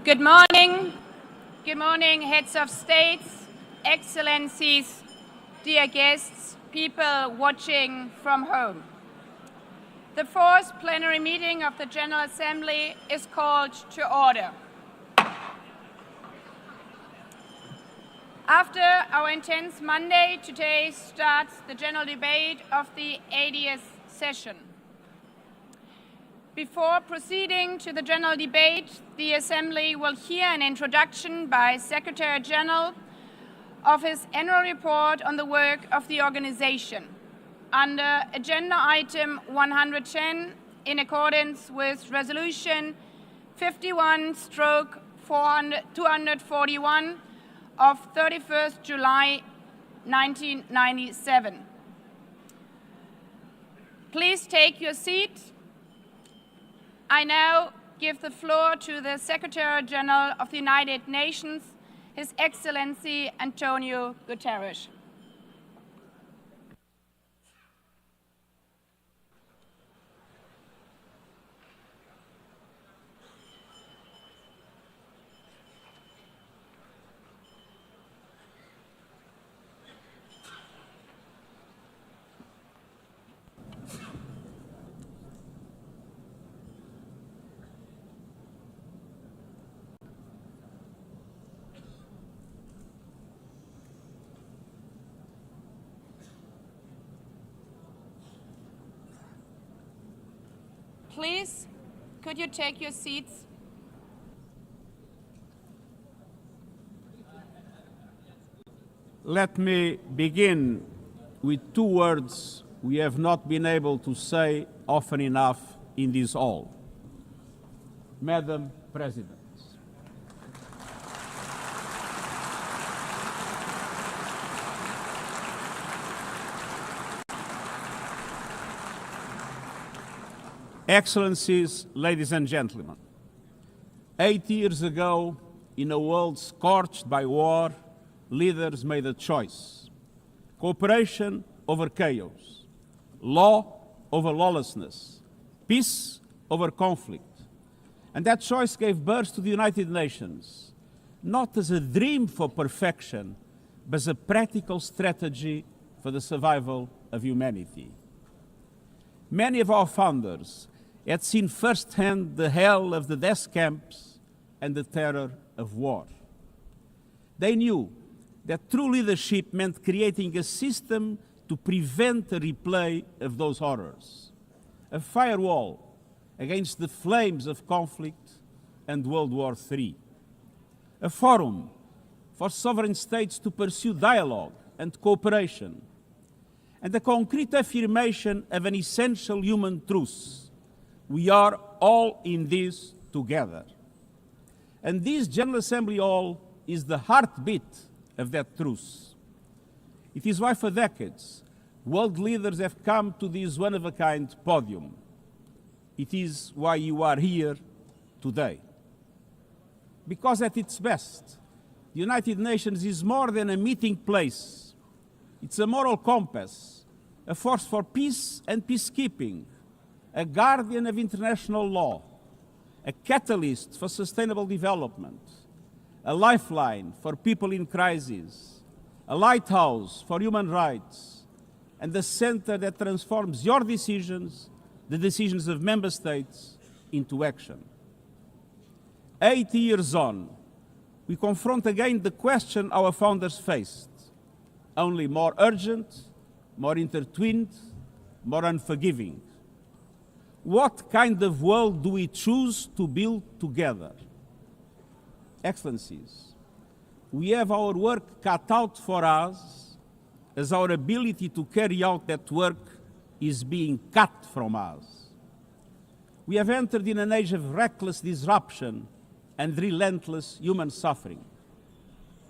Good morning. Good morning, heads of states, excellencies, dear guests, people watching from home. The fourth plenary meeting of the General Assembly is called to order. After our intense Monday, today starts the general debate of the 80th session. Before proceeding to the general debate, the Assembly will hear an introduction by Secretary General of his annual report on the work of the organization. Under Agenda Item 110, in accordance with Resolution 51/241 of 31st July 1997. Please take your seat. I now give the floor to the Secretary General of the United Nations, His Excellency Antonio Guterres. Please, could you take your seats? Let me begin with two words we have not been able to say often enough in this hall. Madam President. Excellencies, ladies and gentlemen, 8 years ago, in a world scorched by war, leaders made a choice: cooperation over chaos, law over lawlessness, peace over conflict. And that choice gave birth to the United Nations, not as a dream for perfection, but as a practical strategy for the survival of humanity. Many of our founders had seen firsthand the hell of the death camps and the terror of war. They knew that true leadership meant creating a system to prevent a replay of those horrors, a firewall against the flames of conflict and World War III, a forum for sovereign states to pursue dialogue and cooperation, and the concrete affirmation of an essential human truth: we are all in this together. And this General Assembly Hall is the heartbeat of that truth. It is why for decades, world leaders have come to this one-of-a-kind podium. It is why you are here today. Because at its best, the United Nations is more than a meeting place. It's a moral compass, a force for peace and peacekeeping, a guardian of international law, a catalyst for sustainable development, a lifeline for people in crisis, a lighthouse for human rights, and the center that transforms your decisions, the decisions of member states, into action. 80 years on, we confront again the question our founders faced, only more urgent, more intertwined, more unforgiving. What kind of world do we choose to build together? Excellencies, we have our work cut out for us, as our ability to carry out that work is being cut from us. We have entered in an age of reckless disruption and relentless human suffering.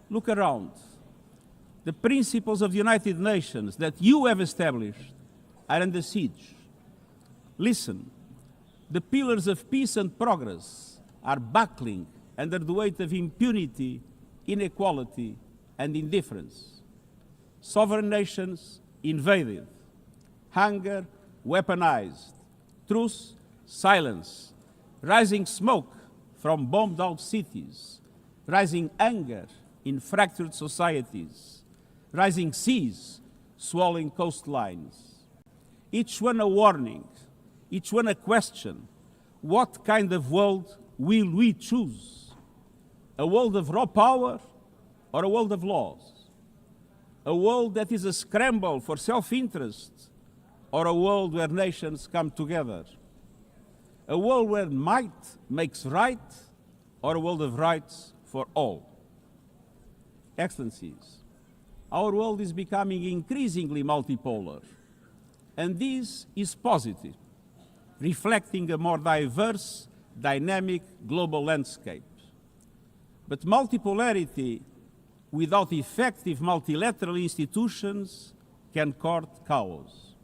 Look around. The principles of the United Nations that you have established are under siege. Listen, the pillars of peace and progress are buckling under the weight of impunity, inequality, and indifference. Sovereign nations invaded, hunger weaponized, truth, silence, rising smoke from bombed-out cities, rising anger in fractured societies, rising seas swallowing coastlines. Each one a warning, each one a question. What kind of world will we choose? A world of raw power or a world of laws? A world that is a scramble for self-interest or a world where nations come together? A world where might makes right or a world of rights for all? Excellencies, our world is becoming increasingly multipolar, and this is positive, reflecting a more diverse, dynamic global landscape. But multipolarity without effective multilateral institutions can court chaos,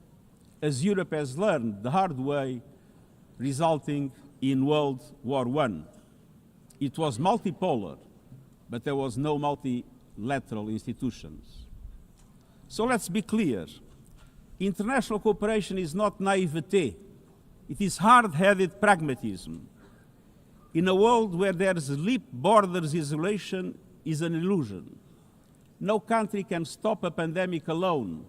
as Europe has learned the hard way, resulting in World War I. It was multipolar, but there was no multilateral institutions. So let's be clear. International cooperation is not naivete. It is hard-headed pragmatism. In a world where there's leap borders, isolation is an illusion. No country can stop a pandemic alone.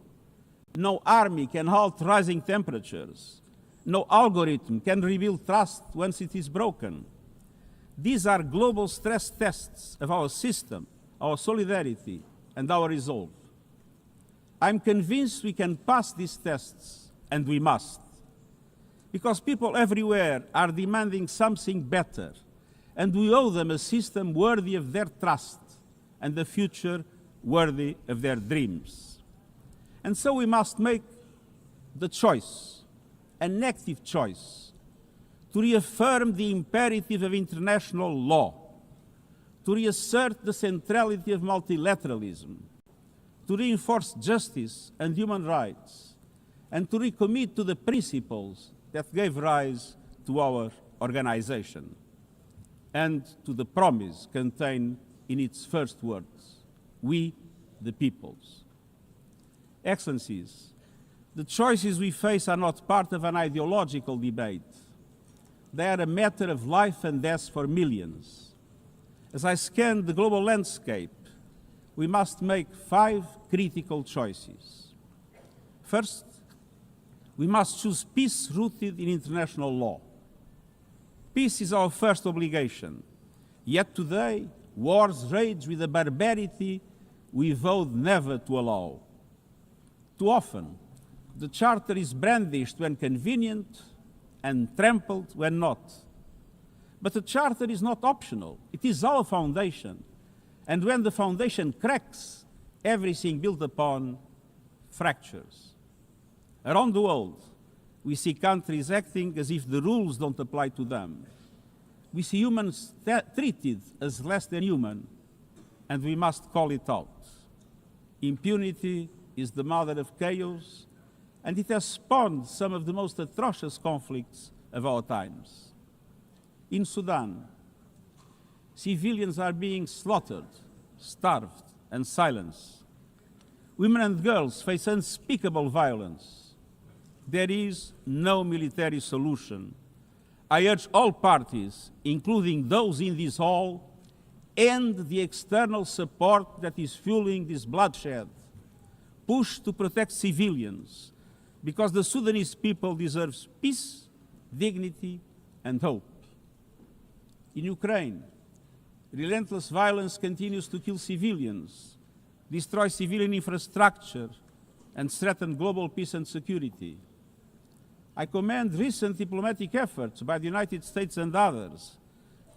No army can halt rising temperatures. No algorithm can rebuild trust once it is broken. These are global stress tests of our system, our solidarity, and our resolve. I'm convinced we can pass these tests, and we must. Because people everywhere are demanding something better, and we owe them a system worthy of their trust and a future worthy of their dreams. And so we must make the choice, an active choice, to reaffirm the imperative of international law, to reassert the centrality of multilateralism, to reinforce justice and human rights, and to recommit to the principles that gave rise to our organization, and to the promise contained in its first words, we the peoples. Excellencies, the choices we face are not part of an ideological debate. They are a matter of life and death for millions. As I scan the global landscape, we must make 5 critical choices. First, we must choose peace rooted in international law. Peace is our first obligation. Yet today, wars rage with a barbarity we vowed never to allow. Too often, the Charter is brandished when convenient and trampled when not. But the Charter is not optional. It is our foundation. And when the foundation cracks, everything built upon fractures. Around the world, we see countries acting as if the rules don't apply to them. We see humans treated as less than human, and we must call it out. Impunity is the mother of chaos, and it has spawned some of the most atrocious conflicts of our times. In Sudan, civilians are being slaughtered, starved, and silenced. Women and girls face unspeakable violence. There is no military solution. I urge all parties, including those in this hall, end the external support that is fueling this bloodshed. Push to protect civilians, because the Sudanese people deserve peace, dignity, and hope. In Ukraine, relentless violence continues to kill civilians, destroy civilian infrastructure, and threaten global peace and security. I commend recent diplomatic efforts by the United States and others.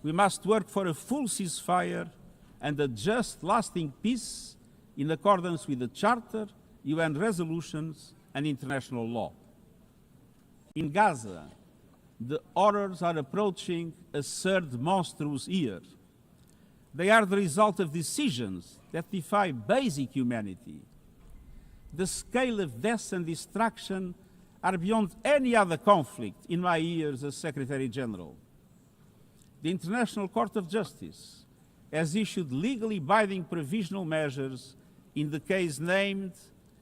We must work for a full ceasefire and a just, lasting peace in accordance with the Charter, UN resolutions, and international law. In Gaza, the horrors are approaching a third monstrous year. They are the result of decisions that defy basic humanity. The scale of death and destruction are beyond any other conflict in my years as Secretary General. The International Court of Justice has issued legally binding provisional measures in the case named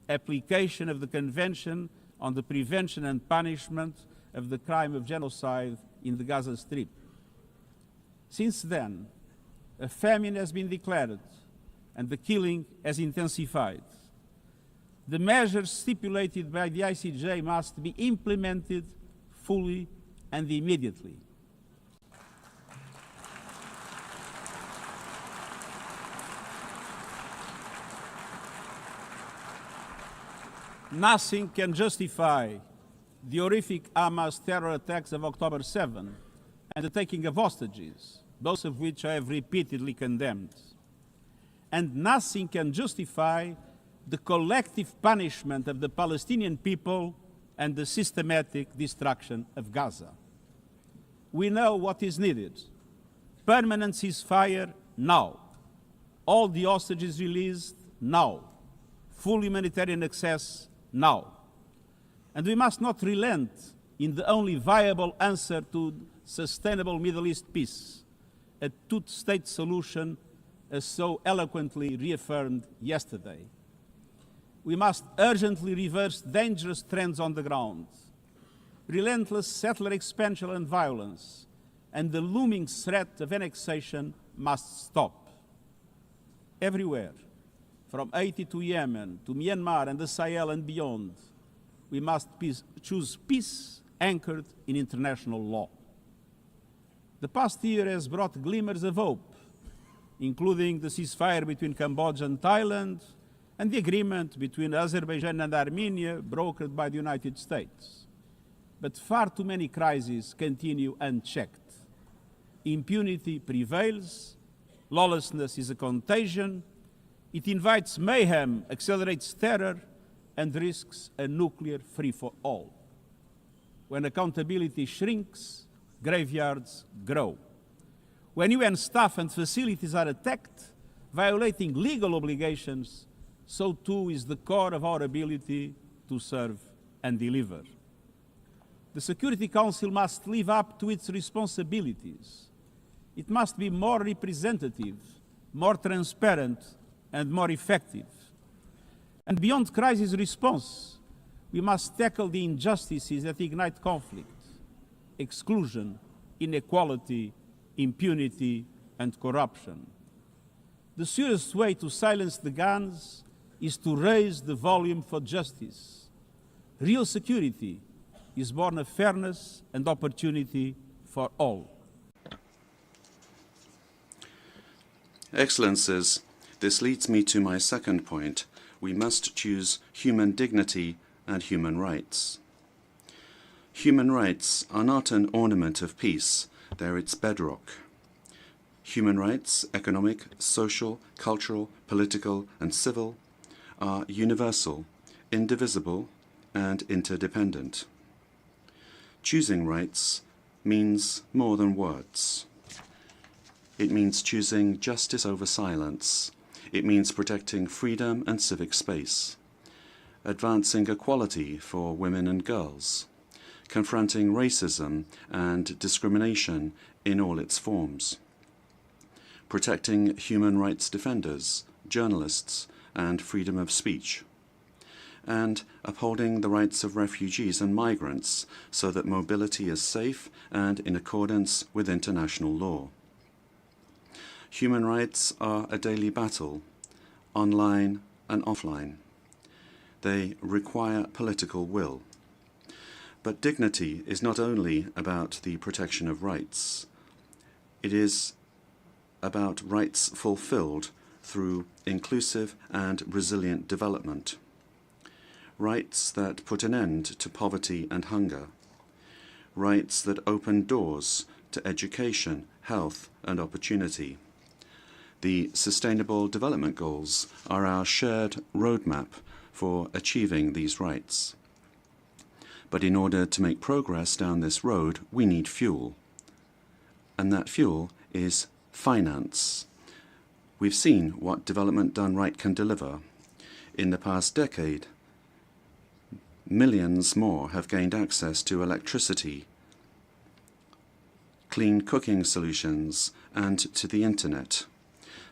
Application of the Convention on the Prevention and Punishment of the Crime of Genocide in the Gaza Strip. Since then, a famine has been declared and the killing has intensified. The measures stipulated by the ICJ must be implemented fully and immediately. Nothing can justify the horrific Hamas terror attacks of October 7 and the taking of hostages, both of which I have repeatedly condemned. And nothing can justify the collective punishment of the Palestinian people and the systematic destruction of Gaza. We know what is needed. Permanent ceasefire now. All the hostages released now. Full humanitarian access now. And we must not relent in the only viable answer to sustainable Middle East peace, a two-state solution as so eloquently reaffirmed yesterday. We must urgently reverse dangerous trends on the ground. Relentless settler expansion and violence and the looming threat of annexation must stop. Everywhere, from Haiti to Yemen, to Myanmar and the Sahel and beyond, we must choose peace anchored in international law. The past year has brought glimmers of hope, including the ceasefire between Cambodia and Thailand and the agreement between Azerbaijan and Armenia brokered by the United States. But far too many crises continue unchecked. Impunity prevails, lawlessness is a contagion, it invites mayhem, accelerates terror, and risks a nuclear free-for-all. When accountability shrinks, graveyards grow. When UN staff and facilities are attacked, violating legal obligations, so too is the core of our ability to serve and deliver. The Security Council must live up to its responsibilities. It must be more representative, more transparent, and more effective. And beyond crisis response, we must tackle the injustices that ignite conflict: exclusion, inequality, impunity, and corruption. The surest way to silence the guns is to raise the volume for justice. Real security is born of fairness and opportunity for all. Excellencies, this leads me to my second point. We must choose human dignity and human rights. Human rights are not an ornament of peace, they're its bedrock. Human rights, economic, social, cultural, political, and civil, are universal, indivisible, and interdependent. Choosing rights means more than words. It means choosing justice over silence. It means protecting freedom and civic space, advancing equality for women and girls, confronting racism and discrimination in all its forms, protecting human rights defenders, journalists, and freedom of speech, and upholding the rights of refugees and migrants so that mobility is safe and in accordance with international law. Human rights are a daily battle, online and offline. They require political will. But dignity is not only about the protection of rights. It is about rights fulfilled through inclusive and resilient development. Rights that put an end to poverty and hunger. Rights that open doors to education, health, and opportunity. The Sustainable Development Goals are our shared roadmap for achieving these rights. But in order to make progress down this road, we need fuel. And that fuel is finance. We've seen what development done right can deliver. In the past decade, millions more have gained access to electricity, clean cooking solutions, and to the internet.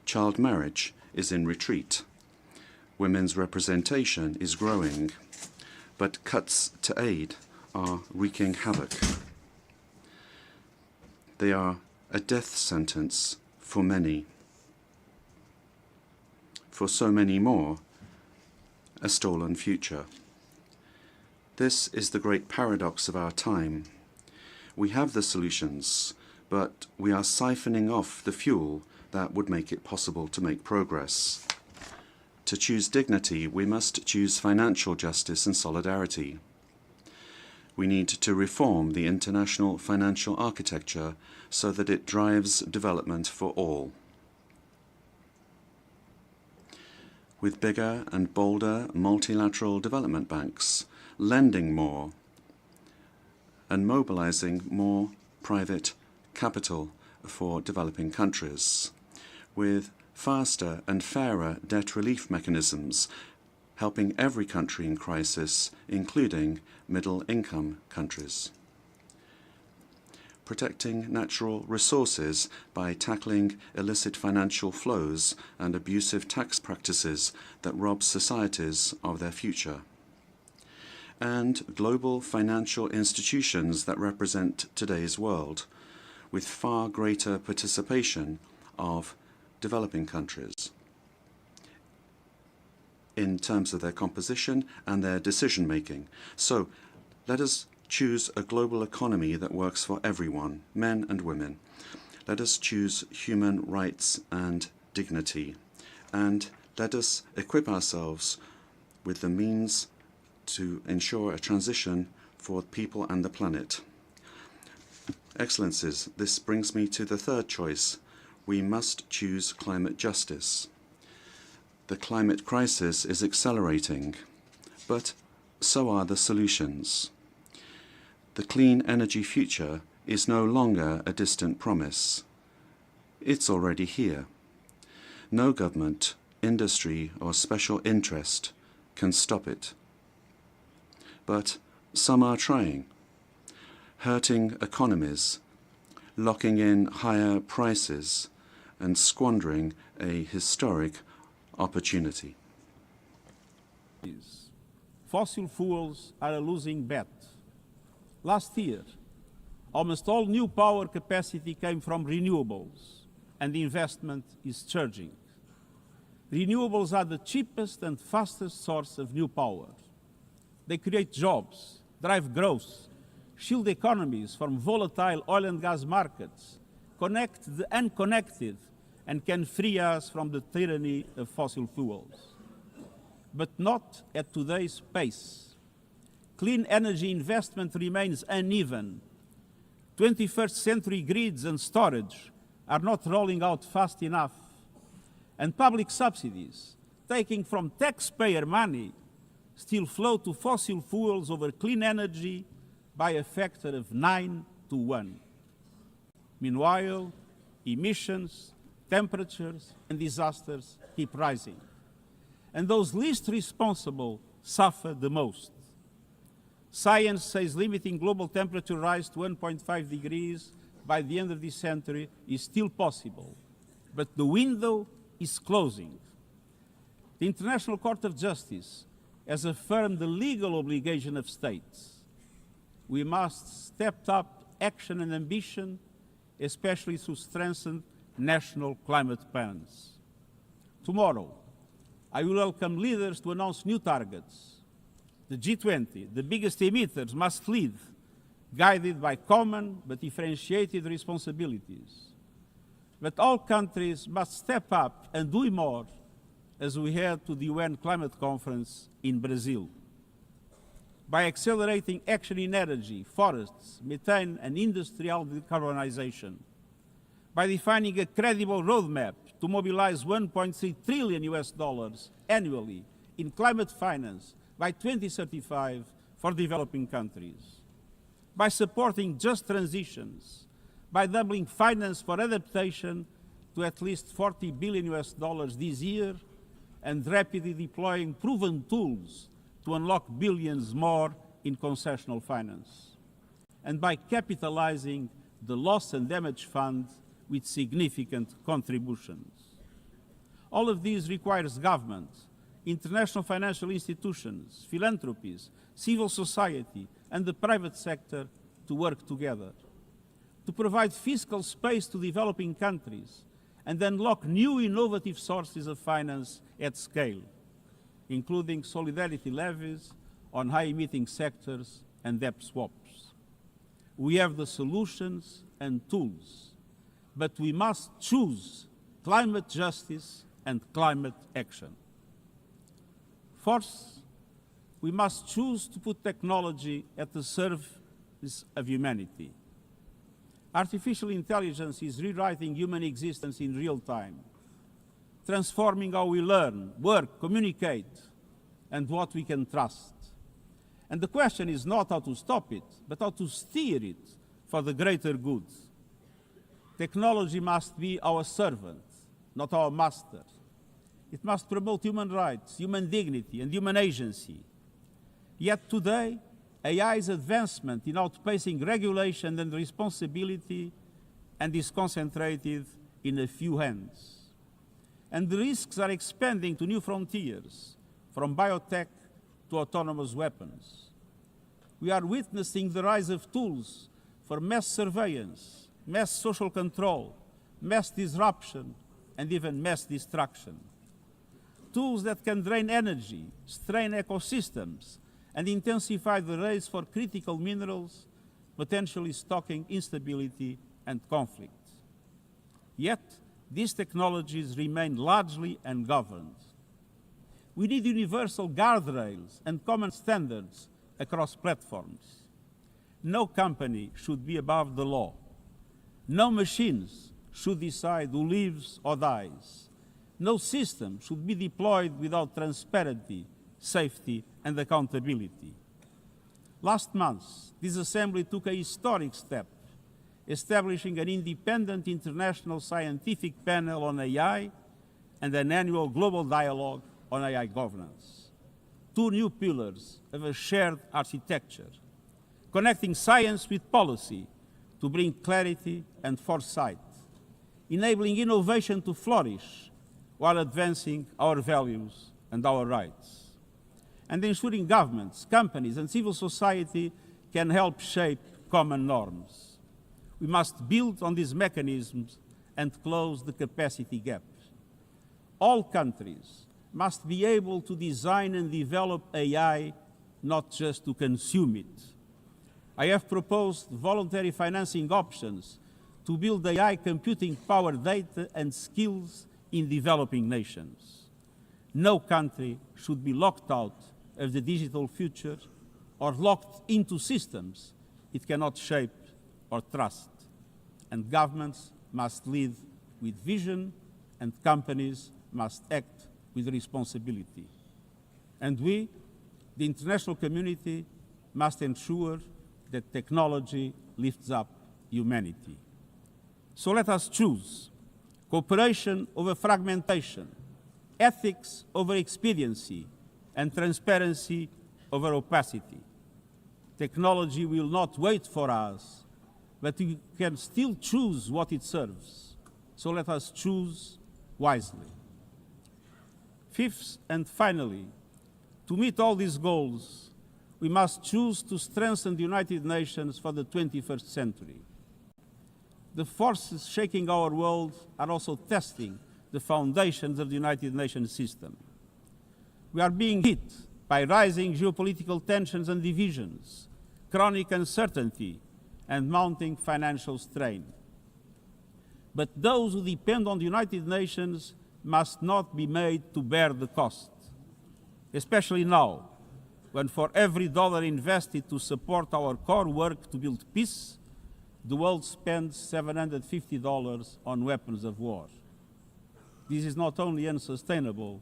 Child marriage is in retreat. Women's representation is growing, but cuts to aid are wreaking havoc. They are a death sentence for many. For so many more, a stolen future. This is the great paradox of our time. We have the solutions, but we are siphoning off the fuel that would make it possible to make progress. To choose dignity, we must choose financial justice and solidarity. We need to reform the international financial architecture so that it drives development for all. With bigger and bolder multilateral development banks, lending more and mobilizing more private capital for developing countries, with faster and fairer debt relief mechanisms, helping every country in crisis, including middle-income countries. Protecting natural resources by tackling illicit financial flows and abusive tax practices that rob societies of their future. And global financial institutions that represent today's world, with far greater participation of developing countries in terms of their composition and their decision-making. So let us choose a global economy that works for everyone, men and women. Let us choose human rights and dignity. And let us equip ourselves with the means to ensure a transition for people and the planet. Excellencies, this brings me to the third choice. We must choose climate justice. The climate crisis is accelerating, but so are the solutions. The clean energy future is no longer a distant promise. It's already here. No government, industry, or special interest can stop it. But some are trying, hurting economies, locking in higher prices, and squandering a historic opportunity. Fossil fuels are a losing bet. Last year, almost all new power capacity came from renewables, and the investment is surging. Renewables are the cheapest and fastest source of new power. They create jobs, drive growth, shield economies from volatile oil and gas markets, connect the unconnected, and can free us from the tyranny of fossil fuels. But not at today's pace. Clean energy investment remains uneven. 21st century grids and storage are not rolling out fast enough. And public subsidies, taking from taxpayer money, still flow to fossil fuels over clean energy by a factor of 9 to 1. Meanwhile, emissions, temperatures, and disasters keep rising. And those least responsible suffer the most. Science says limiting global temperature rise to 1.5 degrees by the end of this century is still possible, but the window is closing. The International Court of Justice has affirmed the legal obligation of states. We must step up action and ambition, especially through strengthened national climate plans. Tomorrow, I will welcome leaders to announce new targets. The G20, the biggest emitters, must lead, guided by common but differentiated responsibilities. But all countries must step up and do more as we head to the UN Climate Conference in Brazil. By accelerating action in energy, forests, methane, and industrial decarbonization. By defining a credible roadmap to mobilize $1.3 trillion annually in climate finance by 2035 for developing countries. By supporting just transitions, by doubling finance for adaptation to at least $40 billion this year, and rapidly deploying proven tools to unlock billions more in concessional finance. And by capitalizing the Loss and Damage Fund with significant contributions. All of these requires government, international financial institutions, philanthropies, civil society, and the private sector to work together. to provide fiscal space to developing countries and unlock new innovative sources of finance at scale, including solidarity levies on high-emitting sectors and debt swaps. We have the solutions and tools, but we must choose climate justice and climate action. Fourth, we must choose to put technology at the service of humanity. Artificial intelligence is rewriting human existence in real time, transforming how we learn, work, communicate, and what we can trust. And the question is not how to stop it, but how to steer it for the greater good. Technology must be our servant, not our master. It must promote human rights, human dignity, and human agency. Yet today, AI's advancement in outpacing regulation and responsibility and is concentrated in a few hands. And the risks are expanding to new frontiers, from biotech to autonomous weapons. We are witnessing the rise of tools for mass surveillance, mass social control, mass disruption, and even mass destruction. Tools that can drain energy, strain ecosystems, and intensify the race for critical minerals, potentially stoking instability and conflict. Yet, these technologies remain largely ungoverned. We need universal guardrails and common standards across platforms. No company should be above the law. No machines should decide who lives or dies. No system should be deployed without transparency, safety, and accountability. Last month, this Assembly took a historic step, establishing an independent international scientific panel on AI and an annual global dialogue on AI governance. Two new pillars of a shared architecture, connecting science with policy to bring clarity and foresight, enabling innovation to flourish while advancing our values and our rights, and ensuring governments, companies, and civil society can help shape common norms. We must build on these mechanisms and close the capacity gap. All countries must be able to design and develop AI, not just to consume it. I have proposed voluntary financing options to build AI computing power, data, and skills in developing nations. No country should be locked out of the digital future or locked into systems it cannot shape or trust. And governments must lead with vision, and companies must act with responsibility. And we, the international community, must ensure that technology lifts up humanity. So let us choose cooperation over fragmentation, ethics over expediency, and transparency over opacity. Technology will not wait for us, but we can still choose what it serves. So let us choose wisely. Fifth and finally, to meet all these goals, we must choose to strengthen the United Nations for the 21st century. The forces shaking our world are also testing the foundations of the United Nations system. We are being hit by rising geopolitical tensions and divisions, chronic uncertainty, and mounting financial strain. But those who depend on the United Nations must not be made to bear the cost, especially now, when for every dollar invested to support our core work to build peace, the world spends $750 on weapons of war. This is not only unsustainable,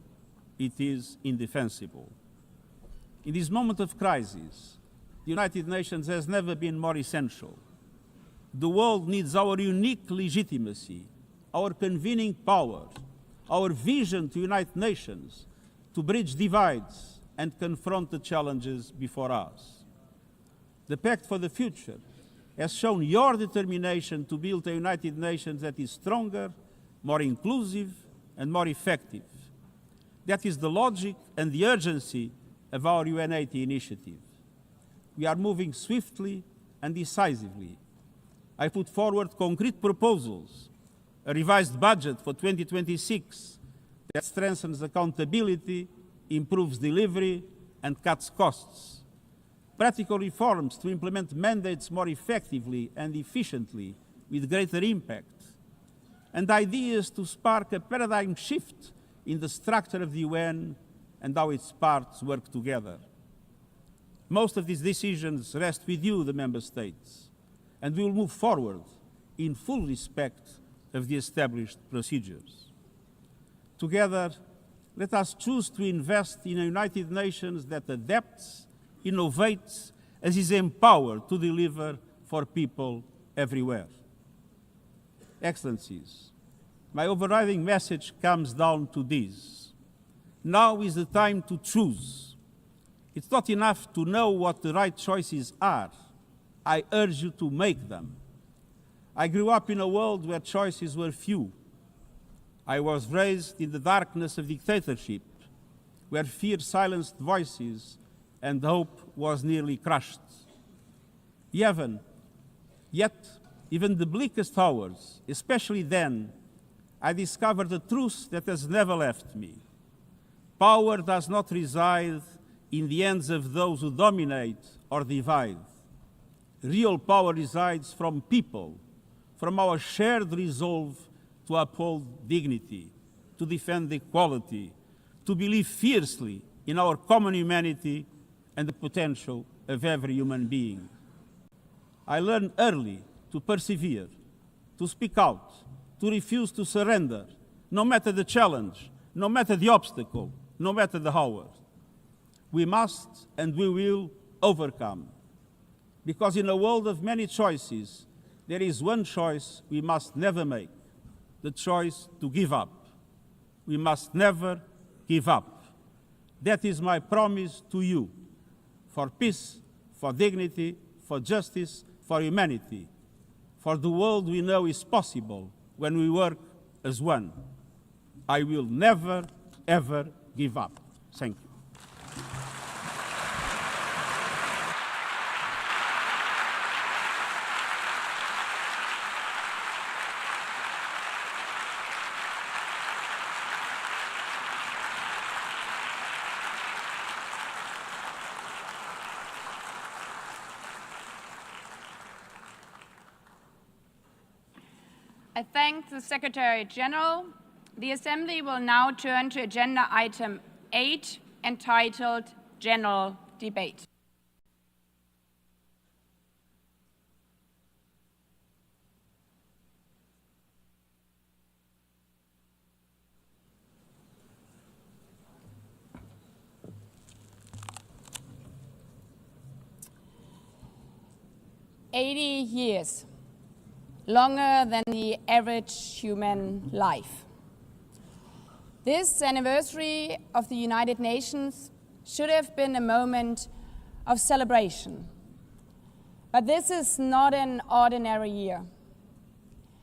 it is indefensible. In this moment of crisis, the United Nations has never been more essential. The world needs our unique legitimacy, our convening power, our vision to unite nations, to bridge divides and confront the challenges before us. The Pact for the Future has shown your determination to build a United Nations that is stronger, more inclusive, and more effective. That is the logic and the urgency of our UN80 initiative. We are moving swiftly and decisively. I put forward concrete proposals, a revised budget for 2026 that strengthens accountability, improves delivery, and cuts costs. Practical reforms to implement mandates more effectively and efficiently with greater impact. And ideas to spark a paradigm shift in the structure of the UN and how its parts work together. Most of these decisions rest with you, the Member States, and we will move forward in full respect of the established procedures. Together, let us choose to invest in a United Nations that adapts, innovates, and is empowered to deliver for people everywhere. Excellencies, my overriding message comes down to this. Now is the time to choose. It's not enough to know what the right choices are. I urge you to make them. I grew up in a world where choices were few. I was raised in the darkness of dictatorship, where fear silenced voices and hope was nearly crushed. Yet, even the bleakest hours, especially then, I discovered a truth that has never left me. Power does not reside in the hands of those who dominate or divide. Real power resides from people, from our shared resolve to uphold dignity, to defend equality, to believe fiercely in our common humanity and the potential of every human being. I learned early to persevere, to speak out, to refuse to surrender, no matter the challenge, no matter the obstacle, no matter the hour. We must and we will overcome. Because in a world of many choices, there is one choice we must never make, the choice to give up. We must never give up. That is my promise to you, for peace, for dignity, for justice, for humanity, for the world we know is possible when we work as one. I will never, ever give up. Thank you. I thank the Secretary General. The Assembly will now turn to agenda item 8, entitled General Debate. "80 years. Longer than the average human life. This anniversary of the United Nations should have been a moment of celebration. But this is not an ordinary year.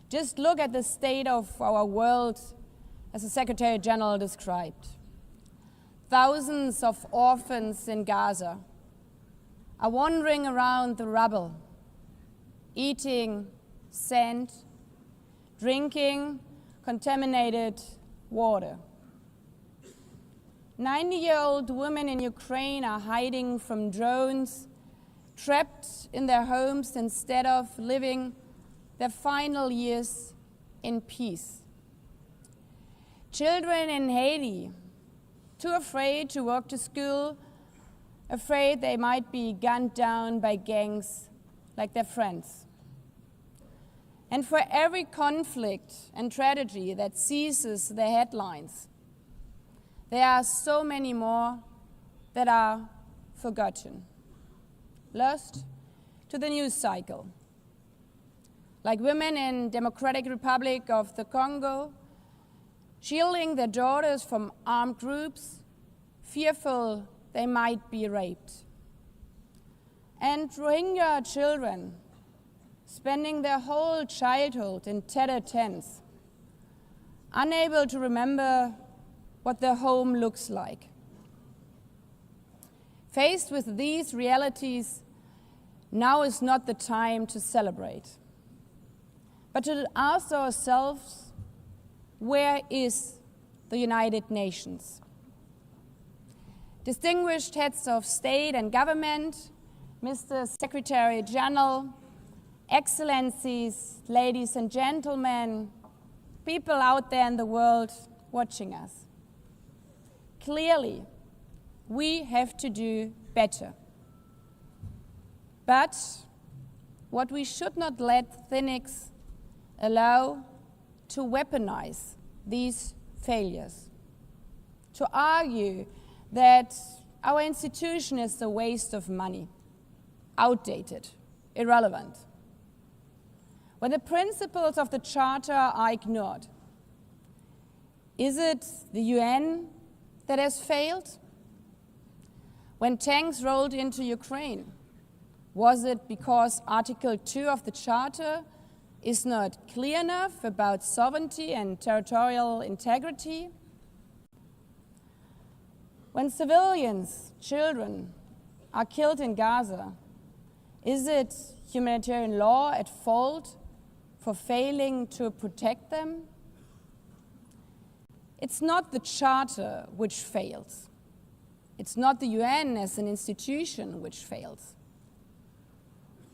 Just look at the state of our world, as the Secretary General described. Thousands of orphans in Gaza are wandering around the rubble, eating sand, drinking contaminated water. 90-year-old women in Ukraine are hiding from drones, trapped in their homes instead of living their final years in peace. Children in Haiti, too afraid to walk to school, afraid they might be gunned down by gangs like their friends. And for every conflict and tragedy that seizes the headlines, there are so many more that are forgotten, lost to the news cycle. Like women in Democratic Republic of the Congo, shielding their daughters from armed groups, fearful they might be raped. And Rohingya children, spending their whole childhood in tattered tents, unable to remember what their home looks like. Faced with these realities, now is not the time to celebrate. but to ask ourselves, where is the United Nations? Distinguished heads of state and government, Mr. Secretary General, Excellencies, ladies and gentlemen, people out there in the world watching us. Clearly, we have to do better. But what we should not let cynics allow to weaponize these failures, to argue that our institution is a waste of money, outdated, irrelevant. When the principles of the Charter are ignored, is it the UN that has failed? When tanks rolled into Ukraine, was it because Article 2 of the Charter is not clear enough about sovereignty and territorial integrity? When civilians, children, are killed in Gaza, is it humanitarian law at fault for failing to protect them? It's not the Charter which fails. It's not the UN as an institution which fails.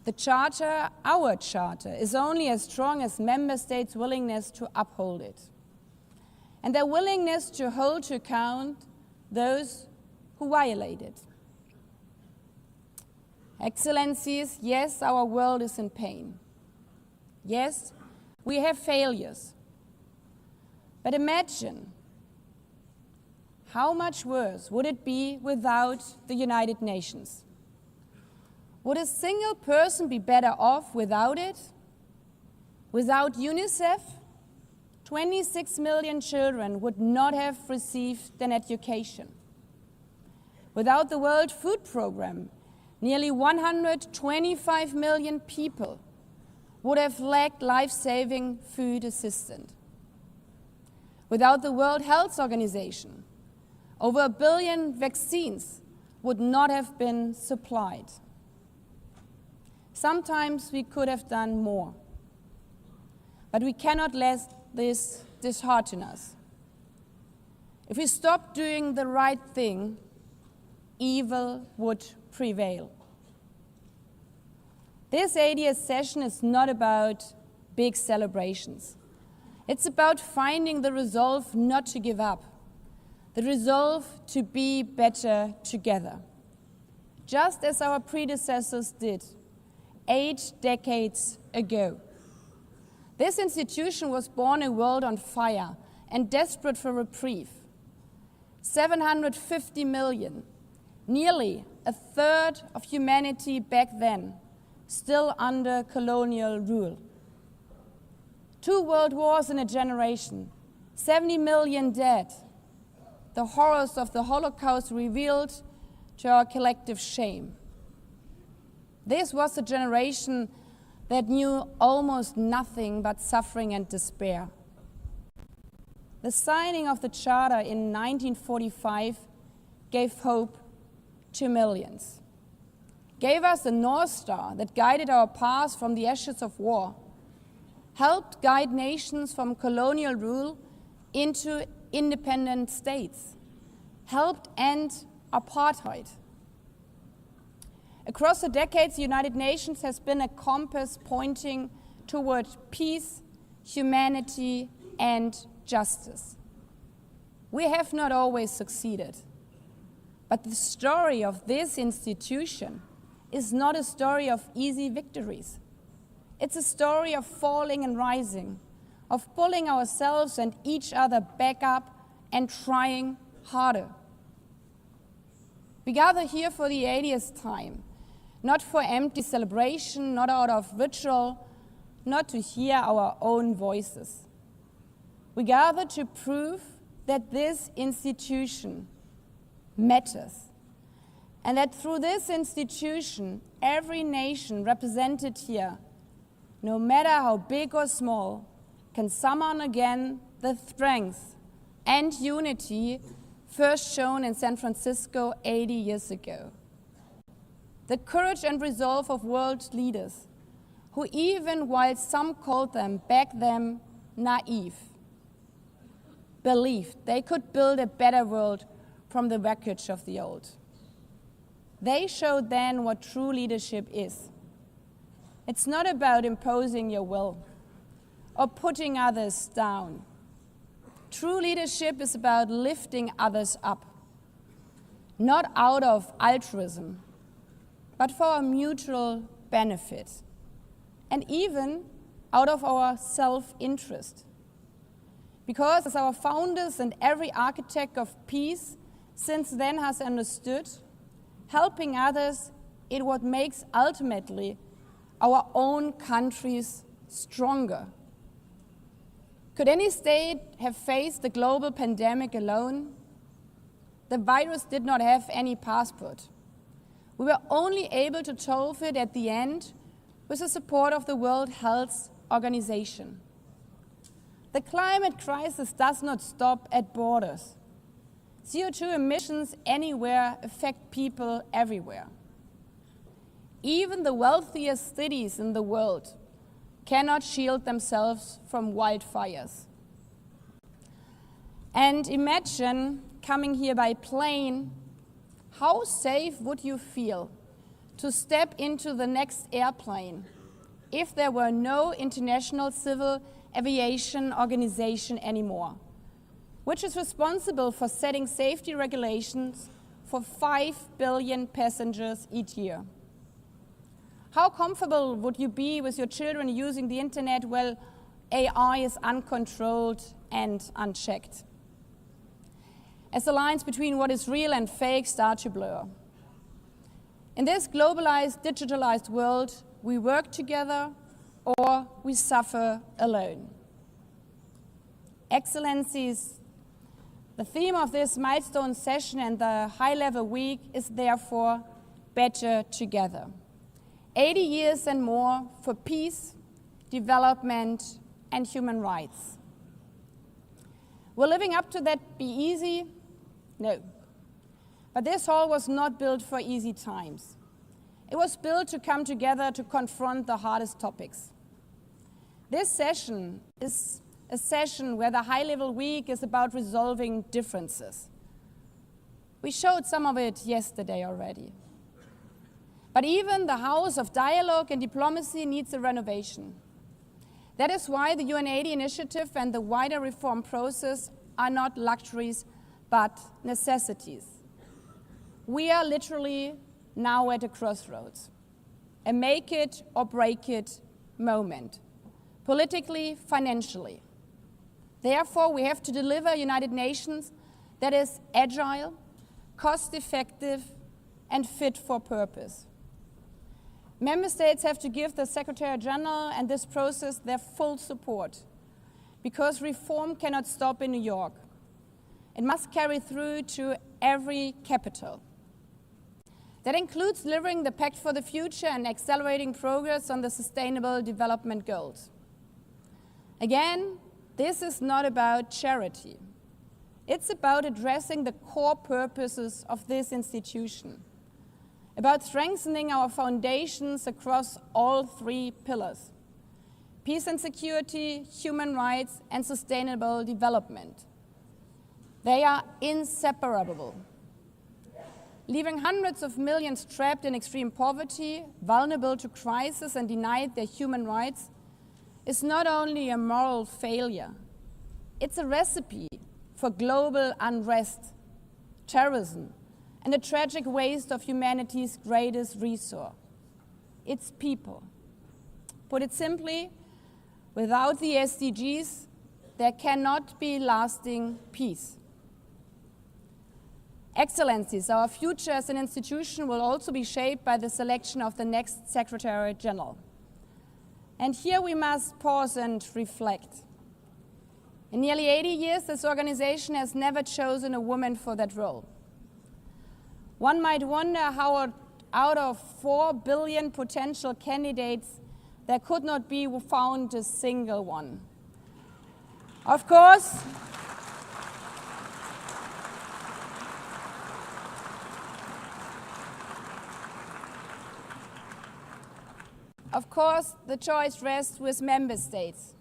The Charter, our Charter, is only as strong as member states' willingness to uphold it, and their willingness to hold to account those who violate it. Excellencies, yes, our world is in pain. Yes, we have failures. But imagine how much worse would it be without the United Nations? Would a single person be better off without it? Without UNICEF, 26 million children would not have received an education. Without the World Food Programme, nearly 125 million people would have lacked life-saving food assistance. Without the World Health Organization, over 1 billion vaccines would not have been supplied. Sometimes we could have done more, but we cannot let this dishearten us. If we stop doing the right thing, evil would prevail. This 80th session is not about big celebrations. It's about finding the resolve not to give up, the resolve to be better together, just as our predecessors did 8 decades ago. This institution was born in a world on fire and desperate for reprieve. 750 million, nearly a third of humanity back then, still under colonial rule. 2 world wars in a generation, 70 million dead. The horrors of the Holocaust revealed to our collective shame. This was a generation that knew almost nothing but suffering and despair. The signing of the Charter in 1945 gave hope to millions, gave us a North Star that guided our path from the ashes of war, helped guide nations from colonial rule into independent states, helped end apartheid. Across the decades, the United Nations has been a compass pointing toward peace, humanity, and justice. We have not always succeeded, but the story of this institution is not a story of easy victories. It's a story of falling and rising, of pulling ourselves and each other back up and trying harder. We gather here for the 80th time, not for empty celebration, not out of ritual, not to hear our own voices. We gather to prove that this institution matters, and that through this institution, every nation represented here, no matter how big or small, can summon again the strength and unity first shown in San Francisco 80 years ago. The courage and resolve of world leaders who, even while some called them back then naive, believed they could build a better world from the wreckage of the old. They showed then what true leadership is. It's not about imposing your will or putting others down. True leadership is about lifting others up, not out of altruism, but for a mutual benefit, and even out of our self-interest. Because as our founders and every architect of peace since then has understood, helping others is what makes ultimately our own countries stronger. Could any state have faced the global pandemic alone? The virus did not have any passport. We were only able to solve it at the end with the support of the World Health Organization. The climate crisis does not stop at borders. CO2 emissions anywhere affect people everywhere. Even the wealthiest cities in the world cannot shield themselves from wildfires. And imagine coming here by plane, how safe would you feel to step into the next airplane if there were no International Civil Aviation Organization anymore, which is responsible for setting safety regulations for 5 billion passengers each year? How comfortable would you be with your children using the internet while AI is uncontrolled and unchecked? As the lines between what is real and fake start to blur. In this globalized, digitalized world, we work together or we suffer alone. Excellencies, the theme of this milestone session and the high-level week is therefore better together. 80 years and more for peace, development, and human rights. Will living up to that be easy? No. But this hall was not built for easy times. It was built to come together to confront the hardest topics. This session is a session where the high-level week is about resolving differences. We showed some of it yesterday already. But even the house of dialogue and diplomacy needs a renovation. That is why the UN80 initiative and the wider reform process are not luxuries, but necessities. We are literally now at a crossroads, a make it or break it moment, politically, financially. Therefore, we have to deliver a United Nations that is agile, cost-effective, and fit for purpose. Member states have to give the Secretary General and this process their full support, because reform cannot stop in New York. It must carry through to every capital. That includes delivering the Pact for the Future and accelerating progress on the Sustainable Development Goals. Again, this is not about charity. It's about addressing the core purposes of this institution, about strengthening our foundations across all 3 pillars: peace and security, human rights, and sustainable development. They are inseparable. Leaving hundreds of millions trapped in extreme poverty, vulnerable to crisis, and denied their human rights is not only a moral failure, it's a recipe for global unrest, terrorism, and the tragic waste of humanity's greatest resource, its people. Put it simply, without the SDGs, there cannot be lasting peace. Excellencies, our future as an institution will also be shaped by the selection of the next Secretary General. And here we must pause and reflect. In nearly 80 years, this organization has never chosen a woman for that role. One might wonder how out of 4 billion potential candidates, there could not be found a single one. Of course, Of course, the choice rests with member states.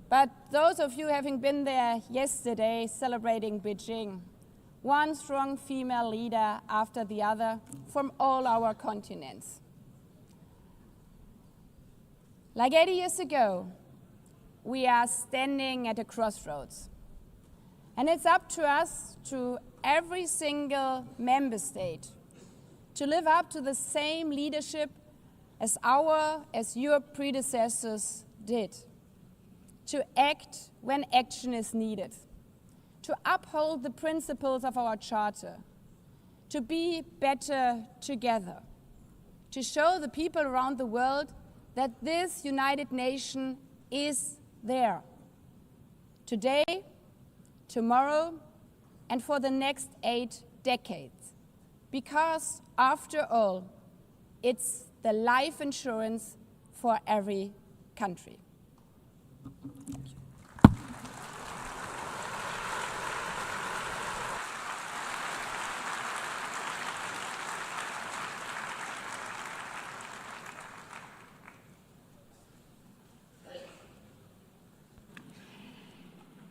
But those of you having been there yesterday celebrating Beijing, one strong female leader after the other from all our continents. Like 80 years ago, we are standing at a crossroads. And it's up to us, to every single member state, to live up to the same leadership as your predecessors did. To act when action is needed. To uphold the principles of our Charter. To be better together. To show the people around the world that this united nation is there. Today, tomorrow, and for the next 8 decades. Because, after all, it's the life insurance for every country.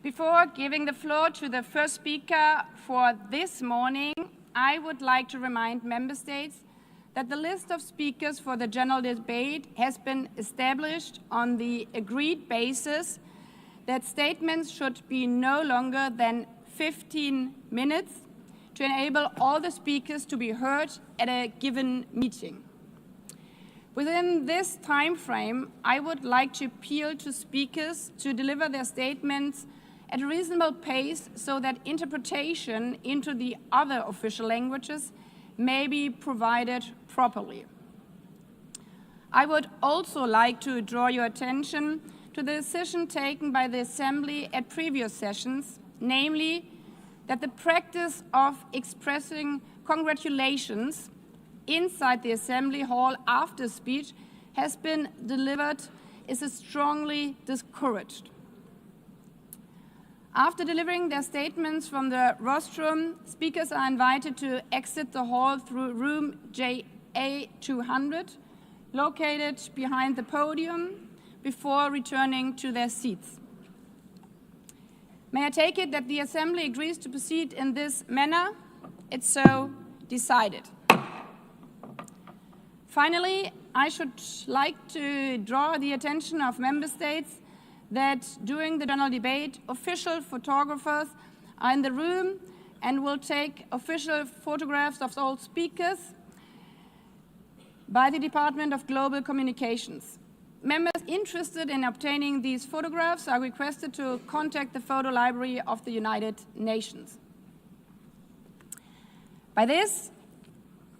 Before giving the floor to the first speaker for this morning, I would like to remind member states that the list of speakers for the general debate has been established on the agreed basis that statements should be no longer than 15 minutes to enable all the speakers to be heard at a given meeting. Within this time frame, I would like to appeal to speakers to deliver their statements at a reasonable pace so that interpretation into the other official languages may be provided properly. I would also like to draw your attention to the decision taken by the Assembly at previous sessions, namely that the practice of expressing congratulations inside the Assembly Hall after speech has been delivered is strongly discouraged. After delivering their statements from the rostrum, speakers are invited to exit the hall through room JA200, located behind the podium, before returning to their seats. May I take it that the Assembly agrees to proceed in this manner? It's so decided. Finally, I should like to draw the attention of member states that during the general debate, official photographers are in the room and will take official photographs of all speakers by the Department of Global Communications. Members interested in obtaining these photographs are requested to contact the Photo Library of the United Nations. By this,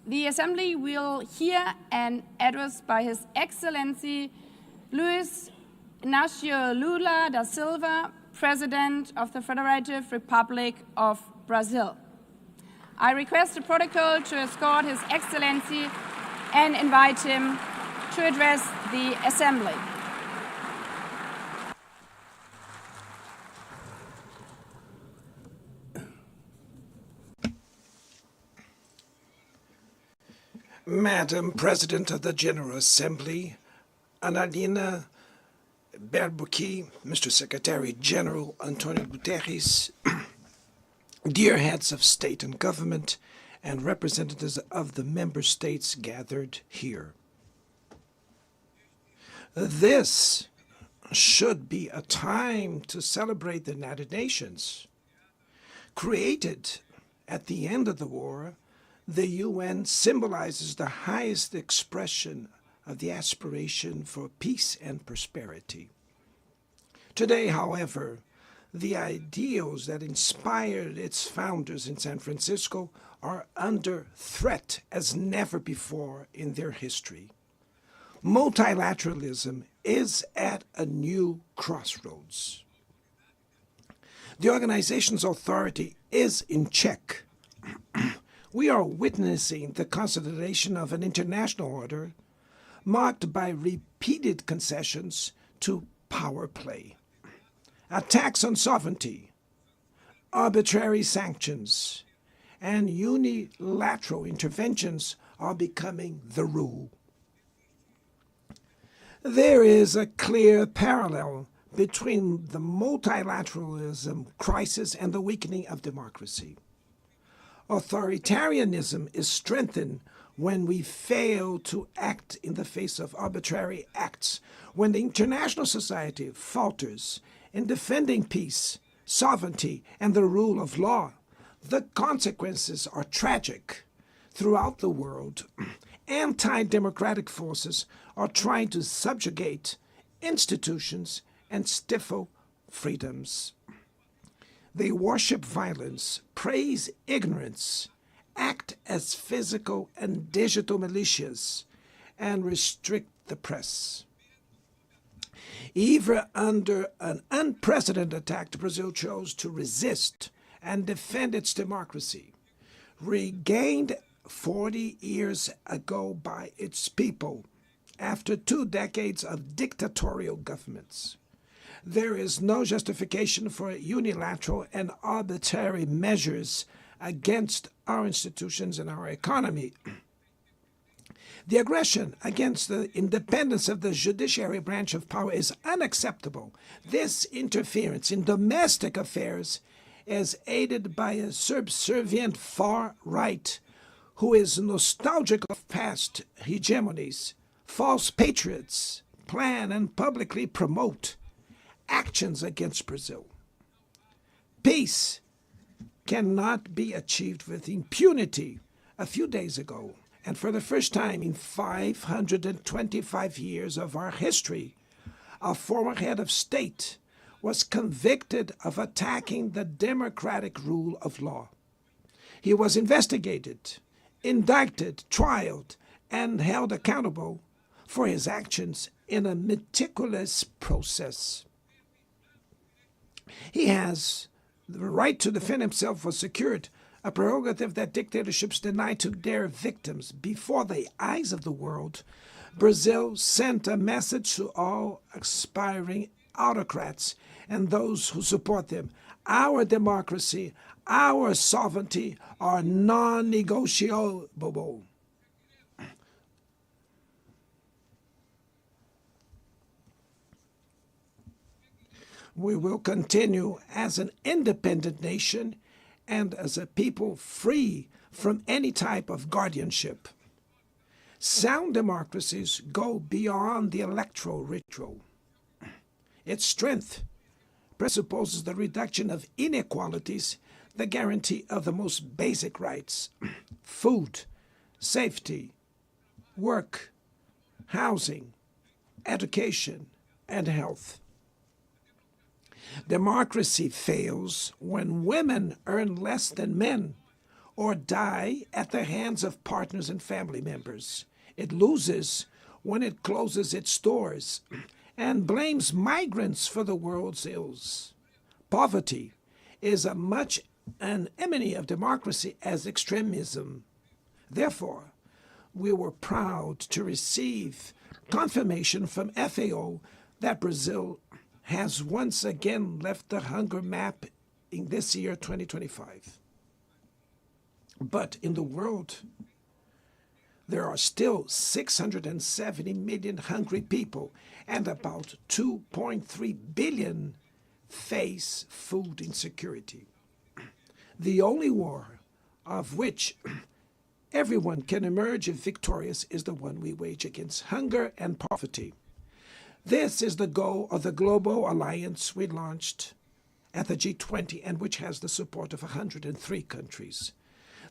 the Assembly will hear an address by His Excellency Luiz Inácio Lula da Silva, President of the Federative Republic of Brazil. I request the protocol to escort His Excellency and invite him to address the Assembly. Madam President of the General Assembly, Annalena Baerbock, Mr. Secretary General Antonio Guterres, dear heads of state and government, and representatives of the member states gathered here. This should be a time to celebrate the United Nations. Created at the end of the war, the UN symbolizes the highest expression of the aspiration for peace and prosperity. Today, however, the ideals that inspired its founders in San Francisco are under threat as never before in their history. Multilateralism is at a new crossroads. The organization's authority is in check. We are witnessing the consolidation of an international order marked by repeated concessions to power play, attacks on sovereignty, arbitrary sanctions, and unilateral interventions are becoming the rule. There is a clear parallel between the multilateralism crisis and the weakening of democracy. Authoritarianism is strengthened when we fail to act in the face of arbitrary acts, when the international society falters in defending peace, sovereignty, and the rule of law. The consequences are tragic. Throughout the world, anti-democratic forces are trying to subjugate institutions and stifle freedoms. They worship violence, praise ignorance, act as physical and digital militias, and restrict the press. Even under an unprecedented attack, Brazil chose to resist and defend its democracy, regained 40 years ago by its people after 2 decades of dictatorial governments. There is no justification for unilateral and arbitrary measures against our institutions and our economy. The aggression against the independence of the judiciary branch of power is unacceptable. This interference in domestic affairs is aided by a subservient far right who is nostalgic of past hegemonies. False patriots plan and publicly promote actions against Brazil. Peace cannot be achieved with impunity. A few days ago, and for the first time in 525 years of our history, a former head of state was convicted of attacking the democratic rule of law. He was investigated, indicted, trialed, and held accountable for his actions in a meticulous process. He has the right to defend himself was secured, a prerogative that dictatorships deny to their victims. Before the eyes of the world, Brazil sent a message to all aspiring autocrats and those who support them. Our democracy, our sovereignty are non-negotiable. We will continue as an independent nation and as a people free from any type of guardianship. Sound democracies go beyond the electoral ritual. Its strength presupposes the reduction of inequalities, the guarantee of the most basic rights: food, safety, work, housing, education, and health. Democracy fails when women earn less than men or die at the hands of partners and family members. It loses when it closes its doors and blames migrants for the world's ills. Poverty is as much an enemy of democracy as extremism. Therefore, we were proud to receive confirmation from FAO that Brazil has once again left the hunger map in this year, 2025. But in the world, there are still 670 million hungry people, and about 2.3 billion face food insecurity. The only war of which everyone can emerge victorious is the one we wage against hunger and poverty. This is the goal of the global alliance we launched at the G20 and which has the support of 103 countries.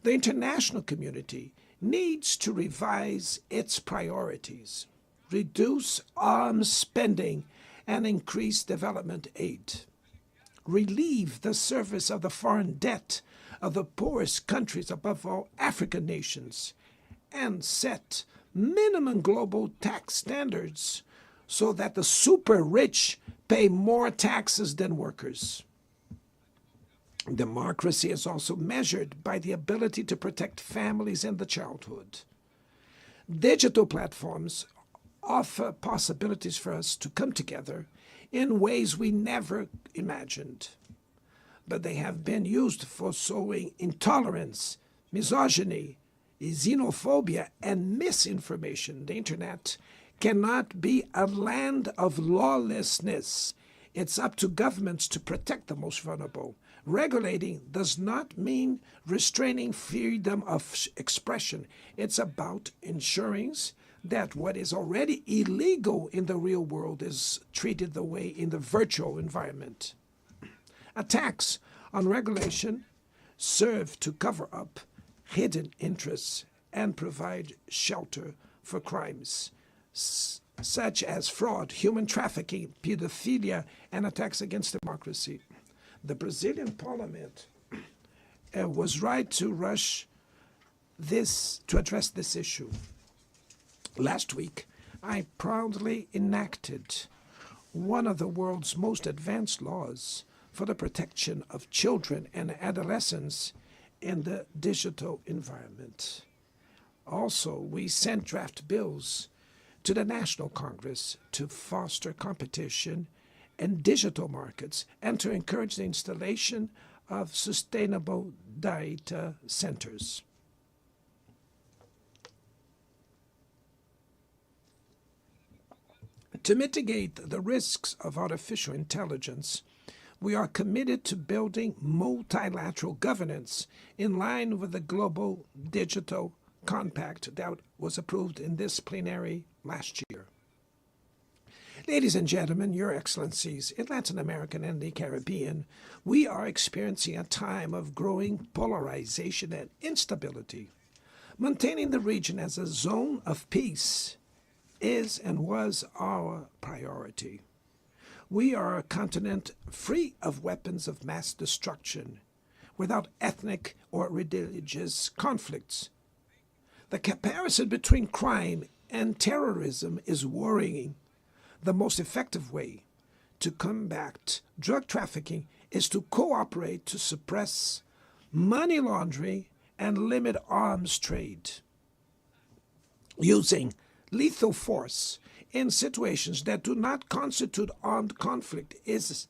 The international community needs to revise its priorities, reduce arms spending, and increase development aid. Relieve the service of the foreign debt of the poorest countries, above all African nations, and set minimum global tax standards so that the super rich pay more taxes than workers. Democracy is also measured by the ability to protect families and the childhood. Digital platforms offer possibilities for us to come together in ways we never imagined. But they have been used for sowing intolerance, misogyny, xenophobia, and misinformation. The internet cannot be a land of lawlessness. It's up to governments to protect the most vulnerable. Regulating does not mean restraining freedom of expression. It's about ensuring that what is already illegal in the real world is treated the way in the virtual environment. Attacks on regulation serve to cover up hidden interests and provide shelter for crimes such as fraud, human trafficking, pedophilia, and attacks against democracy. The Brazilian parliament was right to rush to address this issue. Last week, I proudly enacted one of the world's most advanced laws for the protection of children and adolescents in the digital environment. Also, we sent draft bills to the National Congress to foster competition in digital markets and to encourage the installation of sustainable data centers. To mitigate the risks of artificial intelligence, we are committed to building multilateral governance in line with the Global Digital Compact that was approved in this plenary last year. Ladies and gentlemen, Your Excellencies, in Latin America and the Caribbean, we are experiencing a time of growing polarization and instability. Maintaining the region as a zone of peace is and was our priority. We are a continent free of weapons of mass destruction, without ethnic or religious conflicts. The comparison between crime and terrorism is worrying. The most effective way to combat drug trafficking is to cooperate to suppress money laundering and limit arms trade. Using lethal force in situations that do not constitute armed conflict is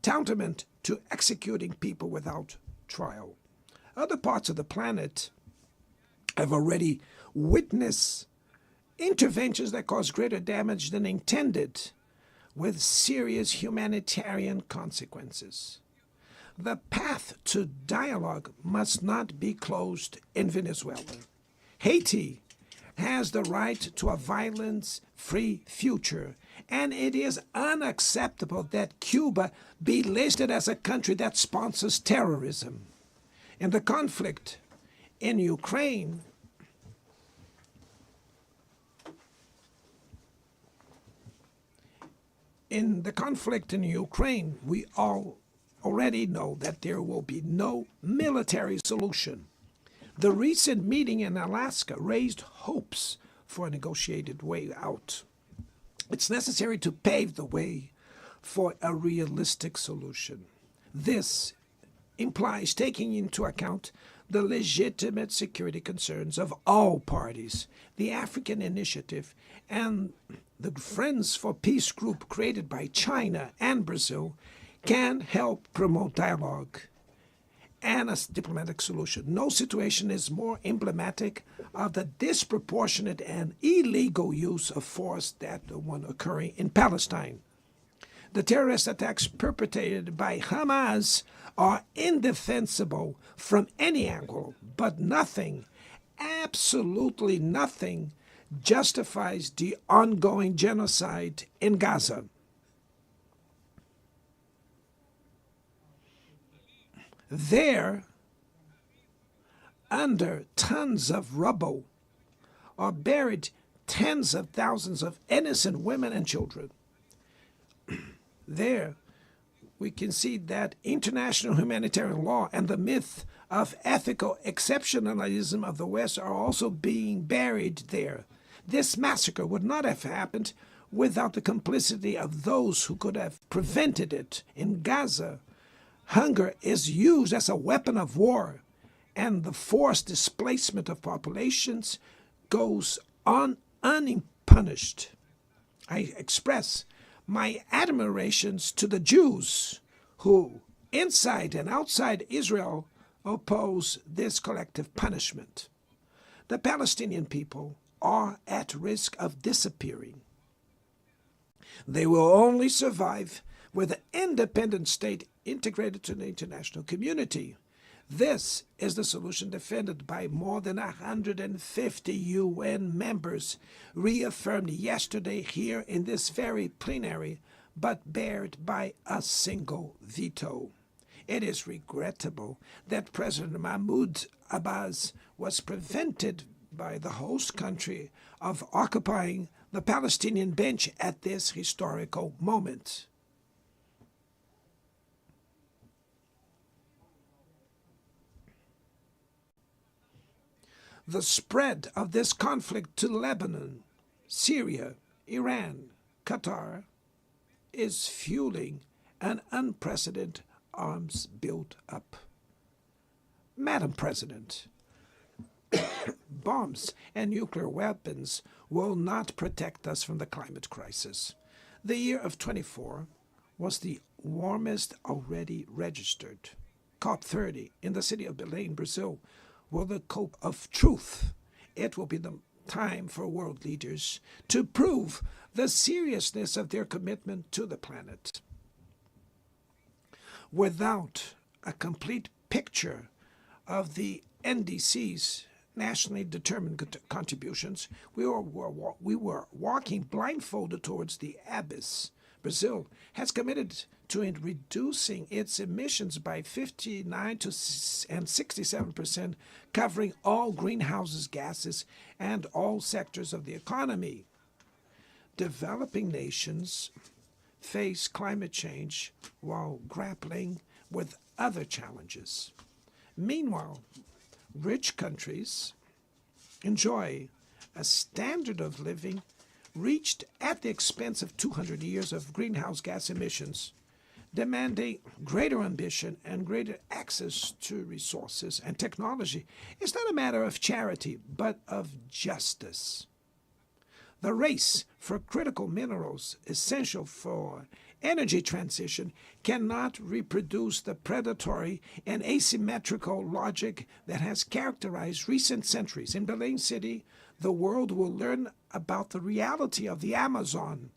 tantamount to executing people without trial. Other parts of the planet have already witnessed interventions that cause greater damage than intended, with serious humanitarian consequences. The path to dialogue must not be closed in Venezuela. Haiti has the right to a violence-free future, and it is unacceptable that Cuba be listed as a country that sponsors terrorism. In the conflict in Ukraine, we all already know that there will be no military solution. The recent meeting in Alaska raised hopes for a negotiated way out. It's necessary to pave the way for a realistic solution. This implies taking into account the legitimate security concerns of all parties. The African Initiative and the Friends for Peace group created by China and Brazil can help promote dialogue and a diplomatic solution. No situation is more emblematic of the disproportionate and illegal use of force than the one occurring in Palestine. The terrorist attacks perpetrated by Hamas are indefensible from any angle, but nothing, absolutely nothing, justifies the ongoing genocide in Gaza. There, under tons of rubble, are buried tens of thousands of innocent women and children. There, we can see that international humanitarian law and the myth of ethical exceptionalism of the West are also being buried there. This massacre would not have happened without the complicity of those who could have prevented it. In Gaza, hunger is used as a weapon of war, and the forced displacement of populations goes on unpunished. I express my admirations to the Jews who, inside and outside Israel, oppose this collective punishment. The Palestinian people are at risk of disappearing. They will only survive with an independent state integrated to the international community. This is the solution defended by more than 150 UN members, reaffirmed yesterday here in this very plenary, but barred by a single veto. It is regrettable that President Mahmoud Abbas was prevented by the host country of occupying the Palestinian bench at this historical moment. The spread of this conflict to Lebanon, Syria, Iran, Qatar is fueling an unprecedented arms build-up. Madam President, bombs and nuclear weapons will not protect us from the climate crisis. The year of 24 was the warmest already registered. COP30 in the city of Belém, Brazil, will the COP of truth. It will be the time for world leaders to prove the seriousness of their commitment to the planet. Without a complete picture of the NDC's nationally determined contributions, we were walking blindfolded towards the abyss. Brazil has committed to reducing its emissions by 59% and 67%, covering all greenhouse gases and all sectors of the economy. Developing nations face climate change while grappling with other challenges. Meanwhile, rich countries enjoy a standard of living reached at the expense of 200 years of greenhouse gas emissions, demanding greater ambition and greater access to resources and technology. It's not a matter of charity, but of justice. The race for critical minerals essential for energy transition cannot reproduce the predatory and asymmetrical logic that has characterized recent centuries. In Belém City, the world will learn about the reality of the Amazon.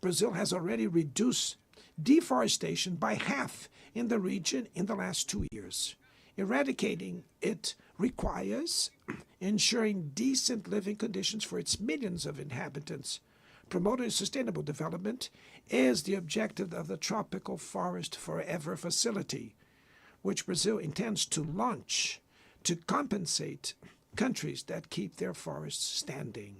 Brazil has already reduced deforestation by half in the region in the last 2 years. Eradicating it requires ensuring decent living conditions for its millions of inhabitants. Promoting sustainable development is the objective of the Tropical Forest Forever facility, which Brazil intends to launch to compensate countries that keep their forests standing.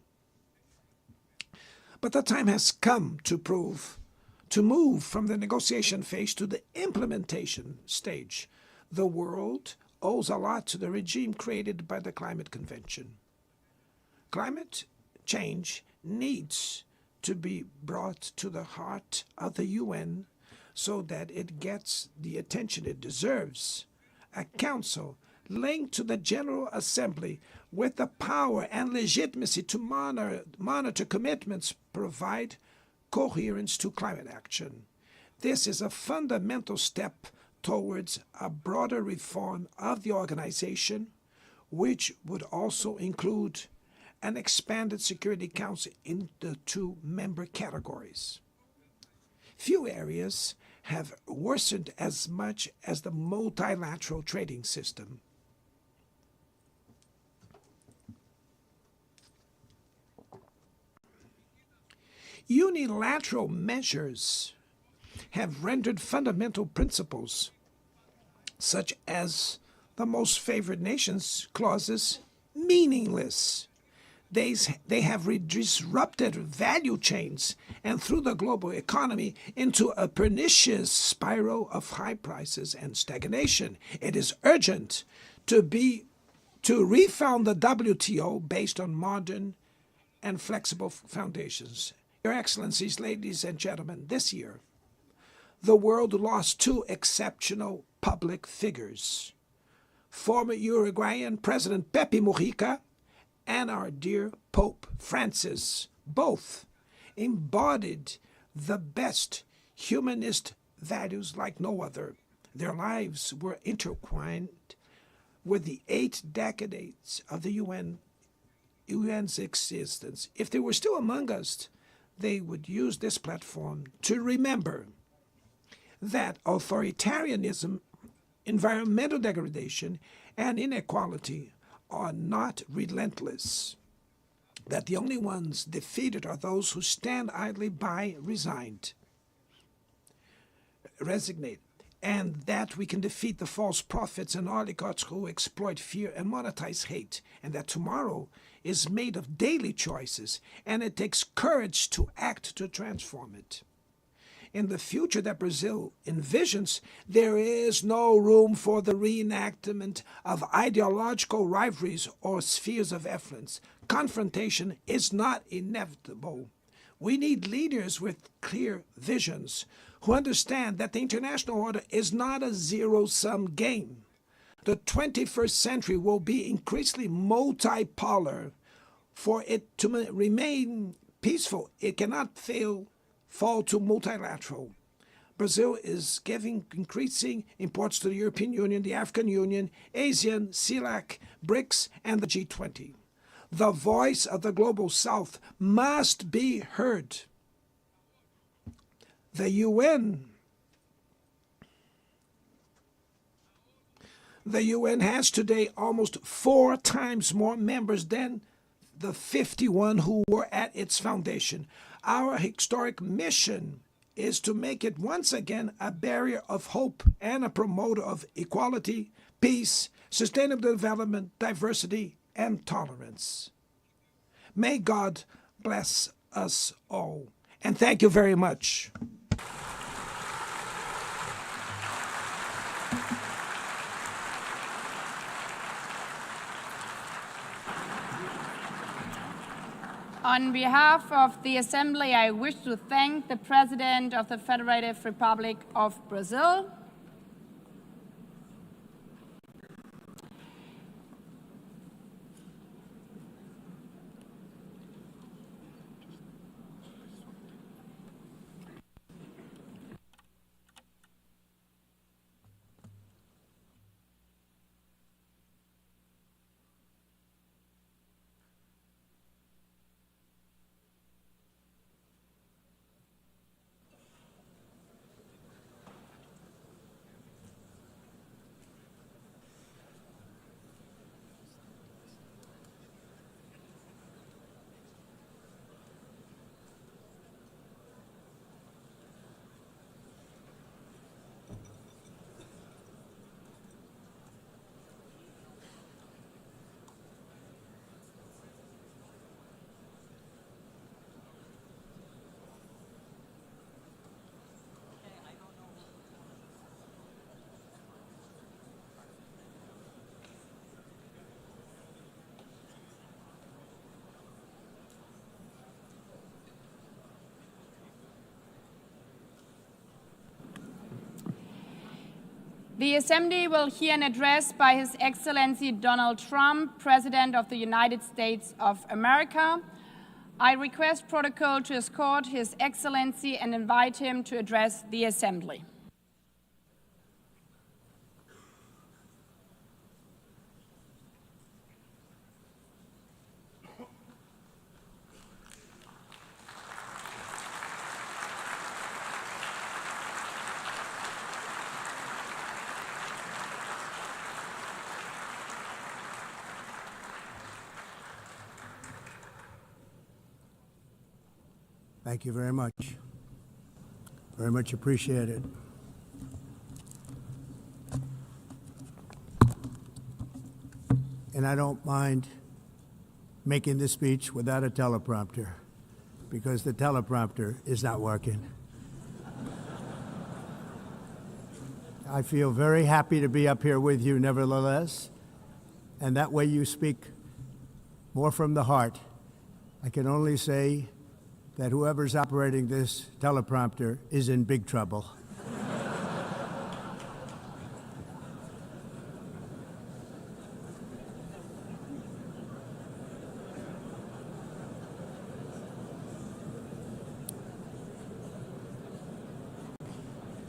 But the time has come to move from the negotiation phase to the implementation stage. The world owes a lot to the regime created by the Climate Convention. Climate change needs to be brought to the heart of the UN so that it gets the attention it deserves. A council linked to the General Assembly with the power and legitimacy to monitor commitments provide coherence to climate action. This is a fundamental step towards a broader reform of the organization, which would also include an expanded Security Council in the 2 member categories. Few areas have worsened as much as the multilateral trading system. Unilateral measures have rendered fundamental principles, such as the most favored nations clauses, meaningless. They have disrupted value chains and threw the global economy into a pernicious spiral of high prices and stagnation. It is urgent to refound the WTO based on modern and flexible foundations. Your Excellencies, ladies and gentlemen, this year, the world lost 2 exceptional public figures. Former Uruguayan President Pepe Mujica and our dear Pope Francis, both embodied the best humanist values like no other. Their lives were intertwined with the 8 decades of the UN UN's existence. If they were still among us, they would use this platform to remember that authoritarianism, environmental degradation, and inequality are not relentless, that the only ones defeated are those who stand idly by resigned, and that we can defeat the false prophets and oligarchs who exploit fear and monetize hate, and that tomorrow is made of daily choices, and it takes courage to act to transform it. In the future that Brazil envisions, there is no room for the reenactment of ideological rivalries or spheres of influence. Confrontation is not inevitable. We need leaders with clear visions who understand that the international order is not a zero-sum game. The 21st century will be increasingly multipolar. For it to remain peaceful, it cannot fall to multilateral. Brazil is giving increasing importance to the European Union, the African Union, ASEAN, CELAC, BRICS, and the G20. The voice of the Global South must be heard. The UN has today almost 4 times more members than the 51 who were at its foundation. Our historic mission is to make it once again a barrier of hope and a promoter of equality, peace, sustainable development, diversity, and tolerance. May God bless us all. And thank you very much. On behalf of the Assembly, I wish to thank the President of the Federative Republic of Brazil, the Assembly will hear an address by His Excellency Donald Trump, President of the United States of America. I request protocol to escort His Excellency and invite him to address the Assembly. Thank you very much. Very much appreciated. And I don't mind making this speech without a teleprompter, because the teleprompter is not working. I feel very happy to be up here with you nevertheless, and that way you speak more from the heart. I can only say that whoever's operating this teleprompter is in big trouble.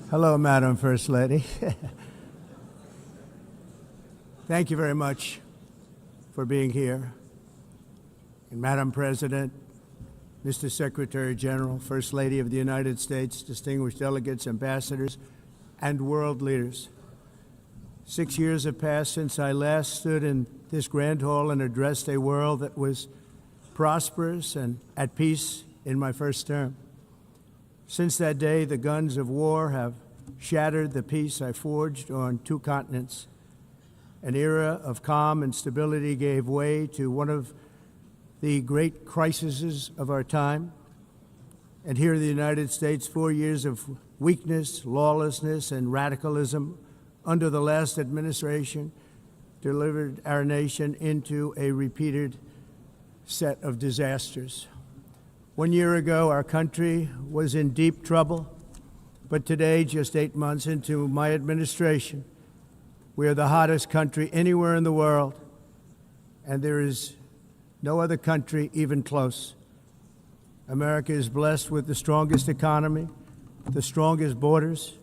Hello, Madam First Lady. Thank you very much for being here. And Madam President, Mr. Secretary General, First Lady of the United States, distinguished delegates, ambassadors, and world leaders. 6 years have passed since I last stood in this grand hall and addressed a world that was prosperous and at peace in my first term. Since that day, the guns of war have shattered the peace I forged on 2 continents. An era of calm and stability gave way to one of the great crises of our time. And here in the United States, 4 years of weakness, lawlessness, and radicalism under the last administration delivered our nation into a repeated set of disasters. 1 year ago, our country was in deep trouble, but today, just 8 months into my administration, we are the hottest country anywhere in the world, and there is no other country even close. America is blessed with the strongest economy, the strongest borders,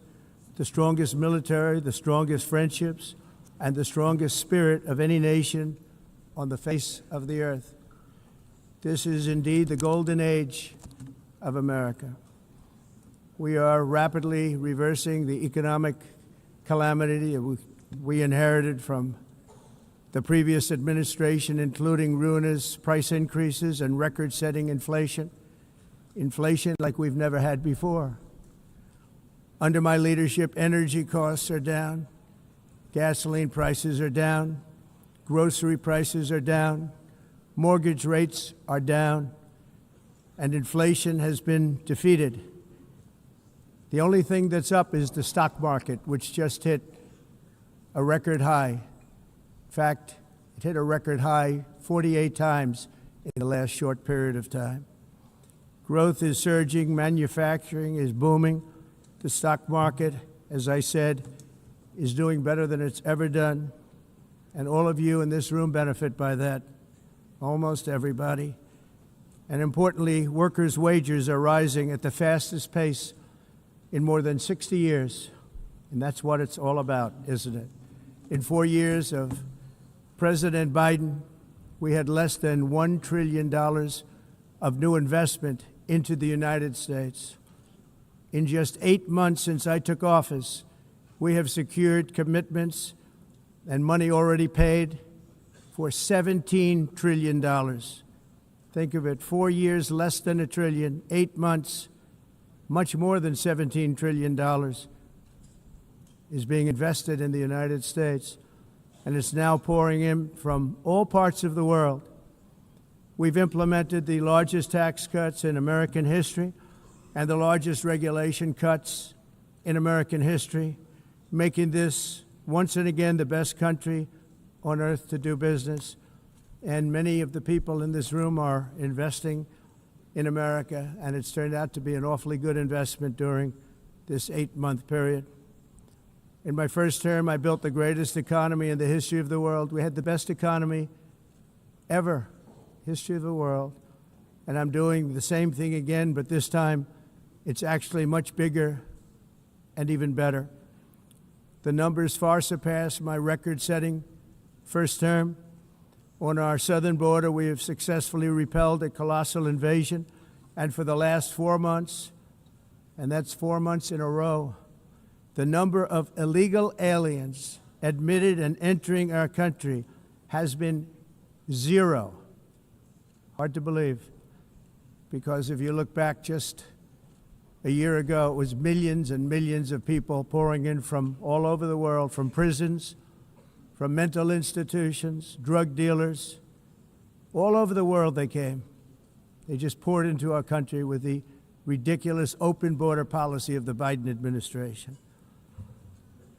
the strongest military, the strongest friendships, and the strongest spirit of any nation on the face of the earth. This is indeed the golden age of America. We are rapidly reversing the economic calamity we inherited from the previous administration, including ruinous price increases and record-setting inflation like we've never had before. Under my leadership, energy costs are down, gasoline prices are down, grocery prices are down, mortgage rates are down, and inflation has been defeated. The only thing that's up is the stock market, which just hit a record high. In fact, it hit a record high 48 times in the last short period of time. Growth is surging, manufacturing is booming. The stock market, as I said, is doing better than it's ever done. And all of you in this room benefit by that, almost everybody. And importantly, workers' wages are rising at the fastest pace in more than 60 years. And that's what it's all about, isn't it? In 4 years of President Biden, we had less than $1 trillion of new investment into the United States. In just 8 months since I took office, we have secured commitments and money already paid for $17 trillion. Think of it, 4 years, less than $1 trillion, 8 months, much more than $17 trillion is being invested in the United States, and it's now pouring in from all parts of the world. We've implemented the largest tax cuts in American history and the largest regulation cuts in American history, making this once and again the best country on earth to do business. And many of the people in this room are investing in America, and it's turned out to be an awfully good investment during this 8-month period. In my first term, I built the greatest economy in the history of the world. We had the best economy ever, history of the world. And I'm doing the same thing again, but this time it's actually much bigger and even better. The numbers far surpass my record-setting first term. On our southern border, we have successfully repelled a colossal invasion. And for the last 4 months, and that's 4 months in a row, the number of illegal aliens admitted and entering our country has been 0. Hard to believe, because if you look back just a year ago, it was millions and millions of people pouring in from all over the world, from prisons, from mental institutions, drug dealers. All over the world they came. They just poured into our country with the ridiculous open border policy of the Biden administration.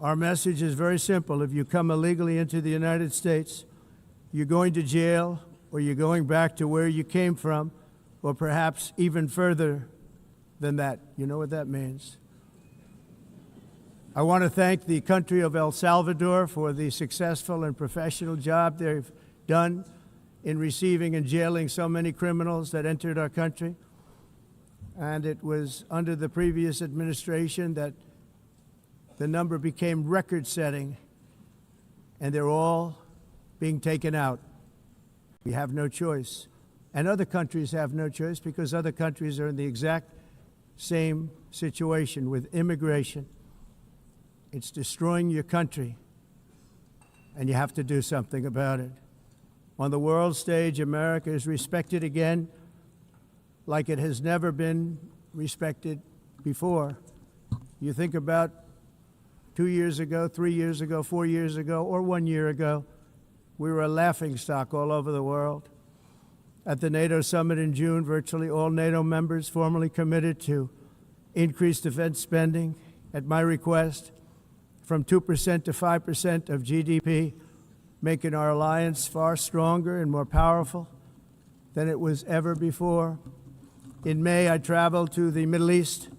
Our message is very simple. If you come illegally into the United States, you're going to jail, or you're going back to where you came from, or perhaps even further than that. You know what that means. I want to thank the country of El Salvador for the successful and professional job they've done in receiving and jailing so many criminals that entered our country. And it was under the previous administration that the number became record-setting, and they're all being taken out. We have no choice. And other countries have no choice because other countries are in the exact same situation with immigration. It's destroying your country, and you have to do something about it. On the world stage, America is respected again like it has never been respected before. You think about 2 years ago, 3 years ago, 4 years ago, or 1 year ago, we were a laughingstock all over the world. At the NATO summit in June, virtually all NATO members formally committed to increase defense spending at my request from 2% to 5% of GDP, making our alliance far stronger and more powerful than it was ever before. In May, I traveled to the Middle East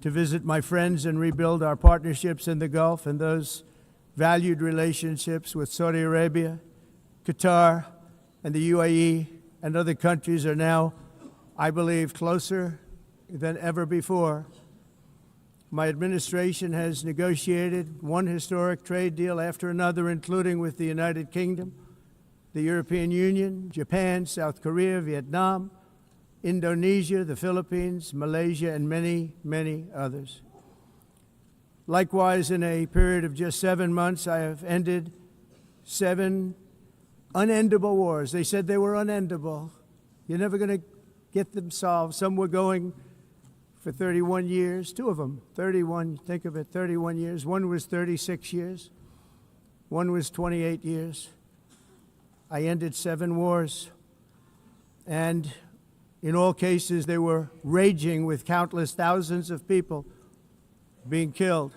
to visit my friends and rebuild our partnerships in the Gulf and those valued relationships with Saudi Arabia, Qatar, and the UAE, and other countries are now, I believe, closer than ever before. My administration has negotiated one historic trade deal after another, including with the United Kingdom, the European Union, Japan, South Korea, Vietnam, Indonesia, the Philippines, Malaysia, and many, many others. Likewise, in a period of just 7 months, I have ended 7 unendable wars. They said they were unendable. You're never going to get them solved. Some were going for 31 years, 2 of them, 31, think of it, 31 years. One was 36 years. One was 28 years. I ended 7 wars. And in all cases, they were raging with countless thousands of people being killed.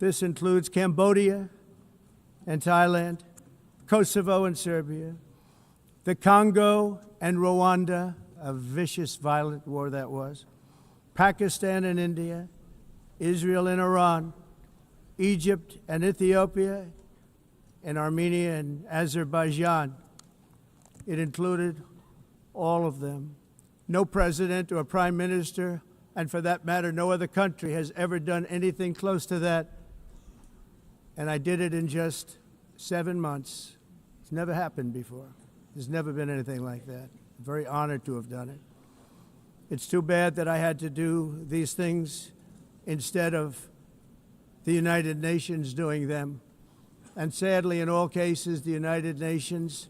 This includes Cambodia and Thailand, Kosovo and Serbia, the Congo and Rwanda, a vicious, violent war that was, Pakistan and India, Israel and Iran, Egypt and Ethiopia, and Armenia and Azerbaijan. It included all of them. No president or prime minister, and for that matter, no other country has ever done anything close to that. And I did it in just 7 months. It's never happened before. There's never been anything like that. I'm very honored to have done it. It's too bad that I had to do these things instead of the United Nations doing them. And sadly, in all cases, the United Nations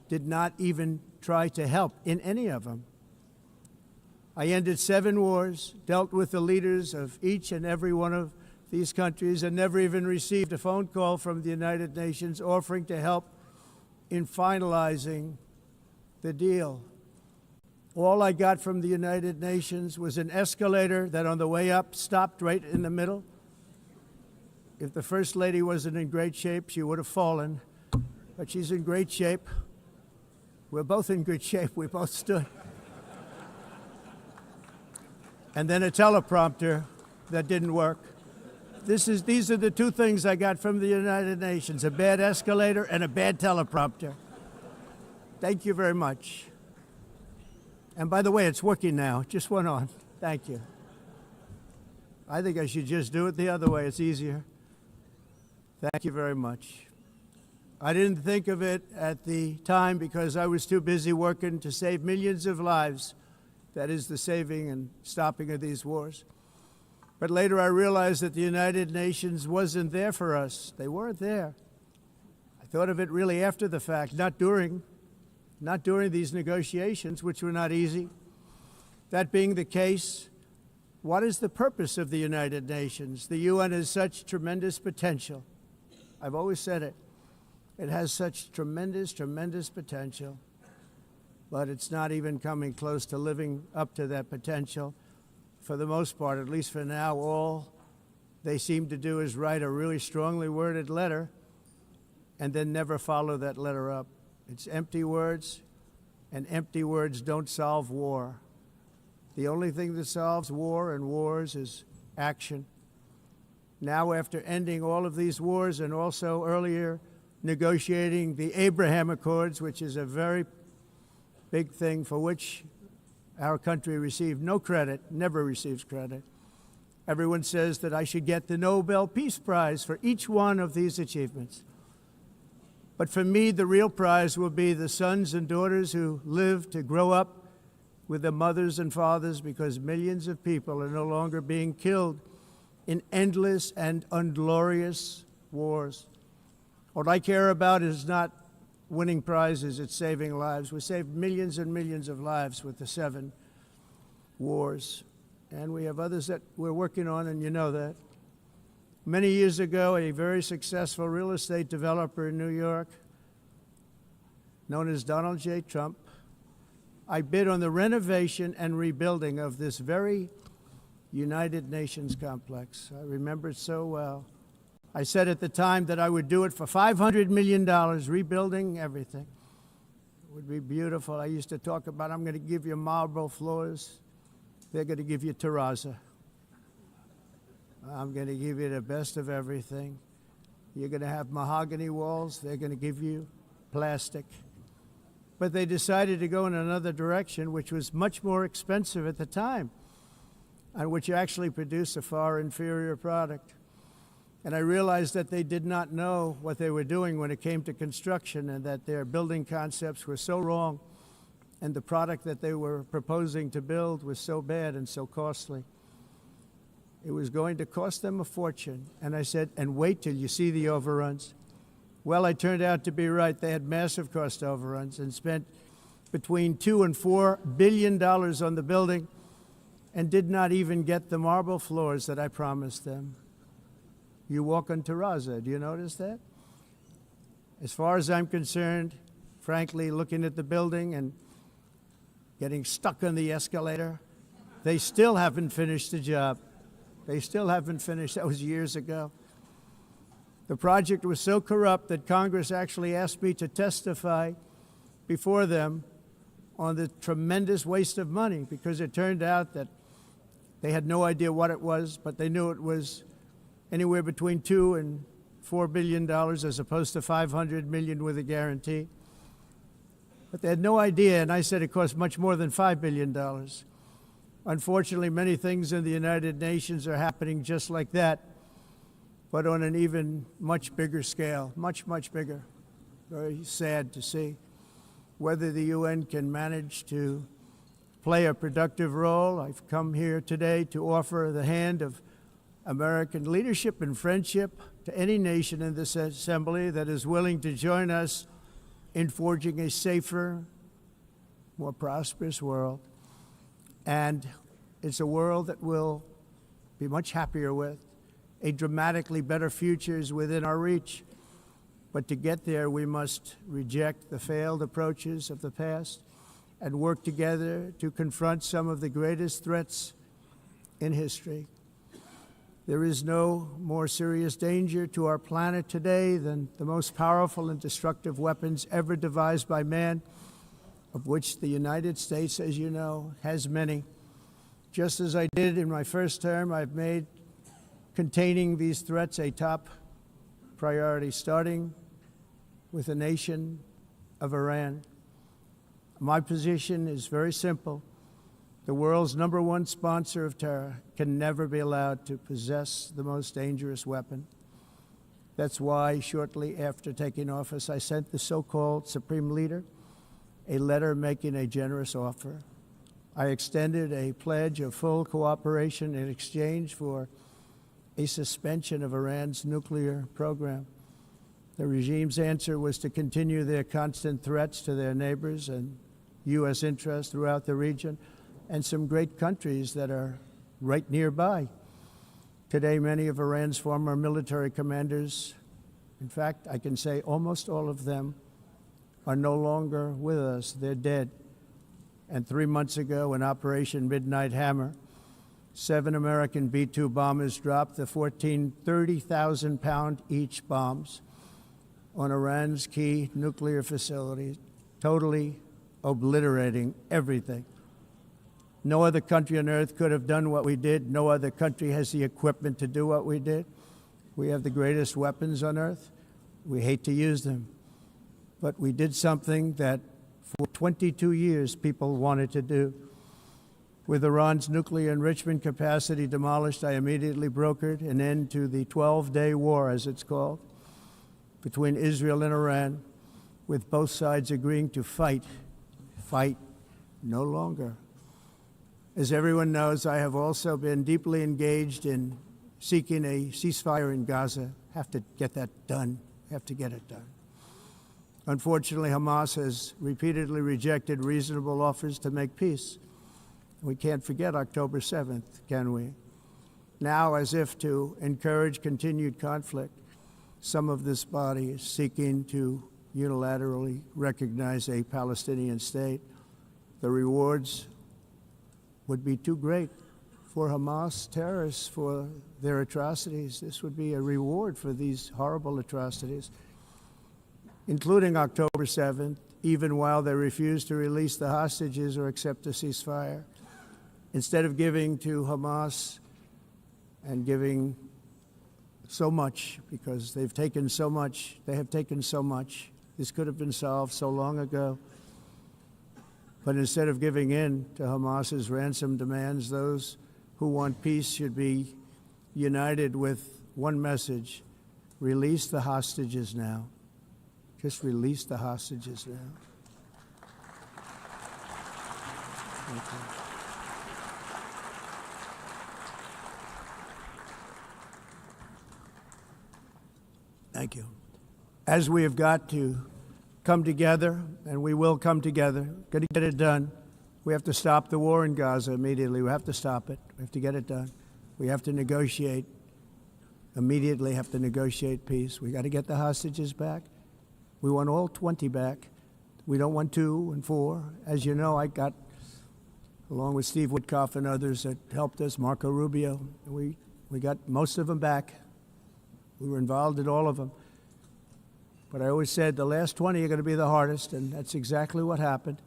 did not even try to help in any of them. I ended 7 wars, dealt with the leaders of each and every one of these countries, and never even received a phone call from the United Nations offering to help in finalizing the deal. All I got from the United Nations was an escalator that on the way up stopped right in the middle. If the First Lady wasn't in great shape, she would have fallen, but she's in great shape. We're both in good shape. We both stood. And then a teleprompter that didn't work. These are the 2 things I got from the United Nations, a bad escalator and a bad teleprompter. Thank you very much. And by the way, it's working now. It just went on. Thank you. I think I should just do it the other way. It's easier. Thank you very much. I didn't think of it at the time because I was too busy working to save millions of lives. That is the saving and stopping of these wars. But later I realized that the United Nations wasn't there for us. They weren't there. I thought of it really after the fact, not during these negotiations, which were not easy. That being the case, what is the purpose of the United Nations? The UN has such tremendous potential. I've always said it. It has such tremendous, tremendous potential, but it's not even coming close to living up to that potential. For the most part, at least for now, all they seem to do is write a really strongly worded letter and then never follow that letter up. It's empty words, and empty words don't solve war. The only thing that solves war and wars is action. Now, after ending all of these wars and also earlier negotiating the Abraham Accords, which is a very big thing for which our country received no credit, never receives credit. Everyone says that I should get the Nobel Peace Prize for each one of these achievements. But for me, the real prize will be the sons and daughters who live to grow up with their mothers and fathers, because millions of people are no longer being killed in endless and unglorious wars. What I care about is not winning prizes, it's saving lives. We saved millions and millions of lives with the 7 wars. And we have others that we're working on, and you know that. Many years ago, a very successful real estate developer in New York, known as Donald J. Trump, I bid on the renovation and rebuilding of this very United Nations complex. I remember it so well. I said at the time that I would do it for $500 million, rebuilding everything. It would be beautiful. I used to talk about, I'm going to give you marble floors. They're going to give you terrazzo. I'm going to give you the best of everything. You're going to have mahogany walls. They're going to give you plastic. But they decided to go in another direction, which was much more expensive at the time, and which actually produced a far inferior product. And I realized that they did not know what they were doing when it came to construction, and that their building concepts were so wrong, and the product that they were proposing to build was so bad and so costly. It was going to cost them a fortune. And I said, and wait till you see the overruns. Well, I turned out to be right. They had massive cost overruns and spent between $2 and $4 billion on the building and did not even get the marble floors that I promised them. You walk on terrazzo. Do you notice that? As far as I'm concerned, frankly, looking at the building and getting stuck on the escalator, they still haven't finished the job. They still haven't finished. That was years ago. The project was so corrupt that Congress actually asked me to testify before them on the tremendous waste of money, because it turned out that they had no idea what it was, but they knew it was anywhere between $2 and $4 billion as opposed to $500 million with a guarantee. But they had no idea, and I said it cost much more than $5 billion. Unfortunately, many things in the United Nations are happening just like that, but on an even much bigger scale, much, much bigger. Very sad to see. Whether the UN can manage to play a productive role, I've come here today to offer the hand of American leadership and friendship to any nation in this assembly that is willing to join us in forging a safer, more prosperous world. And it's a world that we'll be much happier with. A dramatically better future is within our reach. But to get there, we must reject the failed approaches of the past and work together to confront some of the greatest threats in history. There is no more serious danger to our planet today than the most powerful and destructive weapons ever devised by man, of which the United States, as you know, has many. Just as I did in my first term, I've made containing these threats a top priority, starting with the nation of Iran. My position is very simple. The world's #1 sponsor of terror can never be allowed to possess the most dangerous weapon. That's why, shortly after taking office, I sent the so-called Supreme Leader a letter making a generous offer. I extended a pledge of full cooperation in exchange for a suspension of Iran's nuclear program. The regime's answer was to continue their constant threats to their neighbors and U.S. interests throughout the region, and some great countries that are right nearby. Today, many of Iran's former military commanders, in fact, I can say almost all of them, are no longer with us. They're dead. And 3 months ago, in Operation Midnight Hammer, 7 American B-2 bombers dropped the 14 30,000-pound each bombs on Iran's key nuclear facilities, totally obliterating everything. No other country on earth could have done what we did. No other country has the equipment to do what we did. We have the greatest weapons on earth. We hate to use them. But we did something that for 22 years people wanted to do. With Iran's nuclear enrichment capacity demolished, I immediately brokered an end to the 12-day war, as it's called. between Israel and Iran, with both sides agreeing to fight no longer. As everyone knows, I have also been deeply engaged in seeking a ceasefire in Gaza. Have to get that done. Have to get it done. Unfortunately, Hamas has repeatedly rejected reasonable offers to make peace. We can't forget October 7th, can we? Now, as if to encourage continued conflict, some of this body is seeking to unilaterally recognize a Palestinian state. The rewards would be too great for Hamas terrorists for their atrocities. This would be a reward for these horrible atrocities, including October 7th, even while they refuse to release the hostages or accept a ceasefire. Instead of giving to Hamas and giving so much, because they've taken so much, they have taken so much. This could have been solved so long ago. But instead of giving in to Hamas's ransom demands, those who want peace should be united with one message: release the hostages now. Just release the hostages now. Thank you. Thank you. As we have got to come together, and we will come together, got to get it done. We have to stop the war in Gaza immediately. We have to stop it. We have to get it done. We have to negotiate, immediately have to negotiate peace. We got to get the hostages back. We want all 20 back. We don't want 2 and 4. As you know, I got, along with Steve Witkoff and others that helped us, Marco Rubio, we got most of them back. We were involved in all of them. But I always said the last 20 are going to be the hardest, and that's exactly what happened.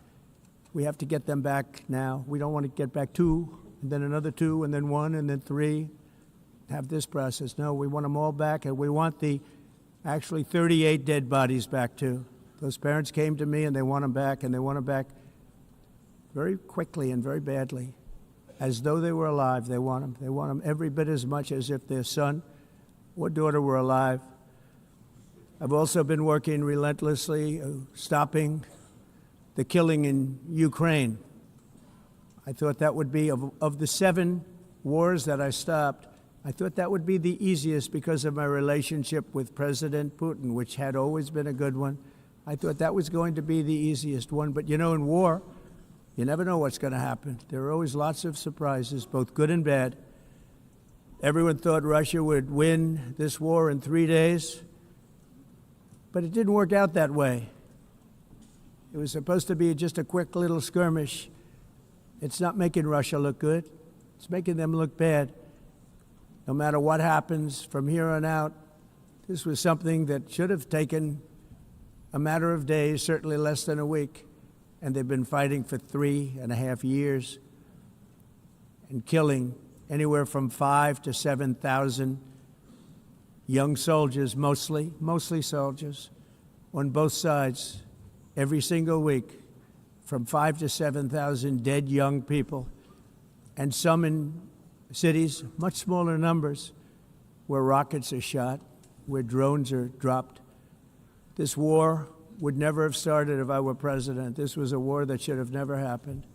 We have to get them back now. We don't want to get back 2, and then another 2, and then 1, and then 3. Have this process. No, we want them all back, and we want the actually 38 dead bodies back too. Those parents came to me, and they want them back, and they want them back very quickly and very badly, as though they were alive. They want them. They want them every bit as much as if their son or daughter were alive. I've also been working relentlessly, stopping the killing in Ukraine. I thought that would be, of the 7 wars that I stopped, I thought that would be the easiest because of my relationship with President Putin, which had always been a good one. I thought that was going to be the easiest one. But you know, in war, you never know what's going to happen. There are always lots of surprises, both good and bad. Everyone thought Russia would win this war in 3 days. But it didn't work out that way. It was supposed to be just a quick little skirmish. It's not making Russia look good. It's making them look bad. No matter what happens from here on out, this was something that should have taken a matter of days, certainly less than a week. And they've been fighting for 3.5 years and killing anywhere from 5,000 to 7,000 young soldiers, mostly soldiers, on both sides, every single week, from 5,000 to 7,000 dead young people, and some in cities, much smaller numbers, where rockets are shot, where drones are dropped. This war would never have started if I were president. This was a war that should have never happened.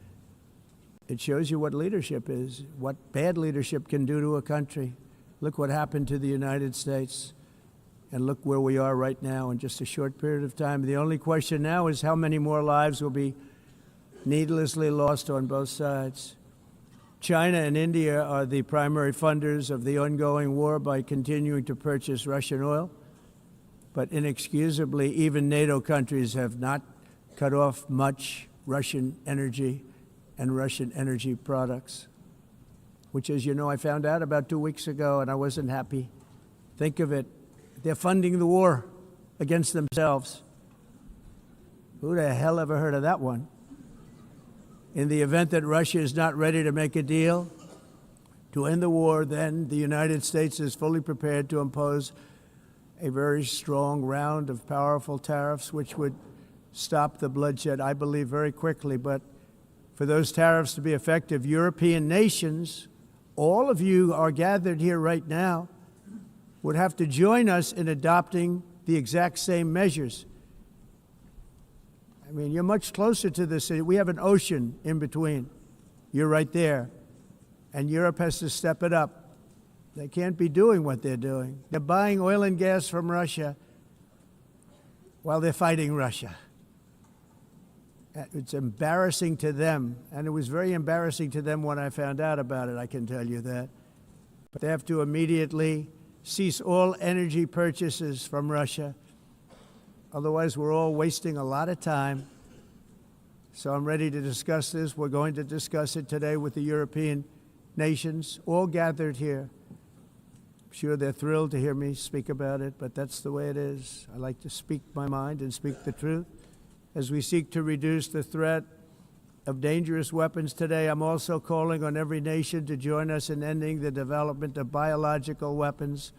It shows you what leadership is, what bad leadership can do to a country. Look what happened to the United States, and look where we are right now in just a short period of time. The only question now is how many more lives will be needlessly lost on both sides. China and India are the primary funders of the ongoing war by continuing to purchase Russian oil. But inexcusably, even NATO countries have not cut off much Russian energy and Russian energy products, which, as you know, I found out about 2 weeks ago, and I wasn't happy. Think of it. They're funding the war against themselves. Who the hell ever heard of that one? In the event that Russia is not ready to make a deal to end the war, then the United States is fully prepared to impose a very strong round of powerful tariffs, which would stop the bloodshed, I believe, very quickly. But for those tariffs to be effective, European nations, all of you are gathered here right now, would have to join us in adopting the the exact same measures. I mean, you're much closer to this. We have an ocean in between. You're right there. And Europe has to step it up. They can't be doing what they're doing. They're buying oil and gas from Russia while they're fighting Russia. It's embarrassing to them, and it was very embarrassing to them when I found out about it, I can tell you that. But they have to immediately cease all energy purchases from Russia. Otherwise, we're all wasting a lot of time. So I'm ready to discuss this. We're going to discuss it today with the European nations, all gathered here. I'm sure they're thrilled to hear me speak about it, but that's the way it is. I like to speak my mind and speak the truth. As we seek to reduce the threat of dangerous weapons today, I'm also calling on every nation to join us in ending the development of biological weapons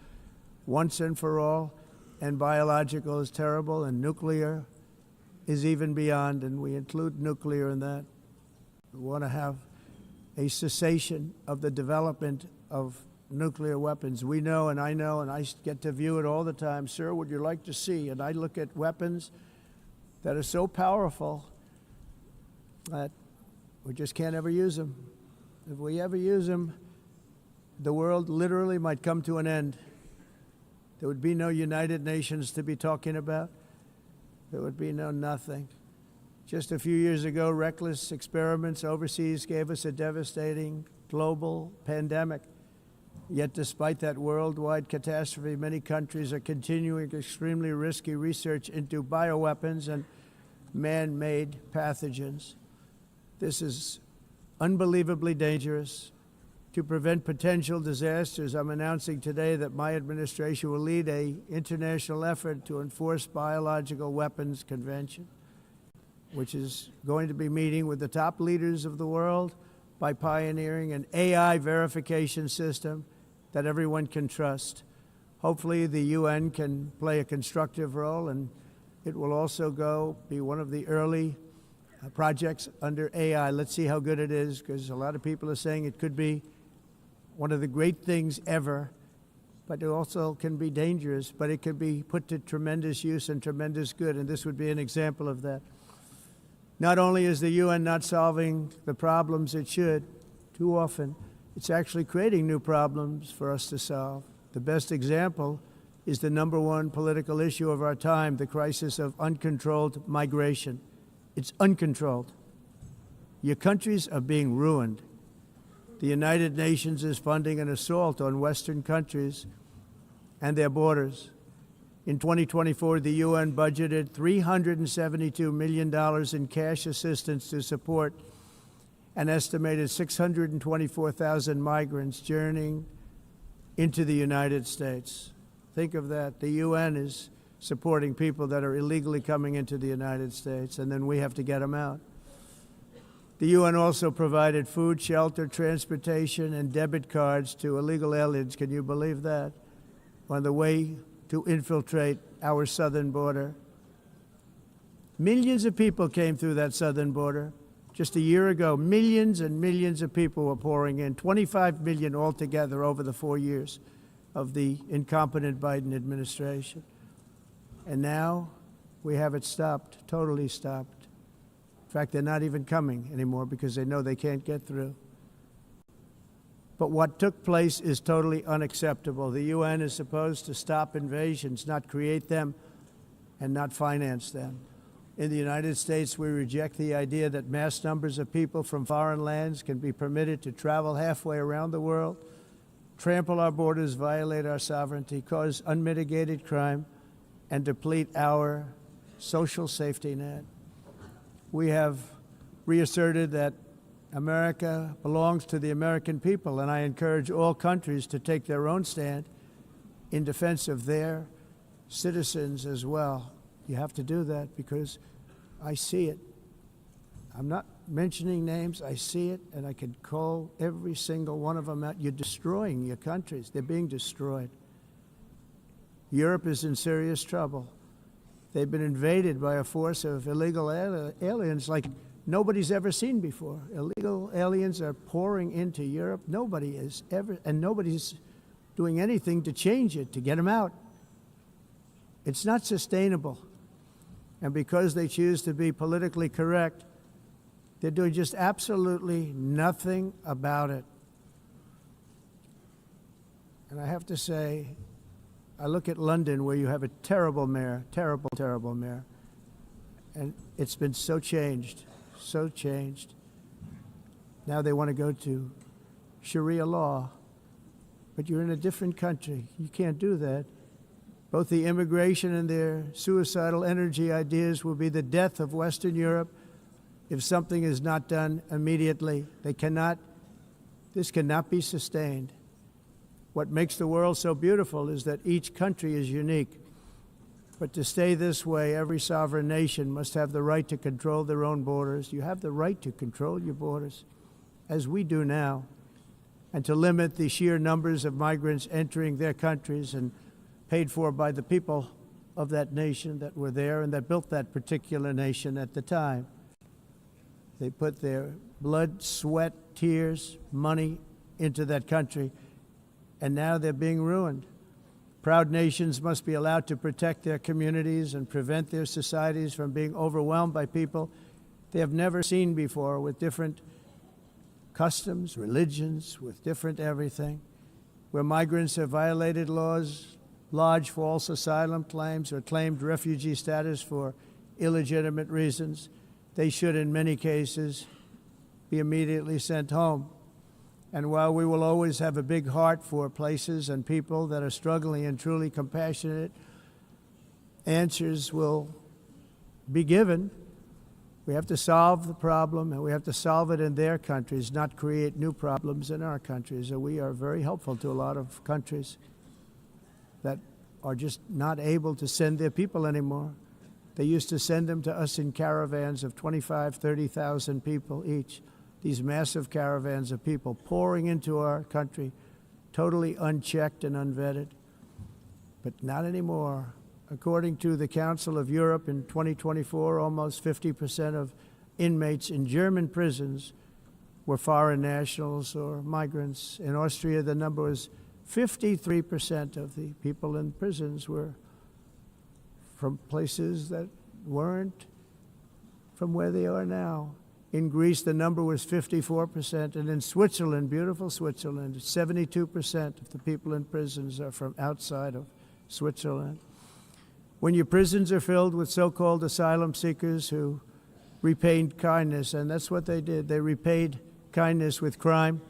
once and for all. And biological is terrible, and nuclear is even beyond, and we include nuclear in that. We want to have a cessation of the development of nuclear weapons. We know, and I get to view it all the time. Sir, would you like to see? And I look at weapons that are so powerful that we just can't ever use them. If we ever use them, the world literally might come to an end. There would be no United Nations to be talking about. There would be no nothing. Just a few years ago, reckless experiments overseas gave us a devastating global pandemic. Yet despite that worldwide catastrophe, many countries are continuing extremely risky research into bioweapons and man-made pathogens. This is unbelievably dangerous. To prevent potential disasters, I'm announcing today that my administration will lead an international effort to enforce biological weapons convention, which is going to be meeting with the top leaders of the world by pioneering an AI verification system that everyone can trust. Hopefully the UN can play a constructive role, and it will also be one of the early projects under AI. Let's see how good it is, because a lot of people are saying it could be one of the great things ever, but it also can be dangerous, but it can be put to tremendous use and tremendous good, and this would be an example of that. Not only is the UN not solving the problems it should, too often, it's actually creating new problems for us to solve. The best example is the #1 political issue of our time, the crisis of uncontrolled migration. It's uncontrolled. Your countries are being ruined. The United Nations is funding an assault on Western countries and their borders. In 2024, the UN budgeted $372 million in cash assistance to support an estimated 624,000 migrants journeying into the United States. Think of that. The UN is supporting people that are illegally coming into the United States, and then we have to get them out. The UN also provided food, shelter, transportation, and debit cards to illegal aliens. Can you believe that? On the way to infiltrate our southern border. Millions of people came through that southern border. Just a year ago, millions and millions of people were pouring in, 25 million altogether over the 4 years of the incompetent Biden administration. And now we have it stopped, totally stopped. In fact, they're not even coming anymore because they know they can't get through. But what took place is totally unacceptable. The UN is supposed to stop invasions, not create them and not finance them. In the United States, we reject the idea that mass numbers of people from foreign lands can be permitted to travel halfway around the world, trample our borders, violate our sovereignty, cause unmitigated crime, and deplete our social safety net. We have reasserted that America belongs to the American people, and I encourage all countries to take their own stand in defense of their citizens as well. You have to do that because I see it. I'm not mentioning names. I see it, and I can call every single one of them out. You're destroying your countries. They're being destroyed. Europe is in serious trouble. They've been invaded by a force of illegal aliens like nobody's ever seen before. Illegal aliens are pouring into Europe. Nobody is ever, and nobody's doing anything to change it, to get them out. It's not sustainable. And because they choose to be politically correct, they're doing just absolutely nothing about it. And I have to say, I look at London, where you have a terrible mayor, terrible, terrible mayor, and it's been so changed, so changed. Now they want to go to Sharia law, but you're in a different country. You can't do that. Both the immigration and their suicidal energy ideas will be the death of Western Europe if something is not done immediately. This cannot be sustained. What makes the world so beautiful is that each country is unique. But to stay this way, every sovereign nation must have the right to control their own borders. You have the right to control your borders, as we do now, and to limit the sheer numbers of migrants entering their countries and paid for by the people of that nation that were there and that built that particular nation at the time. They put their blood, sweat, tears, money into that country, and now they're being ruined. Proud nations must be allowed to protect their communities and prevent their societies from being overwhelmed by people they have never seen before, with different customs, religions, with different everything. Where migrants have violated laws, lodged false asylum claims, or claimed refugee status for illegitimate reasons, they should, in many cases, be immediately sent home. And while we will always have a big heart for places and people that are struggling and truly compassionate, answers will be given. We have to solve the problem, and we have to solve it in their countries, not create new problems in our countries. And we are very helpful to a lot of countries that are just not able to send their people anymore. They used to send them to us in caravans of 25,000, 30,000 people each. These massive caravans of people pouring into our country, totally unchecked and unvetted. But not anymore. According to the Council of Europe, in 2024, almost 50% of inmates in German prisons were foreign nationals or migrants. In Austria, the number was 53% of the people in prisons were from places that weren't from where they are now. In Greece, the number was 54%, and in Switzerland, beautiful Switzerland, 72% of the people in prisons are from outside of Switzerland. When your prisons are filled with so-called asylum seekers who repaid kindness, and that's what they did, they repaid kindness with crime.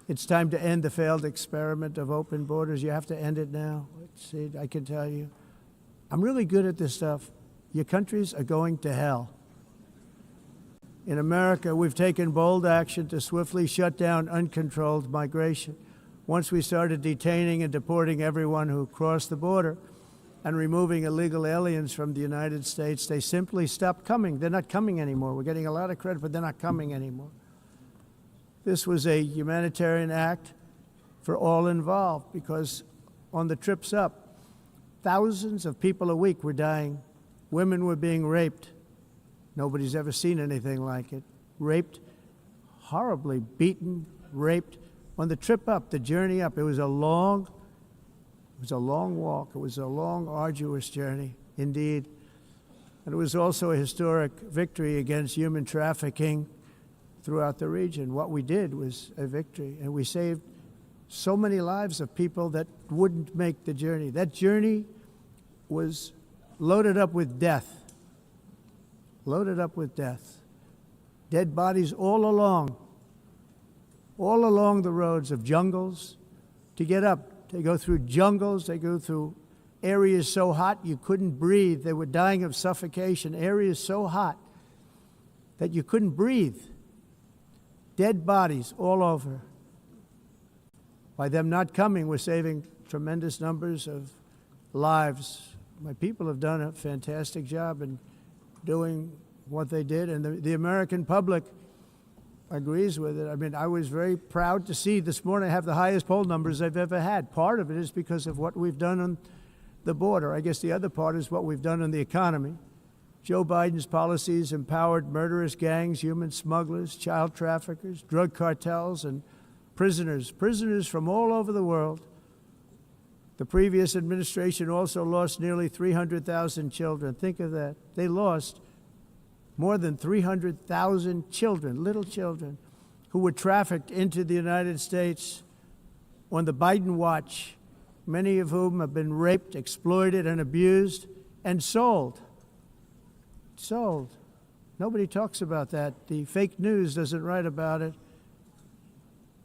It's time to end the failed experiment of open borders. You have to end it now. See, I can tell you, I'm really good at this stuff. Your countries are going to hell. In America, we've taken bold action to swiftly shut down uncontrolled migration. Once we started detaining and deporting everyone who crossed the border and removing illegal aliens from the United States, they simply stopped coming. They're not coming anymore. We're getting a lot of credit, but they're not coming anymore. This was a humanitarian act for all involved, because on the trips up, thousands of people a week were dying. Women were being raped. Nobody's ever seen anything like it. Raped, horribly beaten, raped. On the trip up, the journey up, it was a long walk. It was a long, arduous journey, indeed. And it was also a historic victory against human trafficking throughout the region. What we did was a victory, and we saved so many lives of people that wouldn't make the journey. That journey was loaded up with death. Loaded up with death. Dead bodies all along the roads of jungles to get up. They go through jungles, they go through areas so hot you couldn't breathe. They were dying of suffocation, areas so hot that you couldn't breathe. Dead bodies all over. By them not coming, we're saving tremendous numbers of lives. My people have done a fantastic job in doing what they did, and the American public agrees with it. I mean, I was very proud to see this morning I have the highest poll numbers I've ever had. Part of it is because of what we've done on the border. I guess the other part is what we've done on the economy. Joe Biden's policies empowered murderous gangs, human smugglers, child traffickers, drug cartels, and prisoners from all over the world. The previous administration also lost nearly 300,000 children. Think of that. They lost more than 300,000 children, little children, who were trafficked into the United States on the Biden watch, many of whom have been raped, exploited, and abused, and sold. Sold. Nobody talks about that. The fake news doesn't write about it.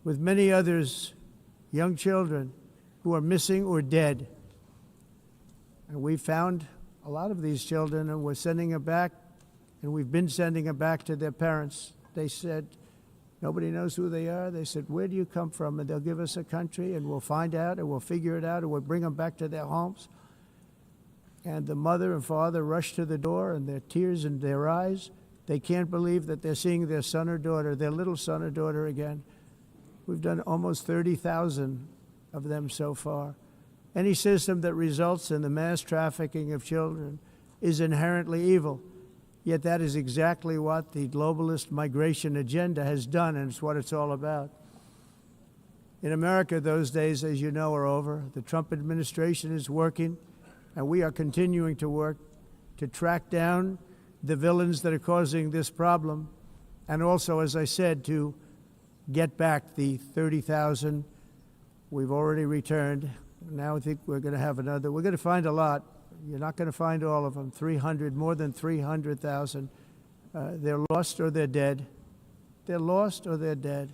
With many others, young children who are missing or dead. And we found a lot of these children, and we're sending them back, and we've been sending them back to their parents. They said, nobody knows who they are. They said, where do you come from? And they'll give us a country, and we'll find out, and we'll figure it out, and we'll bring them back to their homes. And the mother and father rush to the door, and their tears in their eyes. They can't believe that they're seeing their son or daughter, their little son or daughter again. We've done almost 30,000 of them so far. Any system that results in the mass trafficking of children is inherently evil. Yet that is exactly what the globalist migration agenda has done, and it's what it's all about. In America, those days, as you know, are over. The Trump administration is working, and we are continuing to work to track down the villains that are causing this problem, and also, as I said, to get back the 30,000 we've already returned. Now I think we're going to have another. We're going to find a lot. You're not going to find all of them. 300, more than 300,000. They're lost or they're dead. They're lost or they're dead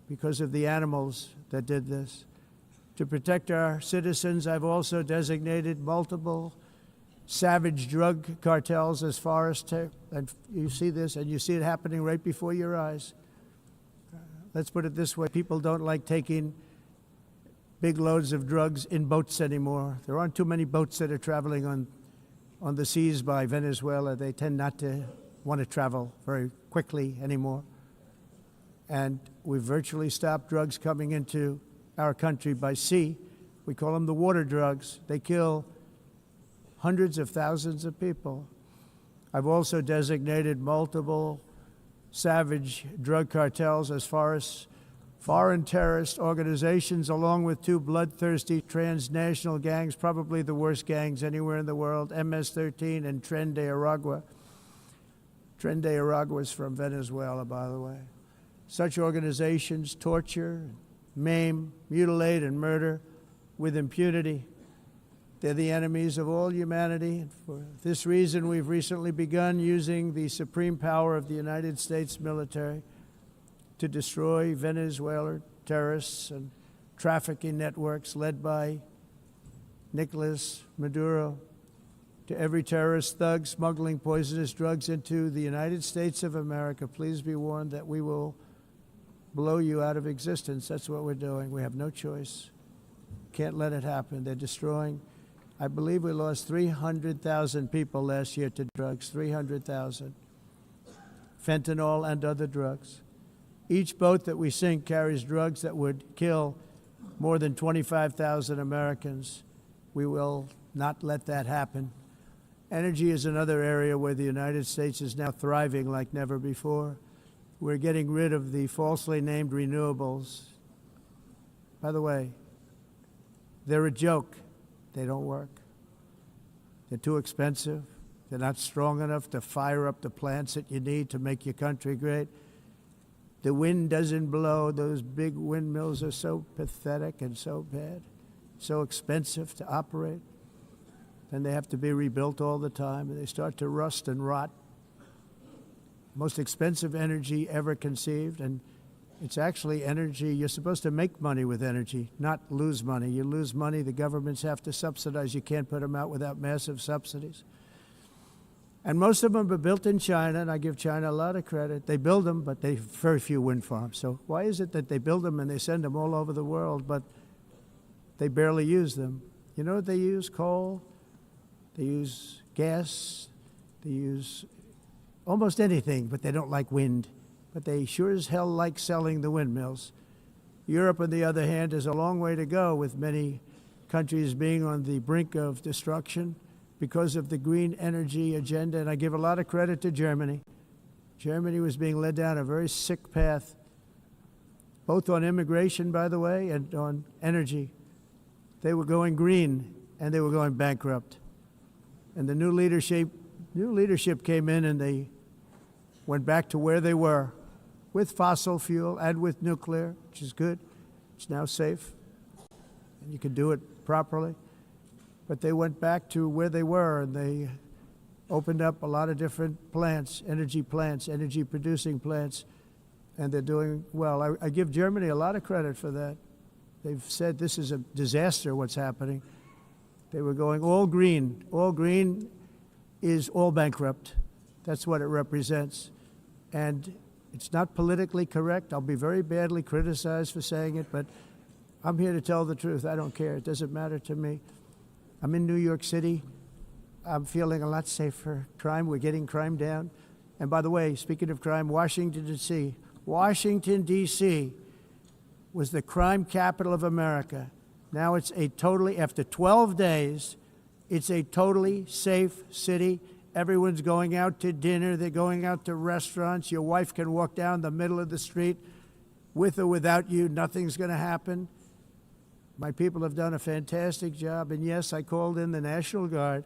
because of the animals that did this. To protect our citizens, I've also designated multiple savage drug cartels as far as and you see this, and you see it happening right before your eyes. Let's put it this way. People don't like taking big loads of drugs in boats anymore. There aren't too many boats that are traveling on the seas by Venezuela. They tend not to want to travel very quickly anymore. And we've virtually stopped drugs coming into our country by sea. We call them the water drugs. They kill hundreds of thousands of people. I've also designated multiple savage drug cartels as far as foreign terrorist organizations, along with two bloodthirsty transnational gangs, probably the worst gangs anywhere in the world, MS-13 and Tren de Aragua. Tren de Aragua is from Venezuela, by the way. Such organizations torture, maim, mutilate, and murder with impunity. They're the enemies of all humanity. And for this reason, we've recently begun using the supreme power of the United States military to destroy Venezuelan terrorists and trafficking networks led by Nicolas Maduro. To every terrorist thug smuggling poisonous drugs into the United States of America, please be warned that we will blow you out of existence. That's what we're doing. We have no choice. Can't let it happen. They're destroying. I believe we lost 300,000 people last year to drugs, 300,000. Fentanyl and other drugs. Each boat that we sink carries drugs that would kill more than 25,000 Americans. We will not let that happen. Energy is another area where the United States is now thriving like never before. We're getting rid of the falsely named renewables. By the way, they're a joke. They don't work. They're too expensive. They're not strong enough to fire up the plants that you need to make your country great. The wind doesn't blow. Those big windmills are so pathetic and so bad, so expensive to operate. And they have to be rebuilt all the time, and they start to rust and rot. Most expensive energy ever conceived, and it's actually energy. You're supposed to make money with energy, not lose money. You lose money, the governments have to subsidize. You can't put them out without massive subsidies. And most of them are built in China, and I give China a lot of credit. They build them, but they have very few wind farms. So why is it that they build them and they send them all over the world, but they barely use them? You know what they use? Coal. They use gas. They use almost anything, but they don't like wind. But they sure as hell like selling the windmills. Europe, on the other hand, is a long way to go, with many countries being on the brink of destruction because of the green energy agenda, and I give a lot of credit to Germany. Germany was being led down a very sick path, both on immigration, by the way, and on energy. They were going green, and they were going bankrupt. And the new leadership came in, and they went back to where they were with fossil fuel and with nuclear, which is good. It's now safe, and you can do it properly. But they went back to where they were, and they opened up a lot of different plants, energy-producing plants, and they're doing well. I give Germany a lot of credit for that. They've said this is a disaster, what's happening. They were going all green. All green is all bankrupt. That's what it represents. And it's not politically correct. I'll be very badly criticized for saying it, but I'm here to tell the truth. I don't care. It doesn't matter to me. I'm in New York City. I'm feeling a lot safer. Crime, we're getting crime down. And by the way, speaking of crime, Washington, D.C. Washington, D.C. was the crime capital of America. Now it's after 12 days, it's a totally safe city. Everyone's going out to dinner. They're going out to restaurants. Your wife can walk down the middle of the street with or without you. Nothing's going to happen. My people have done a fantastic job. And yes, I called in the National Guard,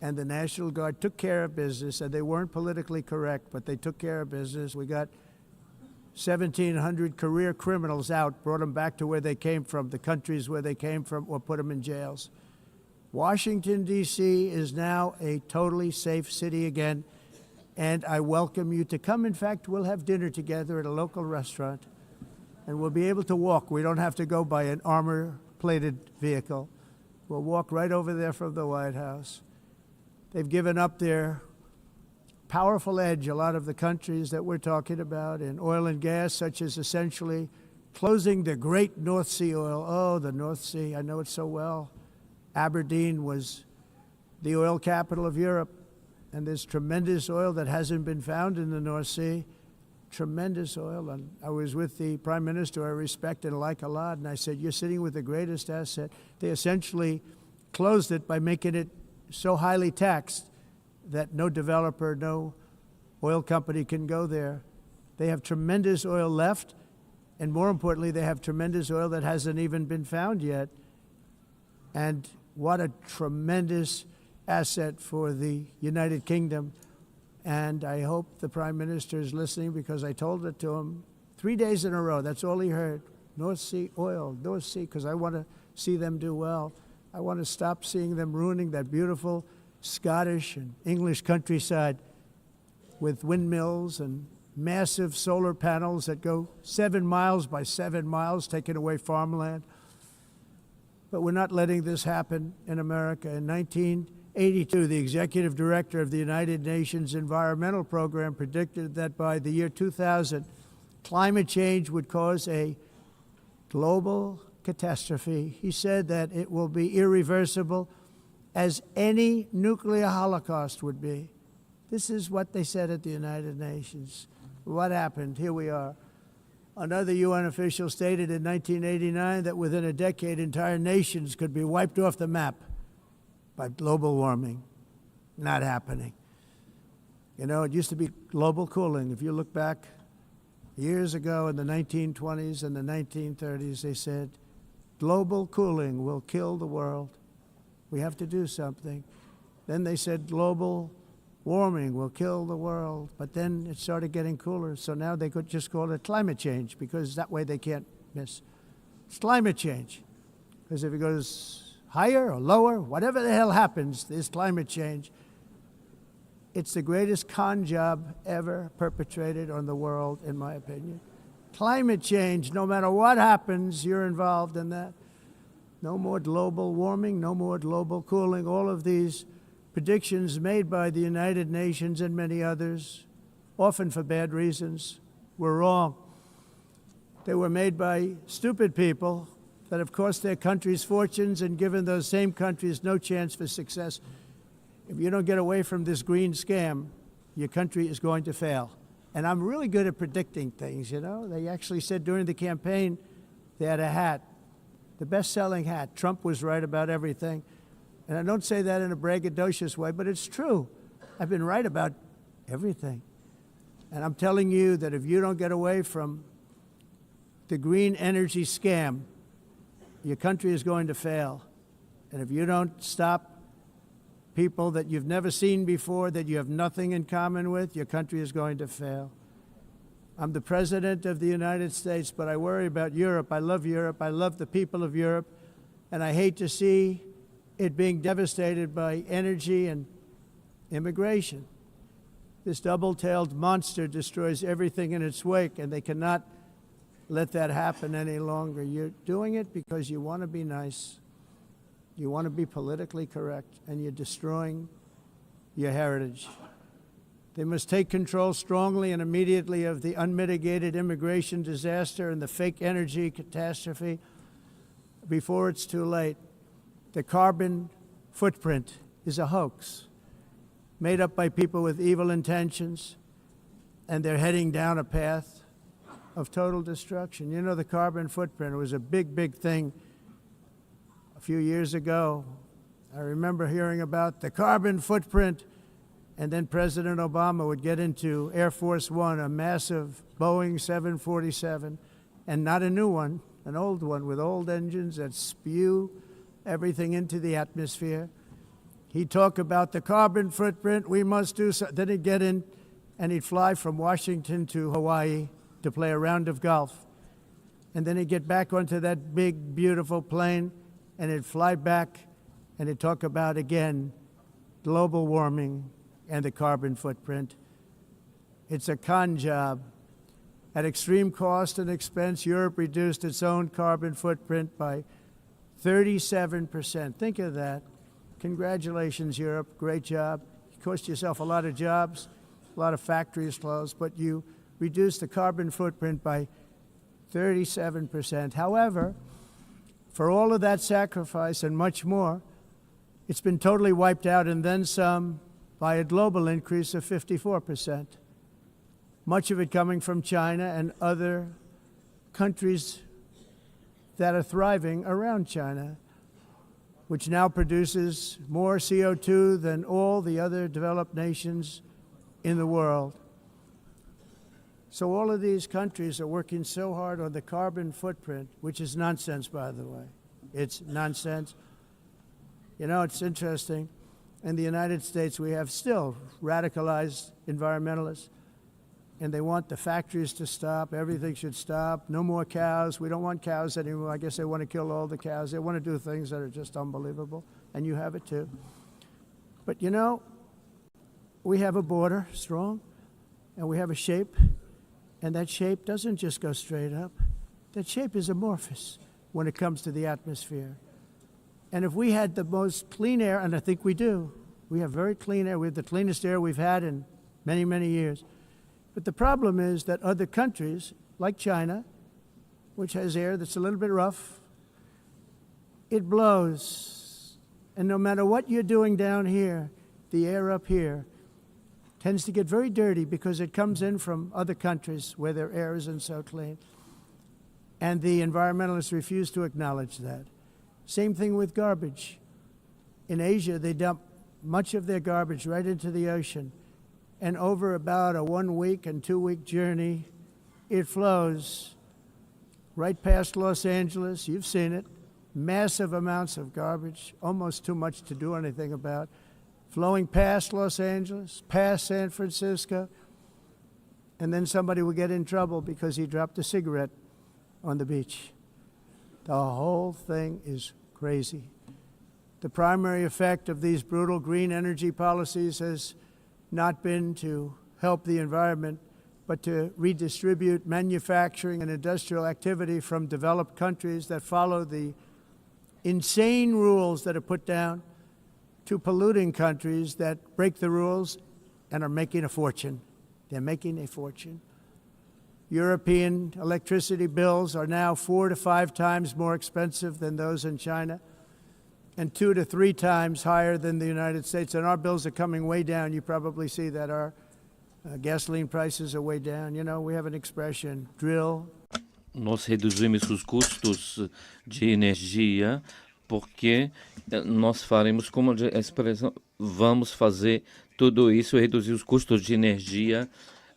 and the National Guard took care of business, and they weren't politically correct, but they took care of business. We got 1,700 career criminals out, brought them back to where they came from, the countries where they came from, or put them in jails. Washington, D.C. is now a totally safe city again, and I welcome you to come. In fact, we'll have dinner together at a local restaurant, and we'll be able to walk. We don't have to go by an armor-plated vehicle. We'll walk right over there from the White House. They've given up their powerful edge, a lot of the countries that we're talking about, in oil and gas, such as essentially closing the great North Sea oil. Oh, the North Sea, I know it so well. Aberdeen was the oil capital of Europe, and there's tremendous oil that hasn't been found in the North Sea. Tremendous oil. And I was with the Prime Minister I respect and like a lot, and I said, you're sitting with the greatest asset. They essentially closed it by making it so highly taxed that no developer, no oil company can go there. They have tremendous oil left, and more importantly, they have tremendous oil that hasn't even been found yet. And what a tremendous asset for the United Kingdom. And I hope the Prime Minister is listening, because I told it to him 3 days in a row. That's all he heard. North Sea oil, North Sea, because I want to see them do well. I want to stop seeing them ruining that beautiful Scottish and English countryside with windmills and massive solar panels that go 7 miles by 7 miles, taking away farmland. But we're not letting this happen in America. In 1982, the executive director of the United Nations Environmental Program predicted that by the year 2000, climate change would cause a global catastrophe. He said that it will be irreversible, as any nuclear holocaust would be. This is what they said at the United Nations. What happened? Here we are. Another UN official stated in 1989 that within a decade, entire nations could be wiped off the map by global warming. Not happening. You know, it used to be global cooling. If you look back years ago in the 1920s and the 1930s, they said, global cooling will kill the world. We have to do something. Then they said global warming will kill the world, but then it started getting cooler, so now they could just call it climate change, because that way they can't miss. It's climate change, because if it goes higher or lower, whatever the hell happens, there's climate change. It's the greatest con job ever perpetrated on the world, in my opinion. Climate change, no matter what happens, you're involved in that. No more global warming, no more global cooling. All of these predictions made by the United Nations and many others, often for bad reasons, were wrong. They were made by stupid people that have cost their countries fortunes and given those same countries no chance for success. If you don't get away from this green scam, your country is going to fail. And I'm really good at predicting things, you know. They actually said during the campaign they had a hat, the best-selling hat. Trump was right about everything. And I don't say that in a braggadocious way, but it's true. I've been right about everything. And I'm telling you that if you don't get away from the green energy scam, your country is going to fail. And if you don't stop people that you've never seen before, that you have nothing in common with, your country is going to fail. I'm the President of the United States, but I worry about Europe. I love Europe. I love the people of Europe. And I hate to see it being devastated by energy and immigration. This double-tailed monster destroys everything in its wake, and they cannot let that happen any longer. You're doing it because you want to be nice. You want to be politically correct, and you're destroying your heritage. They must take control strongly and immediately of the unmitigated immigration disaster and the fake energy catastrophe before it's too late. The carbon footprint is a hoax made up by people with evil intentions, and they're heading down a path of total destruction. You know, the carbon footprint was a big, big thing a few years ago. I remember hearing about the carbon footprint, and then President Obama would get into Air Force One, a massive Boeing 747, and not a new one, an old one with old engines that spew everything into the atmosphere. He'd talk about the carbon footprint, we must do so. Then he'd get in and he'd fly from Washington to Hawaii to play a round of golf. And then he'd get back onto that big, beautiful plane and he'd fly back and he'd talk about, again, global warming and the carbon footprint. It's a con job. At extreme cost and expense, Europe reduced its own carbon footprint by 37%. Think of that. Congratulations, Europe. Great job. You cost yourself a lot of jobs, a lot of factories closed, but you reduced the carbon footprint by 37%. However, for all of that sacrifice and much more, it's been totally wiped out and then some by a global increase of 54%. Much of it coming from China and other countries that are thriving around China, which now produces more CO2 than all the other developed nations in the world. So all of these countries are working so hard on the carbon footprint, which is nonsense, by the way. It's nonsense. You know, it's interesting. In the United States, we have still radicalized environmentalists, and they want the factories to stop. Everything should stop. No more cows. We don't want cows anymore. I guess they want to kill all the cows. They want to do things that are just unbelievable, and you have it too. But you know, we have a border, strong, and we have a shape, and that shape doesn't just go straight up. That shape is amorphous when it comes to the atmosphere. And if we had the most clean air, and I think we do, we have very clean air. We have the cleanest air we've had in many, many years. But the problem is that other countries, like China, which has air that's a little bit rough, it blows. And no matter what you're doing down here, the air up here tends to get very dirty because it comes in from other countries where their air isn't so clean. And the environmentalists refuse to acknowledge that. Same thing with garbage. In Asia, they dump much of their garbage right into the ocean. And over about a 1 week and 2 week journey, it flows right past Los Angeles. You've seen it. Massive amounts of garbage, almost too much to do anything about, flowing past Los Angeles, past San Francisco, and then somebody will get in trouble because he dropped a cigarette on the beach. The whole thing is crazy. The primary effect of these brutal green energy policies has not been to help the environment, but to redistribute manufacturing and industrial activity from developed countries that follow the insane rules that are put down to polluting countries that break the rules and are making a fortune. They're making a fortune. European electricity bills are now 4 to 5 times more expensive than those in China, and 2 to 3 times higher than the United States. And our bills are coming way down. You probably see that our gasoline prices are way down. You know, we have an expression, drill. Nós reduzimos os custos de energia porque nós faremos, como a expressão, vamos fazer tudo isso, reduzir os custos de energia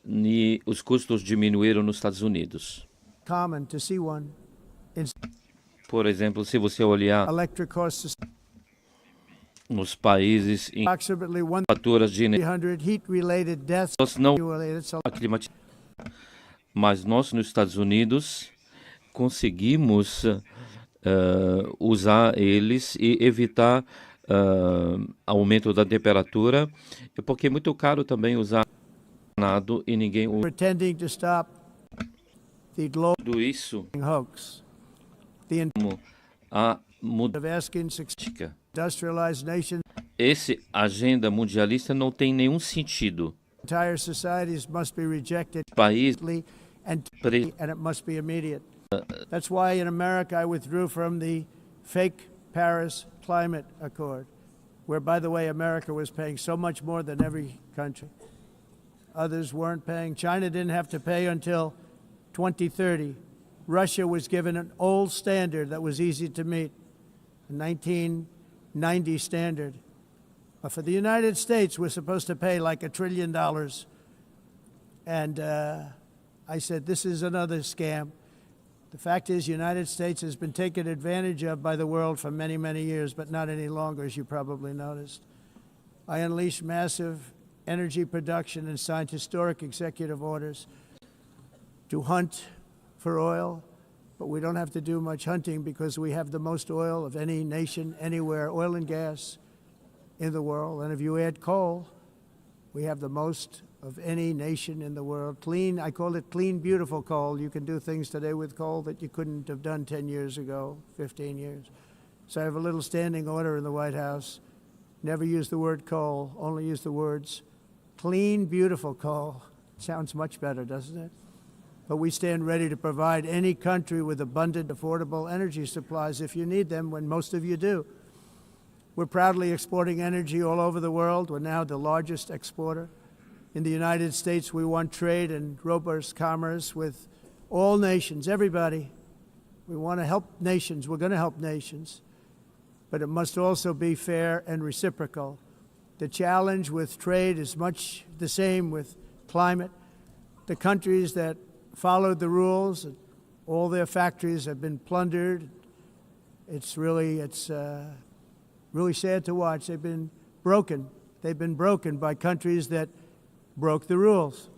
e os custos diminuíram nos Estados Unidos. Common to see one. Por exemplo, se você olhar electric costs nos países em approximately faturas de energia, 1,300 heat-related deaths nós não annually. It's a climatizamos, mas nós nos Estados Unidos conseguimos usar eles e evitar aumento da temperatura, porque é muito caro também usar nado e ninguém usa pretending to stop the global tudo isso hoax. The intent como a of asking mudança. industrialized nations, Esse agenda mundialista não tem nenhum sentido. entire societies must be rejected País and pre- it must be immediate. That's why in America I withdrew from the fake Paris Climate Accord, where, by the way, America was paying so much more than every country. Others weren't paying. China didn't have to pay until 2030. Russia was given an old standard that was easy to meet, a 1990 standard. But for the United States, we're supposed to pay like $1 trillion. And I said, this is another scam. The fact is, the United States has been taken advantage of by the world for many, many years, but not any longer, as you probably noticed. I unleashed massive energy production and signed historic executive orders to hunt for oil, but we don't have to do much hunting because we have the most oil of any nation anywhere, oil and gas in the world. And if you add coal, we have the most of any nation in the world. Clean, I call it clean, beautiful coal. You can do things today with coal that you couldn't have done 10 years ago, 15 years. So I have a little standing order in the White House. Never use the word coal, only use the words clean, beautiful coal. Sounds much better, doesn't it? But we stand ready to provide any country with abundant, affordable energy supplies if you need them, when most of you do. We're proudly exporting energy all over the world. We're now the largest exporter. In the United States, we want trade and robust commerce with all nations, everybody. We want to help nations. We're going to help nations. But it must also be fair and reciprocal. The challenge with trade is much the same with climate. The countries that followed the rules, all their factories have been plundered. It's really sad to watch. They've been broken. They've been broken by countries that broke the rules.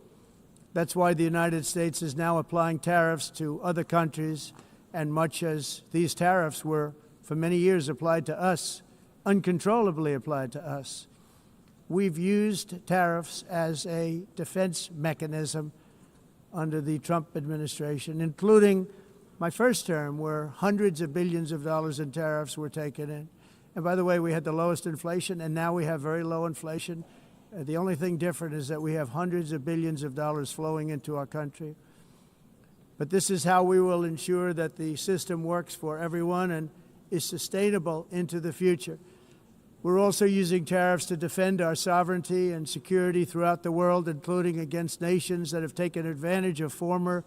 That's why the United States is now applying tariffs to other countries, and much as these tariffs were for many years applied to us, uncontrollably applied to us. We've used tariffs as a defense mechanism under the Trump administration, including my first term, where hundreds of billions of dollars in tariffs were taken in. And by the way, we had the lowest inflation, and now we have very low inflation. The only thing different is that we have hundreds of billions of dollars flowing into our country. But this is how we will ensure that the system works for everyone and is sustainable into the future. We're also using tariffs to defend our sovereignty and security throughout the world, including against nations that have taken advantage of former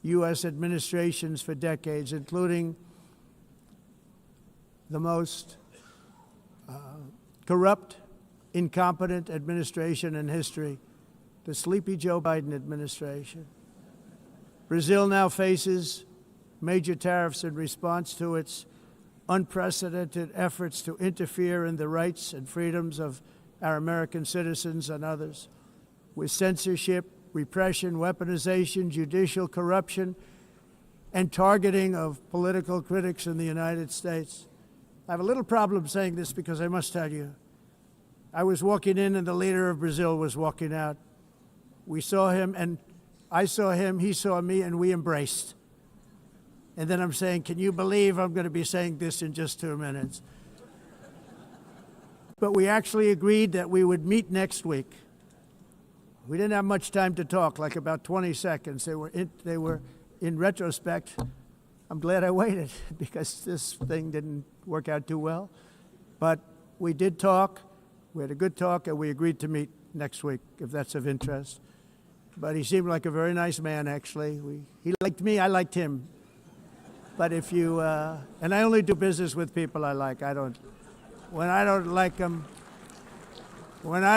U.S. administrations for decades, including the most corrupt, incompetent administration in history, the sleepy Joe Biden administration. Brazil now faces major tariffs in response to its unprecedented efforts to interfere in the rights and freedoms of our American citizens and others, with censorship, repression, weaponization, judicial corruption, and targeting of political critics in the United States. I have a little problem saying this because I must tell you, I was walking in and the leader of Brazil was walking out. We saw him and I saw him, he saw me, and we embraced. And then I'm saying, can you believe I'm going to be saying this in just 2 minutes? But we actually agreed that we would meet next week. We didn't have much time to talk, like about 20 seconds. They were in retrospect, I'm glad I waited because this thing didn't work out too well. But we did talk. We had a good talk, and we agreed to meet next week, if that's of interest. But he seemed like a very nice man, actually. He liked me, I liked him. But if you, and I only do business with people I like. When I don't like them, I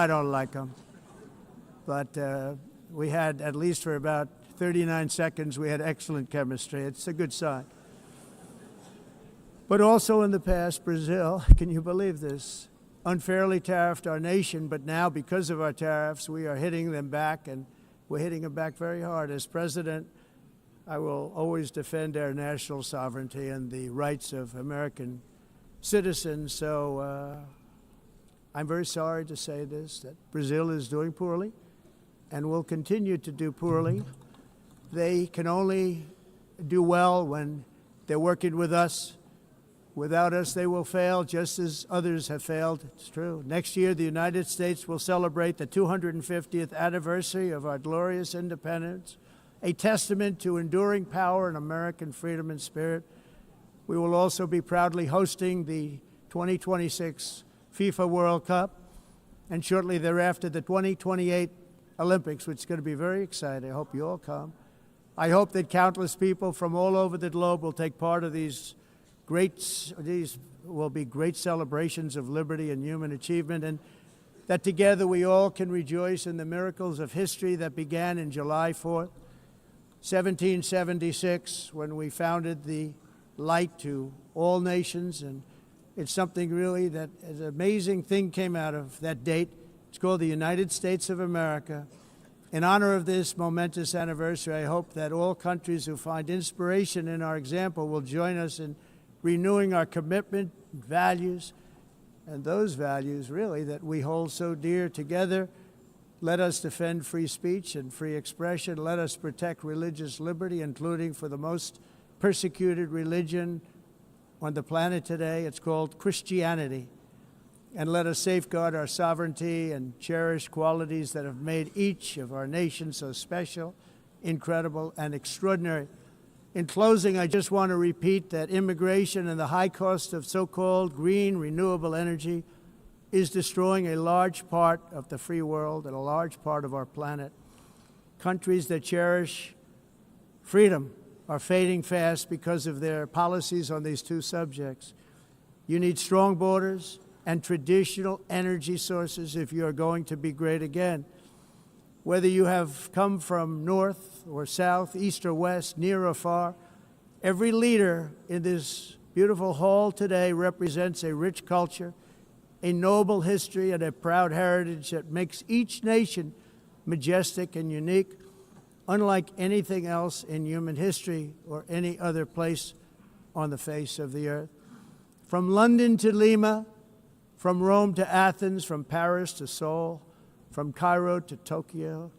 don't like them. But we had, at least for about 39 seconds, we had excellent chemistry. It's a good sign. But also in the past, Brazil, can you believe this, unfairly tariffed our nation, but now because of our tariffs, we are hitting them back, and we're hitting them back very hard. As president, I will always defend our national sovereignty and the rights of American citizens. So I'm very sorry to say this, that Brazil is doing poorly and will continue to do poorly. They can only do well when they're working with us. Without us, they will fail, just as others have failed. It's true. Next year, the United States will celebrate the 250th anniversary of our glorious independence, a testament to enduring power and American freedom and spirit. We will also be proudly hosting the 2026 FIFA World Cup, and shortly thereafter, the 2028 Olympics, which is going to be very exciting. I hope you all come. I hope that countless people from all over the globe will take part of these will be great celebrations of liberty and human achievement, and that together we all can rejoice in the miracles of history that began in July 4th, 1776, when we founded the light to all nations. And it's something really that an amazing thing came out of that date. It's called the United States of America. In honor of this momentous anniversary, I hope that all countries who find inspiration in our example will join us in renewing our commitment, values, and those values really that we hold so dear. Together, let us defend free speech and free expression. Let us protect religious liberty, including for the most persecuted religion on the planet today. It's called Christianity. And let us safeguard our sovereignty and cherish qualities that have made each of our nations so special, incredible, and extraordinary. In closing, I just want to repeat that immigration and the high cost of so-called green renewable energy is destroying a large part of the free world and a large part of our planet. Countries that cherish freedom are fading fast because of their policies on these two subjects. You need strong borders and traditional energy sources if you are going to be great again. Whether you have come from north or south, east or west, near or far, every leader in this beautiful hall today represents a rich culture, a noble history, and a proud heritage that makes each nation majestic and unique, unlike anything else in human history or any other place on the face of the earth. From London to Lima, from Rome to Athens, from Paris to Seoul, from Cairo to Tokyo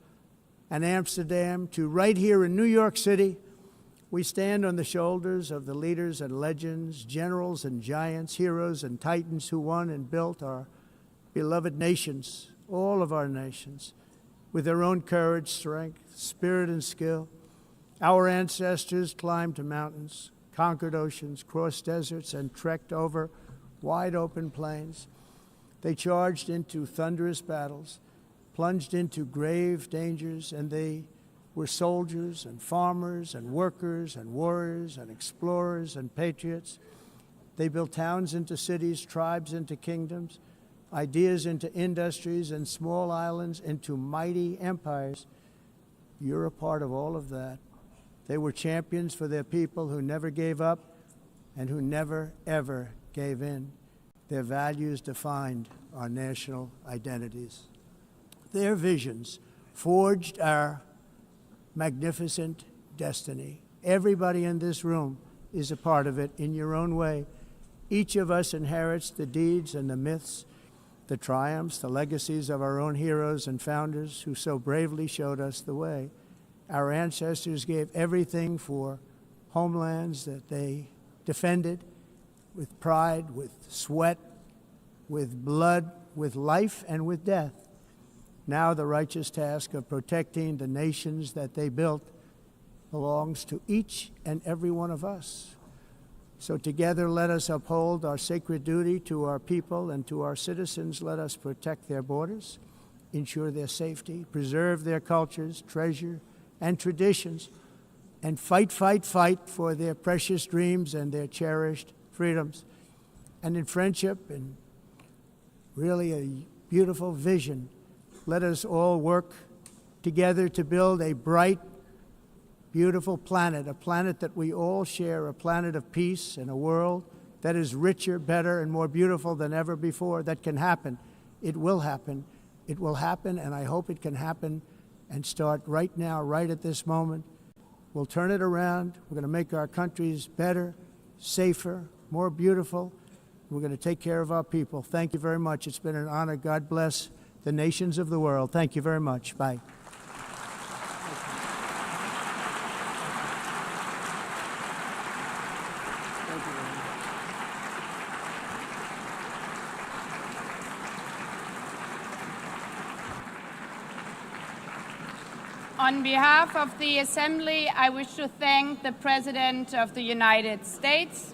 and Amsterdam to right here in New York City, we stand on the shoulders of the leaders and legends, generals and giants, heroes and titans who won and built our beloved nations, all of our nations, with their own courage, strength, spirit, and skill. Our ancestors climbed mountains, conquered oceans, crossed deserts, and trekked over wide open plains. They charged into thunderous battles, plunged into grave dangers, and they were soldiers and farmers and workers and warriors and explorers and patriots. They built towns into cities, tribes into kingdoms, ideas into industries, and small islands into mighty empires. You're a part of all of that. They were champions for their people who never gave up and who never, ever gave in. Their values defined our national identities. Their visions forged our magnificent destiny. Everybody in this room is a part of it in your own way. Each of us inherits the deeds and the myths, the triumphs, the legacies of our own heroes and founders who so bravely showed us the way. Our ancestors gave everything for homelands that they defended with pride, with sweat, with blood, with life, and with death. Now the righteous task of protecting the nations that they built belongs to each and every one of us. So together let us uphold our sacred duty to our people and to our citizens. Let us protect their borders, ensure their safety, preserve their cultures, treasure, and traditions, and fight, fight, fight for their precious dreams and their cherished freedoms. And in friendship and really a beautiful vision, let us all work together to build a bright, beautiful planet, a planet that we all share, a planet of peace and a world that is richer, better, and more beautiful than ever before, that can happen. It will happen. It will happen, and I hope it can happen and start right now, right at this moment. We'll turn it around. We're going to make our countries better, safer, more beautiful. We're going to take care of our people. Thank you very much. It's been an honor. God bless the nations of the world. Thank you very much. Bye. On behalf of the Assembly, I wish to thank the President of the United States,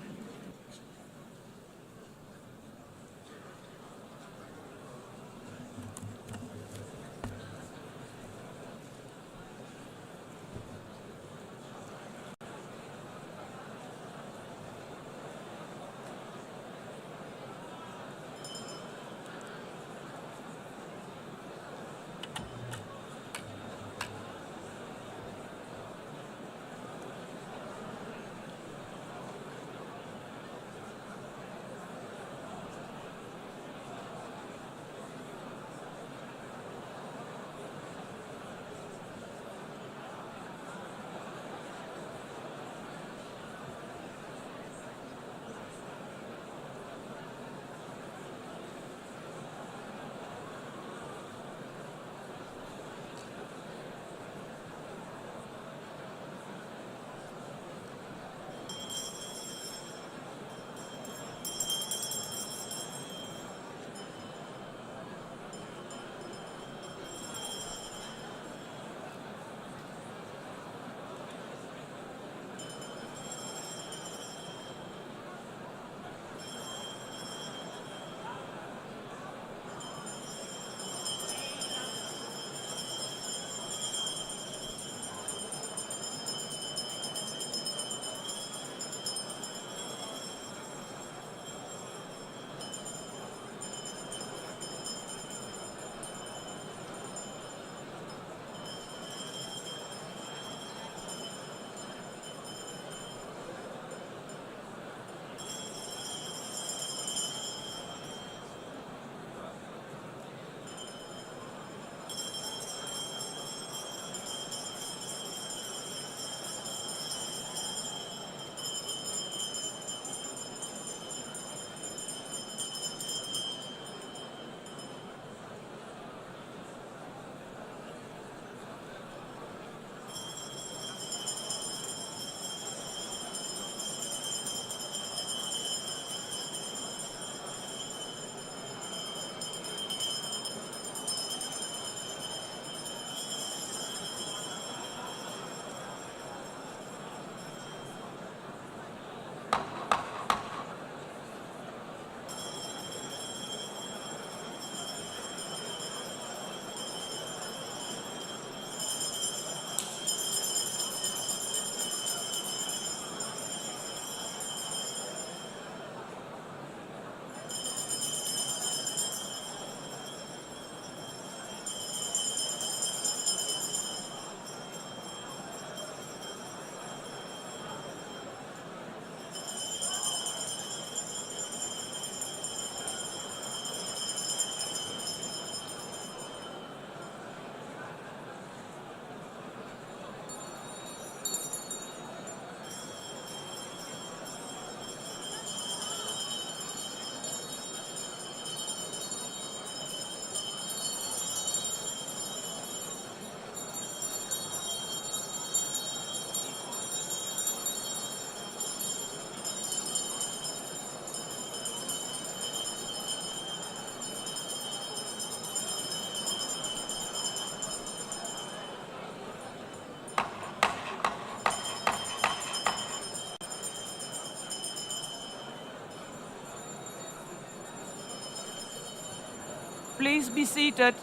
Please be seated.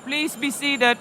Please be seated.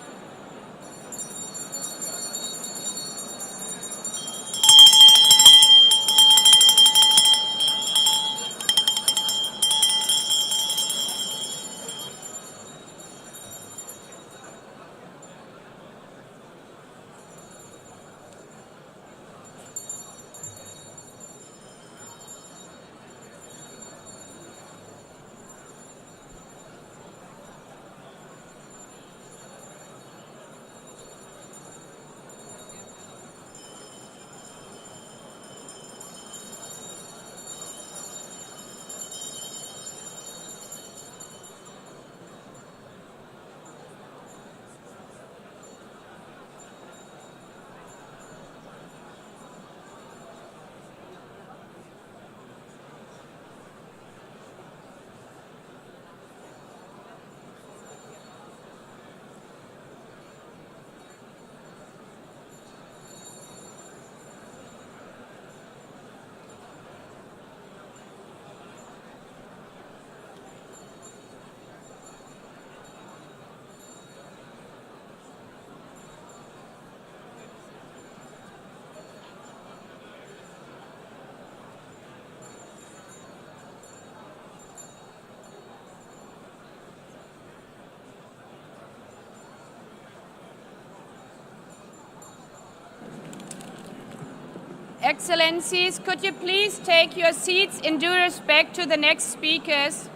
Excellencies, could you please take your seats in due respect to the next speakers?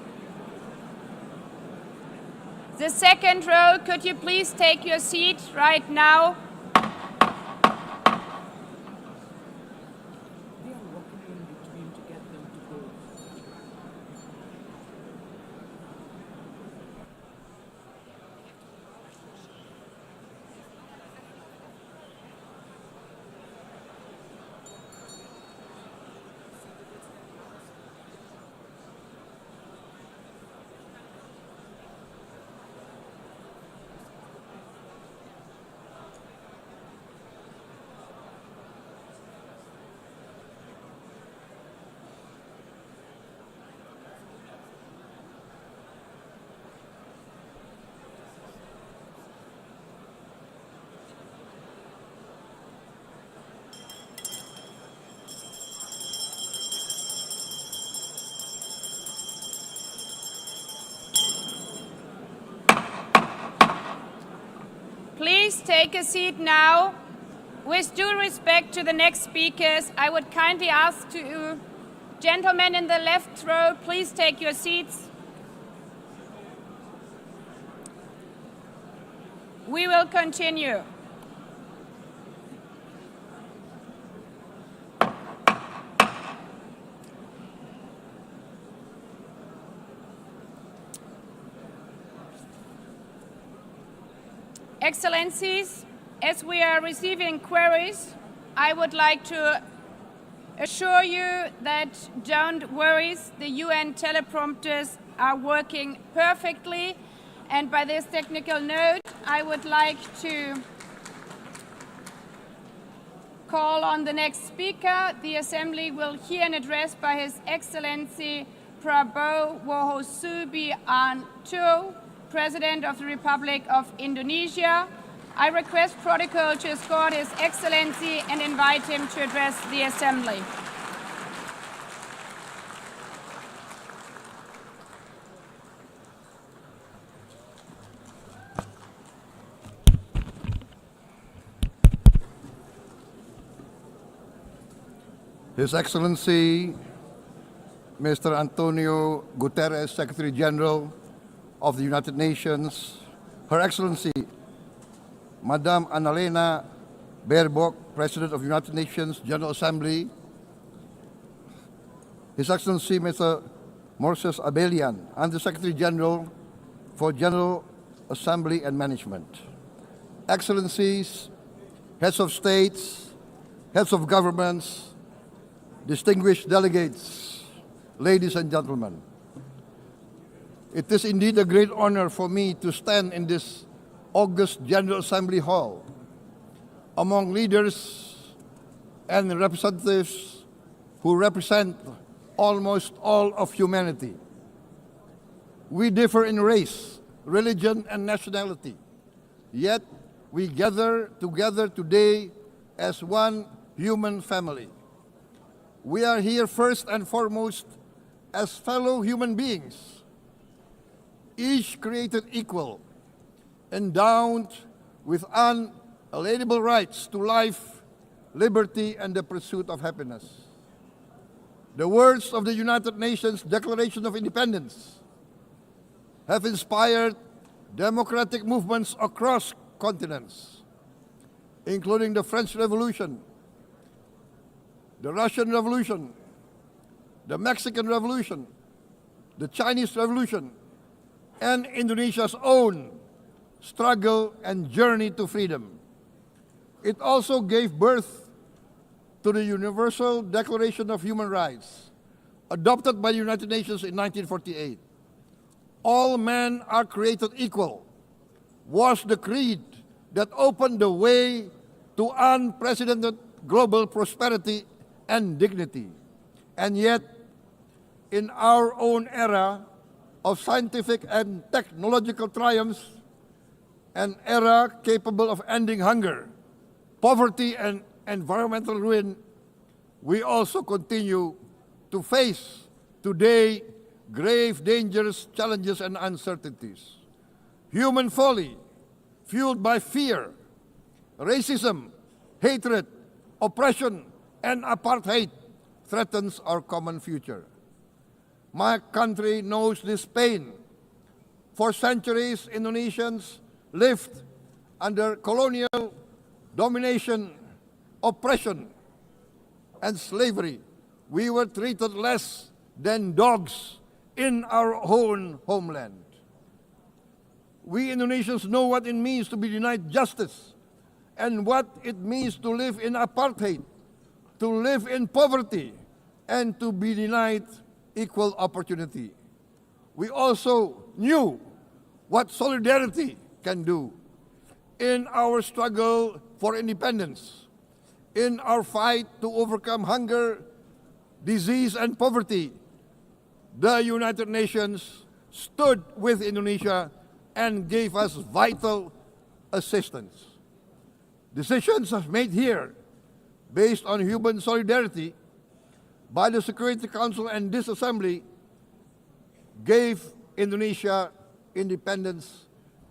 The second row, could you please take your seat right now? Please take a seat now. With due respect to the next speakers, I would kindly ask you, gentlemen in the left row, please take your seats. We will continue. Excellencies, as we are receiving queries, I would like to assure you that don't worry, the UN teleprompters are working perfectly. And by this technical note, I would like to call on the next speaker. The Assembly will hear an address by His Excellency Prabowo Subianto, President of the Republic of Indonesia. I request protocol to escort His Excellency and invite him to address the Assembly. His Excellency, Mr. Antonio Guterres, Secretary General of the United Nations, Her Excellency, Madame Annalena Baerbock, President of the United Nations General Assembly, His Excellency, Mr. Moses Abelian, Under-Secretary General for General Assembly and Management, Excellencies, Heads of States, Heads of Governments, distinguished delegates, ladies and gentlemen. It is indeed a great honor for me to stand in this august General Assembly Hall among leaders and representatives who represent almost all of humanity. We differ in race, religion, and nationality, yet we gather together today as one human family. We are here first and foremost as fellow human beings, each created equal, endowed with unalienable rights to life, liberty, and the pursuit of happiness. The words of the United Nations Declaration of Independence have inspired democratic movements across continents, including the French Revolution, the Russian Revolution, the Mexican Revolution, the Chinese Revolution, and Indonesia's own struggle and journey to freedom. It also gave birth to the Universal Declaration of Human Rights, adopted by the United Nations in 1948. All men are created equal was the creed that opened the way to unprecedented global prosperity and dignity. And yet, in our own era of scientific and technological triumphs, an era capable of ending hunger, poverty, and environmental ruin, we also continue to face today grave dangers, challenges, and uncertainties. Human folly, fueled by fear, racism, hatred, oppression, and apartheid threatens our common future. My country knows this pain. For centuries, Indonesians lived under colonial domination, oppression, and slavery. We were treated less than dogs in our own homeland. We Indonesians know what it means to be denied justice and what it means to live in apartheid, to live in poverty, and to be denied equal opportunity. We also knew what solidarity can do in our struggle for independence, in our fight to overcome hunger, disease, and poverty. The United Nations stood with Indonesia and gave us vital assistance. Decisions made here based on human solidarity by the Security Council and this Assembly gave Indonesia independence,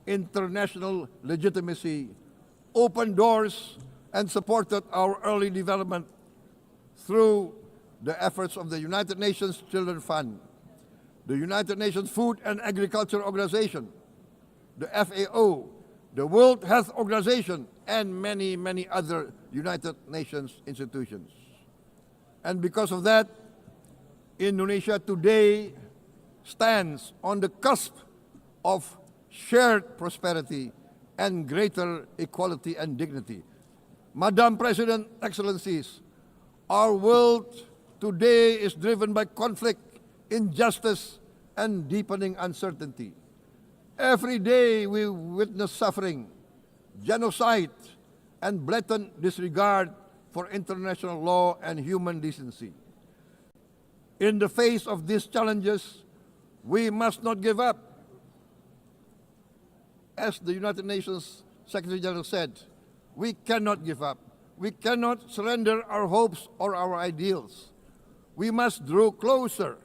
international legitimacy, opened doors, and supported our early development through the efforts of the United Nations Children's Fund, the United Nations Food and Agriculture Organization, the FAO, the World Health Organization, and many, many other United Nations institutions. And because of that, Indonesia today stands on the cusp of shared prosperity and greater equality and dignity. Madam President, Excellencies, our world today is driven by conflict, injustice, and deepening uncertainty. Every day we witness suffering, genocide, and blatant disregard for international law and human decency. In the face of these challenges, we must not give up. As the United Nations Secretary General said, we cannot give up. We cannot surrender our hopes or our ideals. We must draw closer,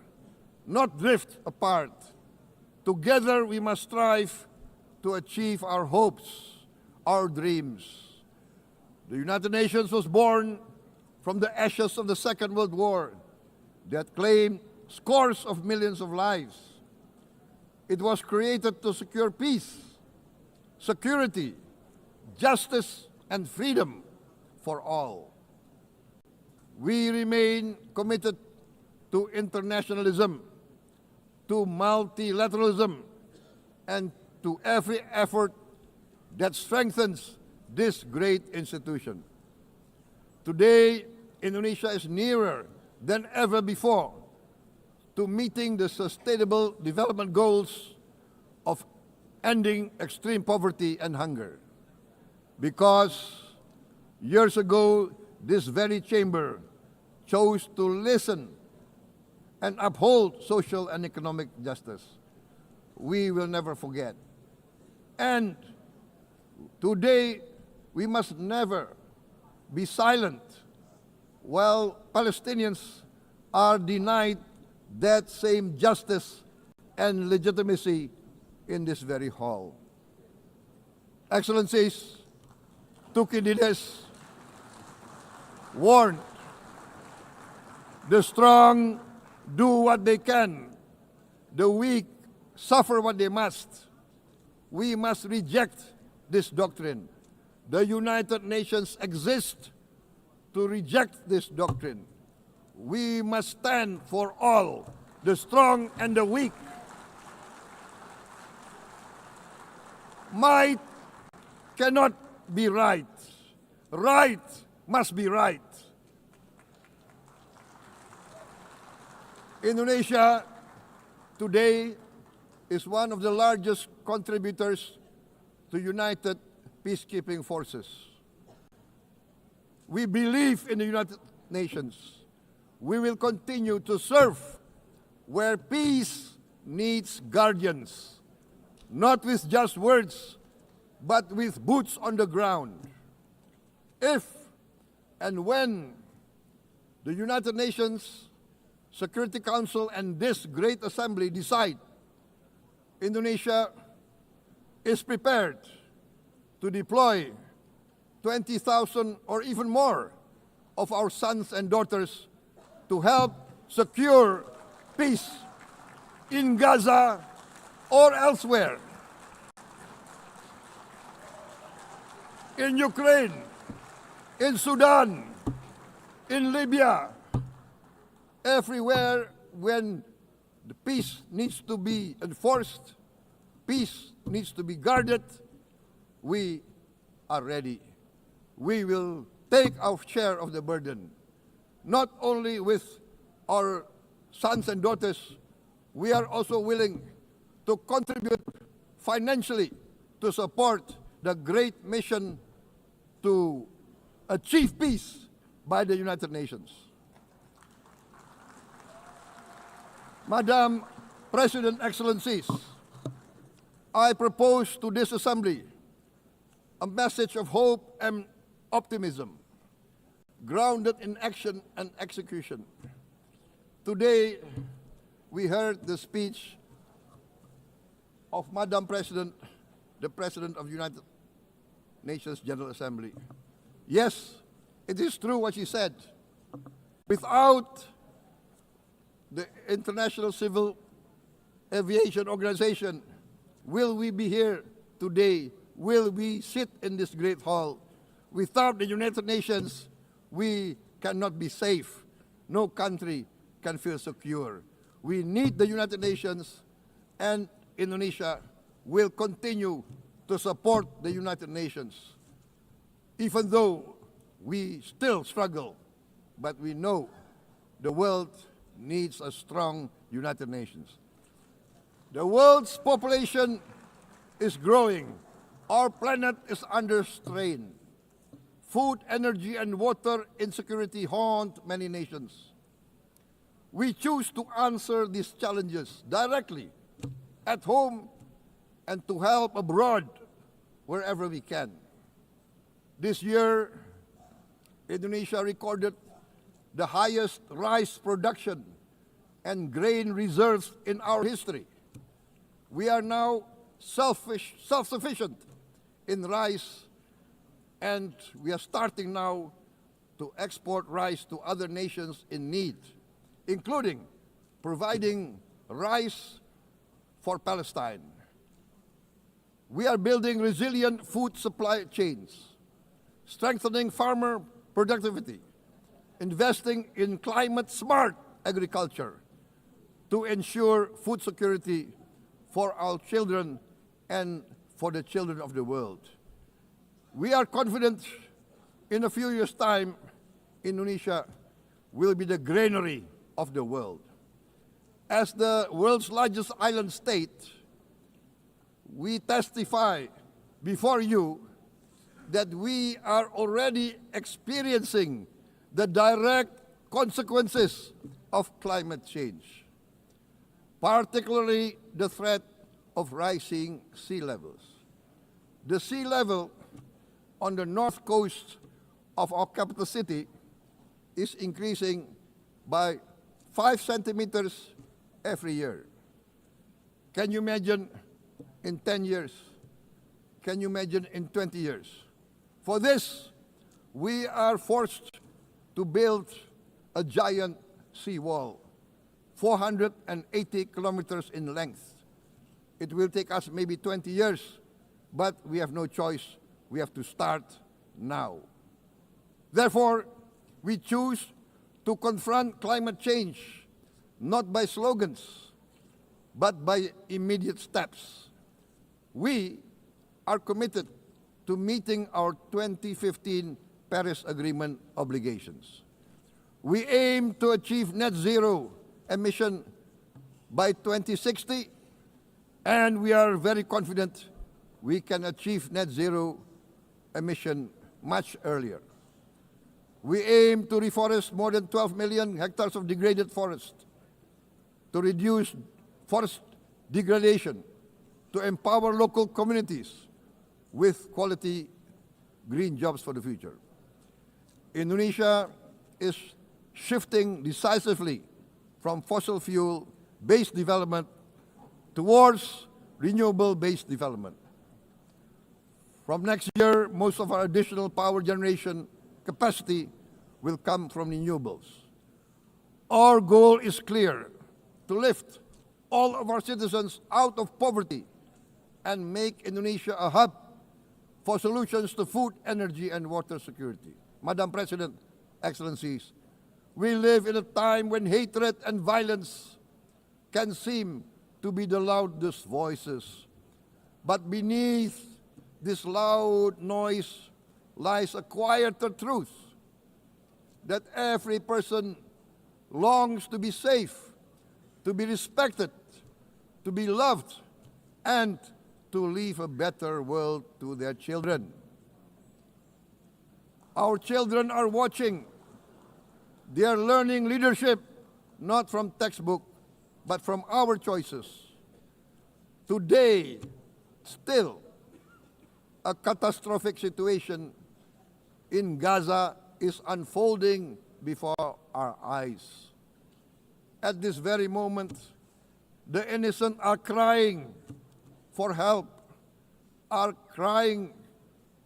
not drift apart. Together we must strive to achieve our hopes, our dreams. The United Nations was born from the ashes of the Second World War that claimed scores of millions of lives. It was created to secure peace, security, justice, and freedom for all. We remain committed to internationalism, to multilateralism, and to every effort that strengthens this great institution. Today, Indonesia is nearer than ever before to meeting the Sustainable Development Goals of ending extreme poverty and hunger. Because years ago, this very chamber chose to listen and uphold social and economic justice. We will never forget. And today, we must never be silent while Palestinians are denied that same justice and legitimacy in this very hall. Excellencies, Thucydides warned, the strong do what they can, the weak suffer what they must. We must reject this doctrine. The United Nations exist to reject this doctrine. We must stand for all, the strong and the weak. Might cannot be right. Right must be right. Indonesia today is one of the largest contributors to United Peacekeeping Forces. We believe in the United Nations. We will continue to serve where peace needs guardians, not with just words, but with boots on the ground. If and when the United Nations Security Council and this great assembly decide Indonesia is prepared to deploy 20,000 or even more of our sons and daughters to help secure peace in Gaza or elsewhere, in Ukraine, in Sudan, in Libya, everywhere when the peace needs to be enforced, peace needs to be guarded, we are ready. We will take our share of the burden, not only with our sons and daughters, we are also willing to contribute financially to support the great mission to achieve peace by the United Nations. Madam President, Excellencies, I propose to this Assembly a message of hope and optimism, grounded in action and execution. Today, we heard the speech of Madam President, the President of the United Nations General Assembly. Yes, it is true what she said. Without the International Civil Aviation Organization, will we be here today? Will we sit in this great hall? Without the United Nations, we cannot be safe. No country can feel secure. We need the United Nations, and Indonesia will continue to support the United Nations, even though we still struggle, but we know the world needs a strong United Nations. The world's population is growing. Our planet is under strain. Food, energy, and water insecurity haunt many nations. We choose to answer these challenges directly at home and to help abroad wherever we can. This year, Indonesia recorded the highest rice production and grain reserves in our history. We are now self-sufficient in rice, and we are starting now to export rice to other nations in need, including providing rice for Palestine. We are building resilient food supply chains, strengthening farmer productivity, investing in climate-smart agriculture to ensure food security for our children and for the children of the world. We are confident in a few years' time, Indonesia will be the granary of the world. As the world's largest island state, we testify before you that we are already experiencing the direct consequences of climate change, particularly the threat of rising sea levels. The sea level on the north coast of our capital city is increasing by 5 centimeters every year. Can you imagine in 10 years? Can you imagine in 20 years? For this, we are forced to build a giant seawall, 480 kilometers in length. It will take us maybe 20 years, but we have no choice. We have to start now. Therefore, we choose to confront climate change not by slogans, but by immediate steps. We are committed to meeting our 2015 Paris Agreement obligations. We aim to achieve net zero emission by 2060, and we are very confident we can achieve net zero emission much earlier. We aim to reforest more than 12 million hectares of degraded forest, to reduce forest degradation, to empower local communities with quality green jobs for the future. Indonesia is shifting decisively from fossil fuel-based development towards renewable-based development. From next year, most of our additional power generation capacity will come from renewables. Our goal is clear: to lift all of our citizens out of poverty and make Indonesia a hub for solutions to food, energy, and water security. Madam President, Excellencies, we live in a time when hatred and violence can seem to be the loudest voices. But beneath this loud noise lies a quieter truth, that every person longs to be safe, to be respected, to be loved, and to leave a better world to their children. Our children are watching. They are learning leadership not from textbook, but from our choices. Today, still, a catastrophic situation in Gaza is unfolding before our eyes. At this very moment, the innocent are crying for help, are crying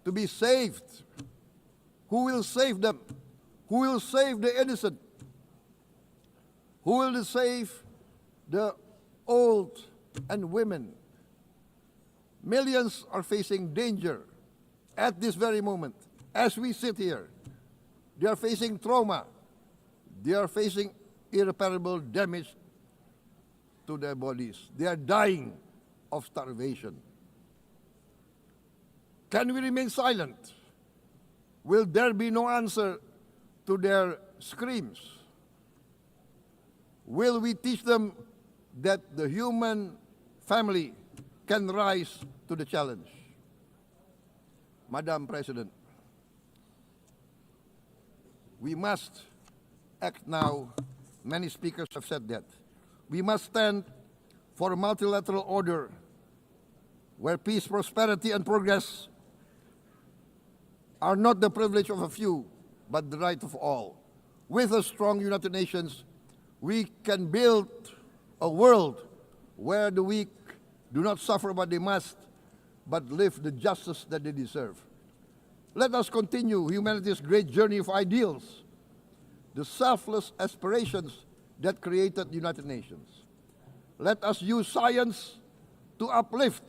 to be saved. Who will save them? Who will save the innocent? Who will save the old and women? Millions are facing danger at this very moment. As we sit here, they are facing trauma. They are facing irreparable damage to their bodies. They are dying of starvation. Can we remain silent? Will there be no answer to their screams? Will we teach them that the human family can rise to the challenge? Madam President, we must act now. Many speakers have said that. We must stand for a multilateral order where peace, prosperity, and progress are not the privilege of a few, but the right of all. With a strong United Nations, we can build a world where the weak do not suffer what they must, but live the justice that they deserve. Let us continue humanity's great journey of ideals, the selfless aspirations that created the United Nations. Let us use science to uplift,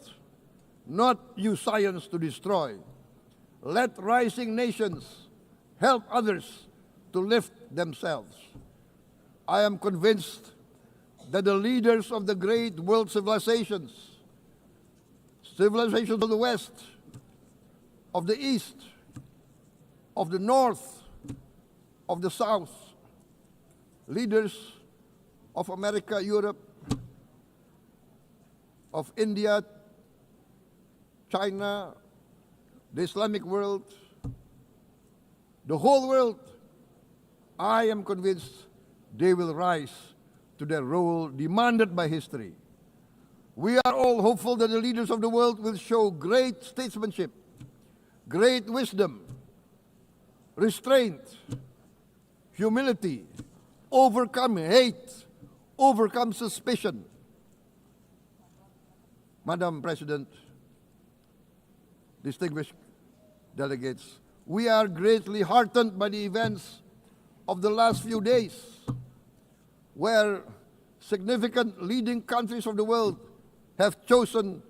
not use science to destroy. Let rising nations help others to lift themselves. I am convinced that the leaders of the great world civilizations of the West, of the East, of the North, of the South, leaders of America, Europe, of India, China, the Islamic world, the whole world, I am convinced they will rise to their role demanded by history. We are all hopeful that the leaders of the world will show great statesmanship, great wisdom, restraint, humility, overcome hate, overcome suspicion. Madam President, distinguished delegates, we are greatly heartened by the events of the last few days, where significant leading countries of the world have chosen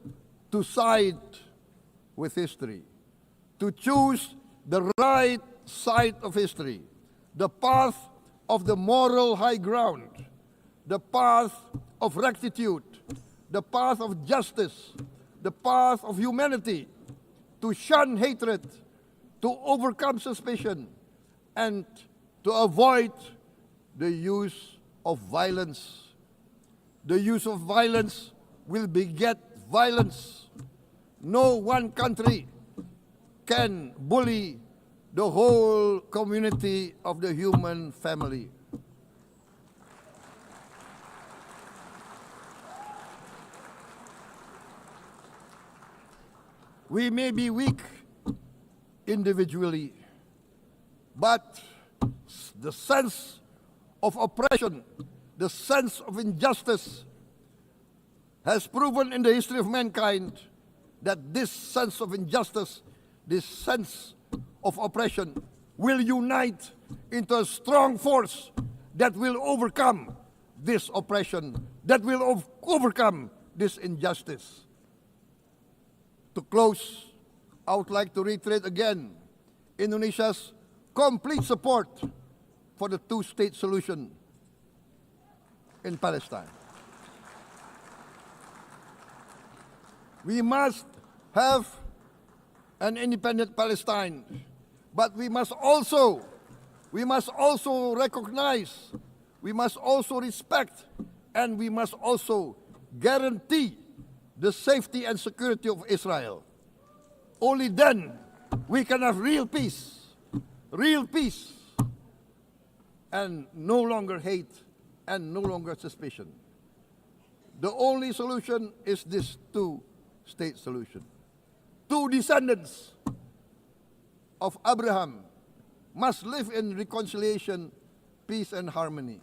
to side with history, to choose the right side of history, the path of the moral high ground, the path of rectitude, the path of justice, the path of humanity, to shun hatred, to overcome suspicion, and to avoid the use of violence. The use of violence will beget violence. No one country can bully the whole community of the human family. We may be weak individually, but the sense of oppression, the sense of injustice has proven in the history of mankind that this sense of injustice, this sense of oppression will unite into a strong force that will overcome this oppression, that will overcome this injustice. To close, I would like to reiterate again Indonesia's complete support for the two-state solution in Palestine. We must have an independent Palestine, but we must also recognize, we must also respect, and we must also guarantee the safety and security of Israel. Only then we can have real peace, and no longer hate and no longer suspicion. The only solution is this two-state solution. Two descendants of Abraham must live in reconciliation, peace, and harmony.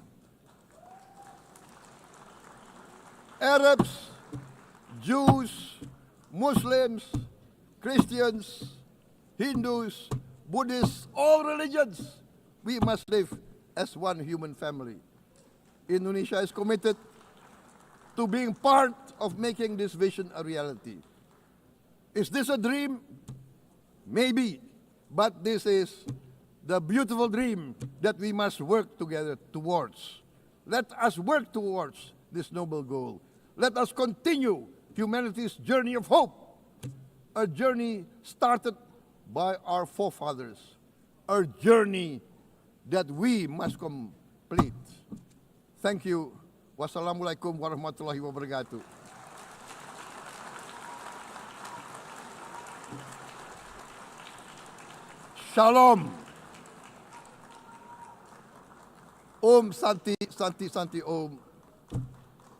Arabs, Jews, Muslims, Christians, Hindus, Buddhists, all religions, we must live as one human family. Indonesia is committed to being part of making this vision a reality. Is this a dream? Maybe, but this is the beautiful dream that we must work together towards. Let us work towards this noble goal. Let us continue humanity's journey of hope, a journey started by our forefathers, a journey that we must complete. Thank you. Wassalamualaikum warahmatullahi wabarakatuh. Shalom. Om Santi, Santi, Santi Om.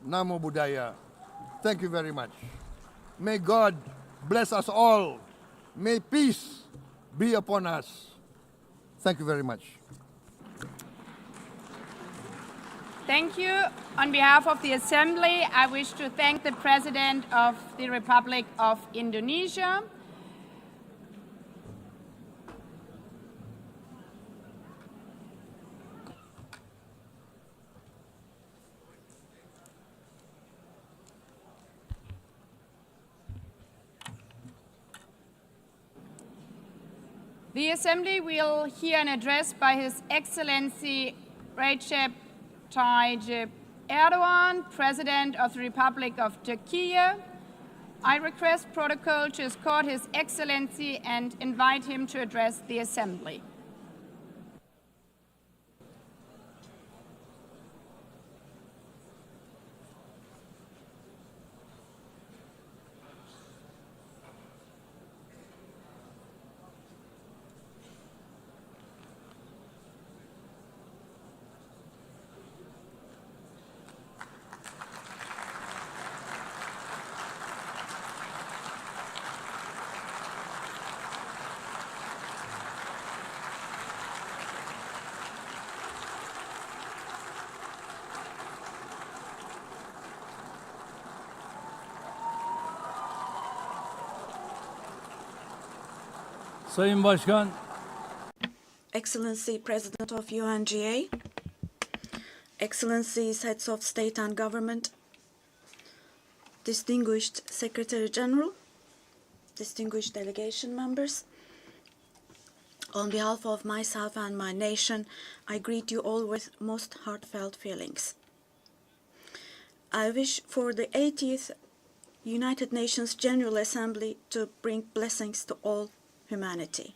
Namo Buddhaya. Thank you very much. May God bless us all. May peace be upon us. Thank you very much. Thank you. On behalf of the Assembly, I wish to thank the President of the Republic of Indonesia. The Assembly will hear an address by His Excellency Recep Tayyip Erdogan, President of the Republic of Turkey. I request protocol to escort His Excellency and invite him to address the Assembly. Sayın Başkan, Excellency President of UNGA, Excellencies Heads of State and Government, Distinguished Secretary General, distinguished delegation members, on behalf of myself and my nation, I greet you all with most heartfelt feelings. I wish for the 80th United Nations General Assembly to bring blessings to all humanity.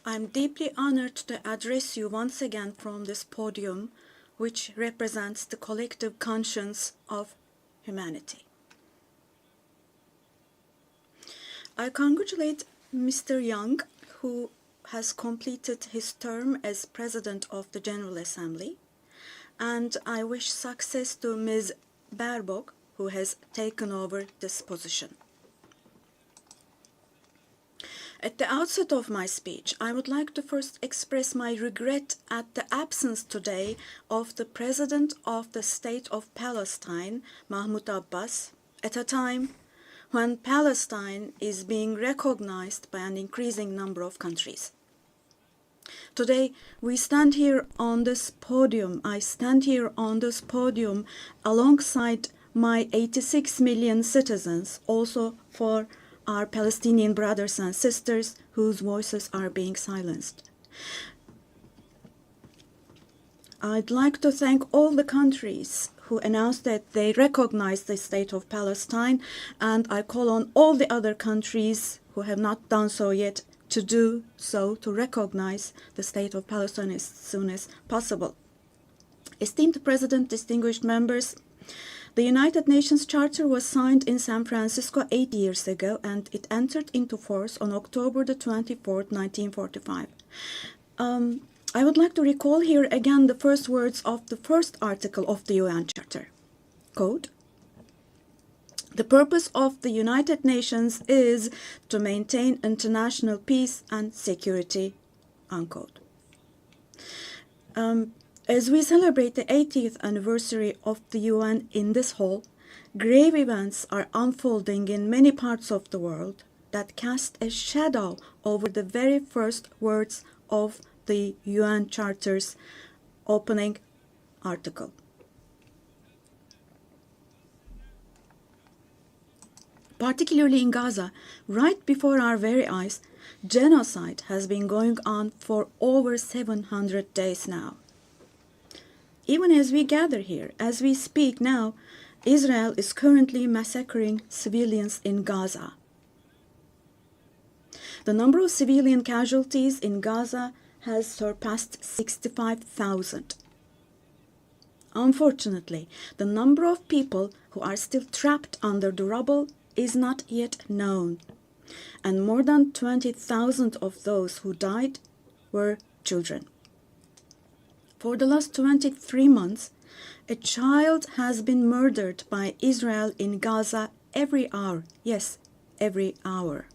I am deeply honored to address you once again from this podium, which represents the collective conscience of humanity. I congratulate Mr. Young, who has completed his term as President of the General Assembly, and I wish success to Ms. Baerbock, who has taken over this position. At the outset of my speech, I would like to first express my regret at the absence today of the President of the State of Palestine, Mahmoud Abbas, at a time when Palestine is being recognized by an increasing number of countries. Today, we stand here on this podium. I stand here on this podium alongside my 86 million citizens, also for our Palestinian brothers and sisters whose voices are being silenced. I'd like to thank all the countries who announced that they recognize the state of Palestine, and I call on all the other countries who have not done so yet to do so, to recognize the state of Palestine as soon as possible. Esteemed President, distinguished members, the United Nations Charter was signed in San Francisco 8 years ago, and it entered into force on October the 24th, 1945. I would like to recall here again the first words of the first article of the UN Charter. Quote, "The purpose of the United Nations is to maintain international peace and security," unquote. As we celebrate the 80th anniversary of the UN in this hall, grave events are unfolding in many parts of the world that cast a shadow over the very first words of the UN Charter's opening article. Particularly in Gaza, right before our very eyes, genocide has been going on for over 700 days now. Even as we gather here, as we speak now, Israel is currently massacring civilians in Gaza. The number of civilian casualties in Gaza has surpassed 65,000. Unfortunately, the number of people who are still trapped under the rubble is not yet known, and more than 20,000 of those who died were children. For the last 23 months, a child has been murdered by Israel in Gaza every hour. Yes, every hour.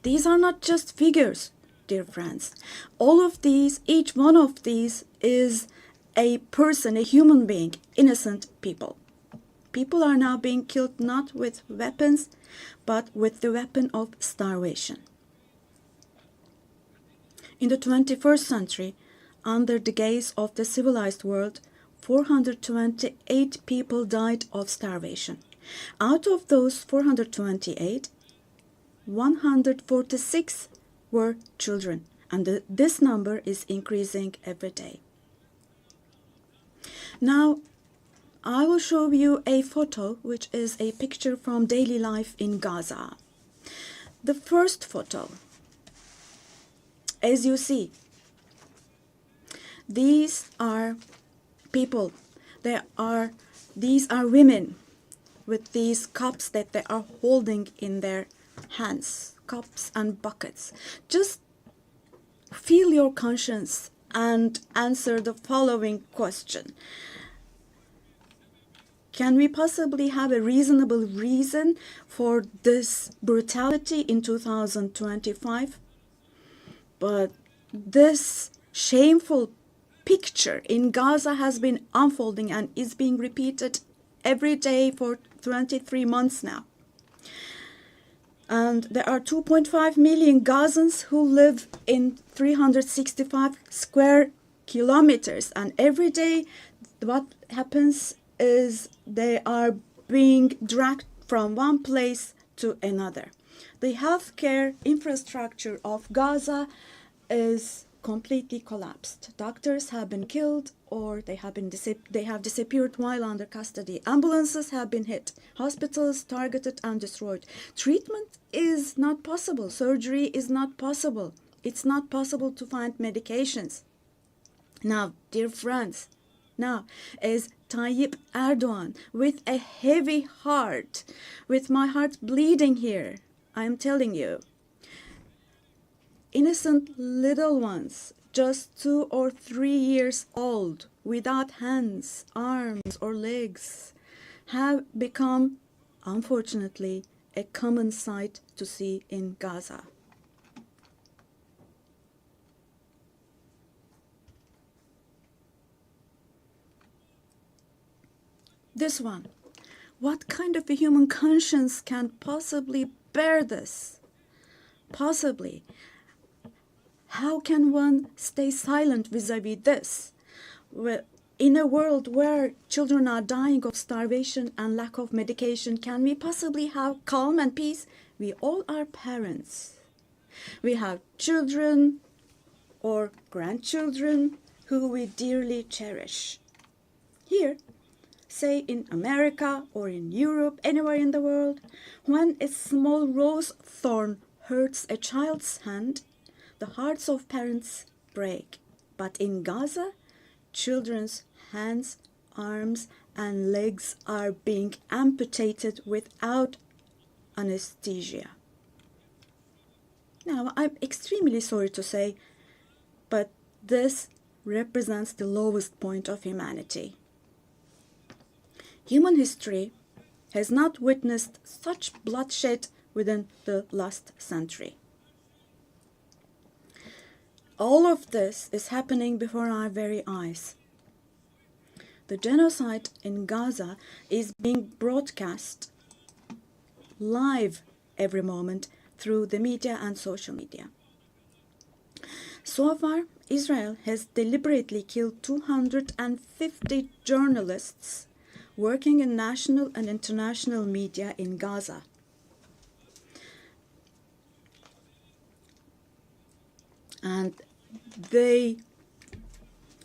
These are not just figures, dear friends. All of these, each one of these is a person, a human being, innocent people. People are now being killed not with weapons, but with the weapon of starvation. In the 21st century, under the gaze of the civilized world, 428 people died of starvation. Out of those 428, 146 were children, and this number is increasing every day. Now, I will show you a photo, which is a picture from daily life in Gaza. The first photo, as you see, these are people. These are women with these cups that they are holding in their hands, cups and buckets. Just feel your conscience and answer the following question. Can we possibly have a reasonable reason for this brutality in 2025? But this shameful picture in Gaza has been unfolding and is being repeated every day for 23 months now. And there are 2.5 million Gazans who live in 365 square kilometers. And every day what happens is they are being dragged from one place to another. The healthcare infrastructure of Gaza is completely collapsed. Doctors have been killed or they have disappeared while under custody. Ambulances have been hit. Hospitals targeted and destroyed. Treatment is not possible. Surgery is not possible. It's not possible to find medications. Now, dear friends, now, as Tayyip Erdogan, with a heavy heart, with my heart bleeding here, I am telling you, innocent little ones, just 2 or 3 years old, without hands, arms, or legs, have become, unfortunately, a common sight to see in Gaza. This one, What kind of a human conscience can possibly bear this? Possibly. How can one stay silent vis-à-vis this? In a world where children are dying of starvation and lack of medication, can we possibly have calm and peace? We all are parents. We have children or grandchildren who we dearly cherish. Here, say in America or in Europe, anywhere in the world, when a small rose thorn hurts a child's hand, the hearts of parents break. But in Gaza, children's hands, arms, and legs are being amputated without anesthesia. Now, I'm extremely sorry to say, but this represents the lowest point of humanity. Human history has not witnessed such bloodshed within the last century. All of this is happening before our very eyes. The genocide in Gaza is being broadcast live every moment through the media and social media. So far, Israel has deliberately killed 250 journalists working in national and international media in Gaza. And they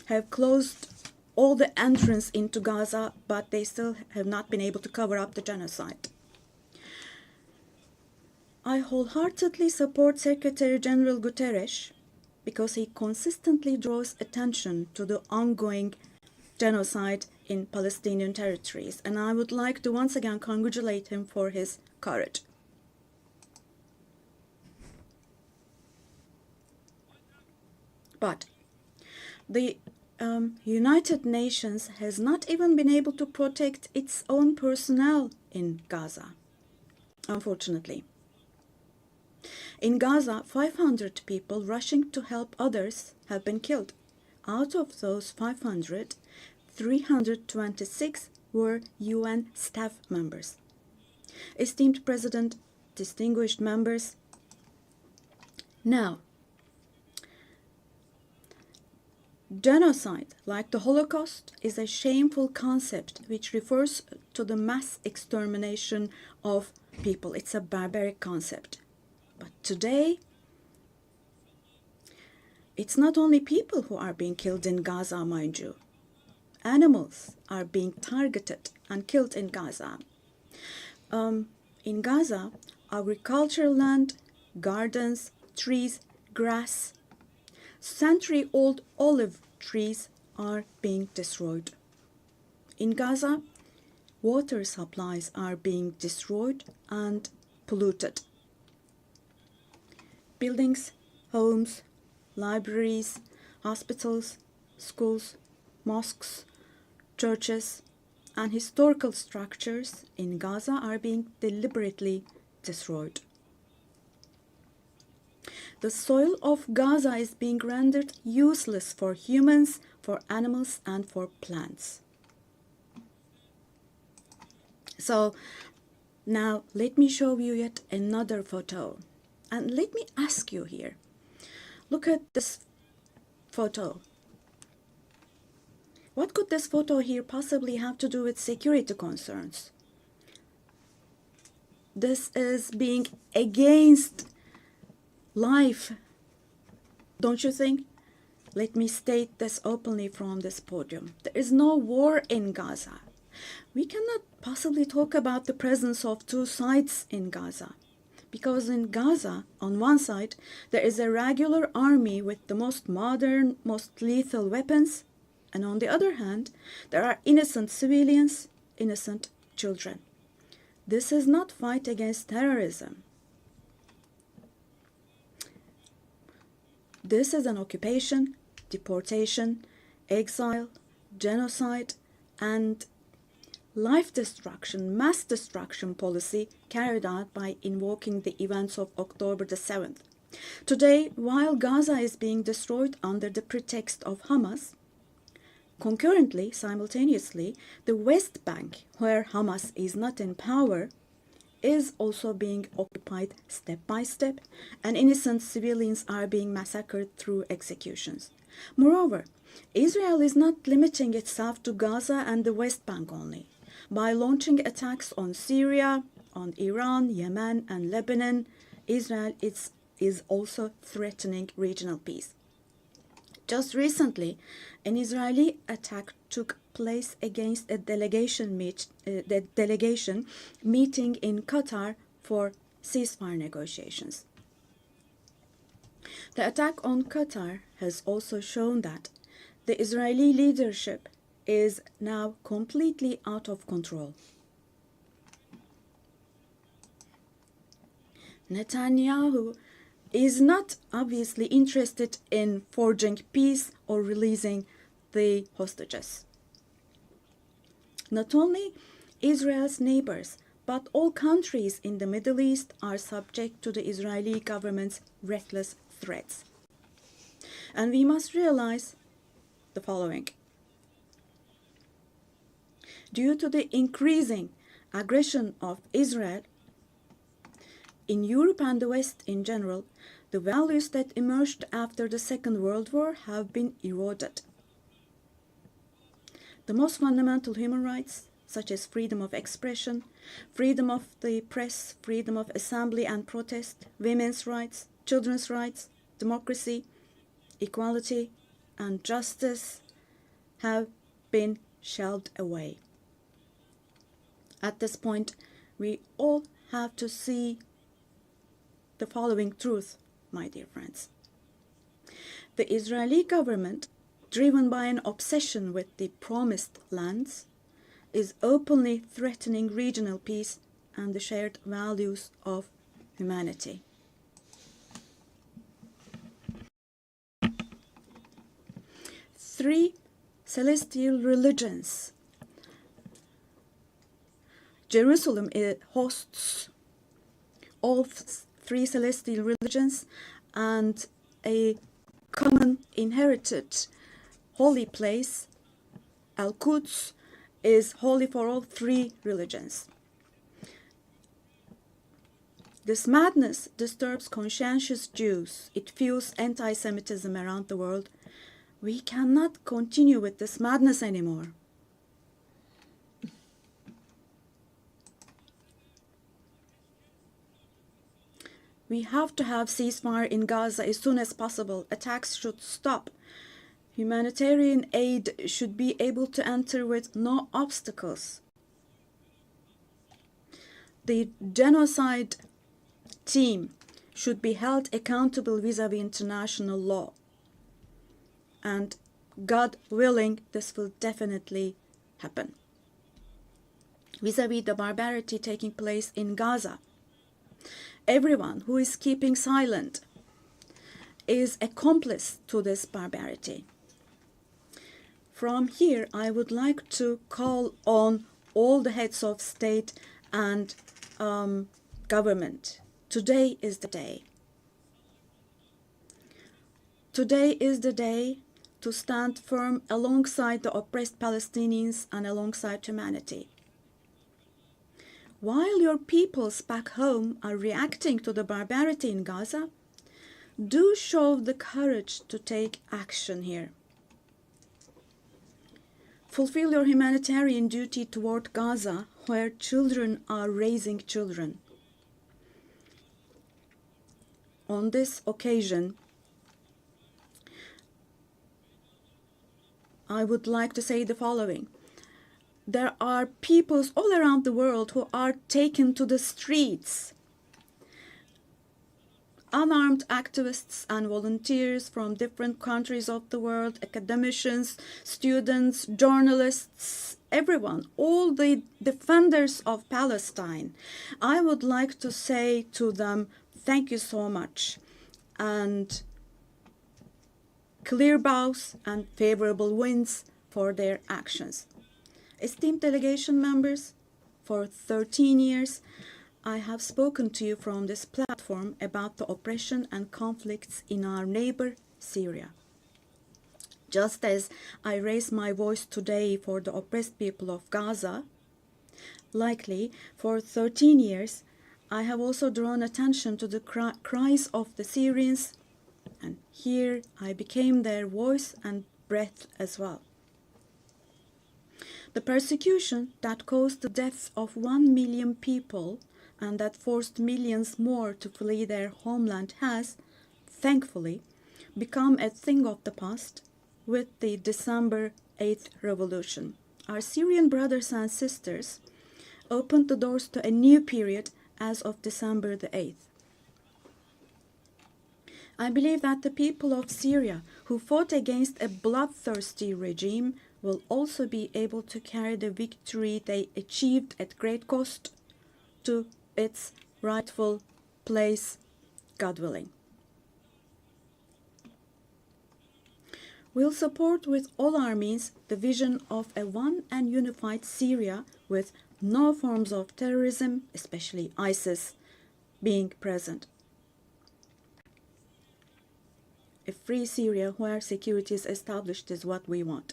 have closed all the entrance into Gaza, but they still have not been able to cover up the genocide. I wholeheartedly support Secretary General Guterres because he consistently draws attention to the ongoing genocide in Palestinian territories, and I would like to once again congratulate him for his courage. But the United Nations has not even been able to protect its own personnel in Gaza, unfortunately. In Gaza, 500 people rushing to help others have been killed. Out of those 500, 326 were UN staff members. Esteemed President, distinguished members, now, genocide, like the Holocaust, is a shameful concept which refers to the mass extermination of people. It's a barbaric concept. But today, it's not only people who are being killed in Gaza, mind you. Animals are being targeted and killed in Gaza. In Gaza, agricultural land, gardens, trees, grass, century-old olive trees are being destroyed. In Gaza, water supplies are being destroyed and polluted. Buildings, homes, libraries, hospitals, schools, mosques, churches, and historical structures in Gaza are being deliberately destroyed. The soil of Gaza is being rendered useless for humans, for animals, and for plants. So now let me show you yet another photo. And let me ask you here, look at this photo. What could this photo here possibly have to do with security concerns? This is being against life, don't you think? Let me state this openly from this podium. There is no war in Gaza. We cannot possibly talk about the presence of two sides in Gaza. Because in Gaza, on one side, there is a regular army with the most modern, most lethal weapons, and on the other hand, there are innocent civilians, innocent children. This is not fight against terrorism. This is an occupation, deportation, exile, genocide, and life destruction, mass destruction policy carried out by invoking the events of October the 7th. Today, while Gaza is being destroyed under the pretext of Hamas, Concurrently, simultaneously, the West Bank, where Hamas is not in power, is also being occupied step by step, and innocent civilians are being massacred through executions. Moreover, Israel is not limiting itself to Gaza and the West Bank only. By launching attacks on Syria, on Iran, Yemen, and Lebanon, Israel is also threatening regional peace. Just recently, an Israeli attack took place against a delegation meeting in Qatar for ceasefire negotiations. The attack on Qatar has also shown that the Israeli leadership is now completely out of control. Netanyahu is not obviously interested in forging peace or releasing the hostages. Not only Israel's neighbors, but all countries in the Middle East are subject to the Israeli government's reckless threats. And we must realize the following. Due to the increasing aggression of Israel, in Europe and the West in general, the values that emerged after the Second World War have been eroded. The most fundamental human rights, such as freedom of expression, freedom of the press, freedom of assembly and protest, women's rights, children's rights, democracy, equality, and justice, have been shelved away. At this point, we all have to see the following truth, my dear friends. The Israeli government, driven by an obsession with the promised lands, is openly threatening regional peace and the shared values of humanity. Three celestial religions. Jerusalem hosts all three celestial religions, and a common inherited holy place, Al-Quds, is holy for all three religions. This madness disturbs conscientious Jews. It fuels anti-Semitism around the world. We cannot continue with this madness anymore. We have to have ceasefire in Gaza as soon as possible. Attacks should stop. Humanitarian aid should be able to enter with no obstacles. The genocide team should be held accountable vis-à-vis international law. And God willing, this will definitely happen. Vis-à-vis the barbarity taking place in Gaza, everyone who is keeping silent is accomplice to this barbarity. From here, I would like to call on all the heads of state and government. Today is the day. Today is the day to stand firm alongside the oppressed Palestinians and alongside humanity. While your peoples back home are reacting to the barbarity in Gaza, do show the courage to take action here. Fulfill your humanitarian duty toward Gaza, where children are raising children. On this occasion, I would like to say the following. There are peoples all around the world who are taken to the streets. Unarmed activists and volunteers from different countries of the world, academicians, students, journalists, everyone, all the defenders of Palestine. I would like to say to them, thank you so much, and clear bows and favorable winds for their actions. Esteemed delegation members, for 13 years, I have spoken to you from this platform about the oppression and conflicts in our neighbor, Syria. Just as I raise my voice today for the oppressed people of Gaza, likely for 13 years, I have also drawn attention to the cries of the Syrians, and here I became their voice and breath as well. The persecution that caused the deaths of 1 million people and that forced millions more to flee their homeland has, thankfully, become a thing of the past with the December 8th revolution. Our Syrian brothers and sisters opened the doors to a new period as of December the 8th. I believe that the people of Syria who fought against a bloodthirsty regime will also be able to carry the victory they achieved at great cost to its rightful place, God willing. We'll support with all our means the vision of a one and unified Syria with no forms of terrorism, especially ISIS, being present. A free Syria where security is established is what we want.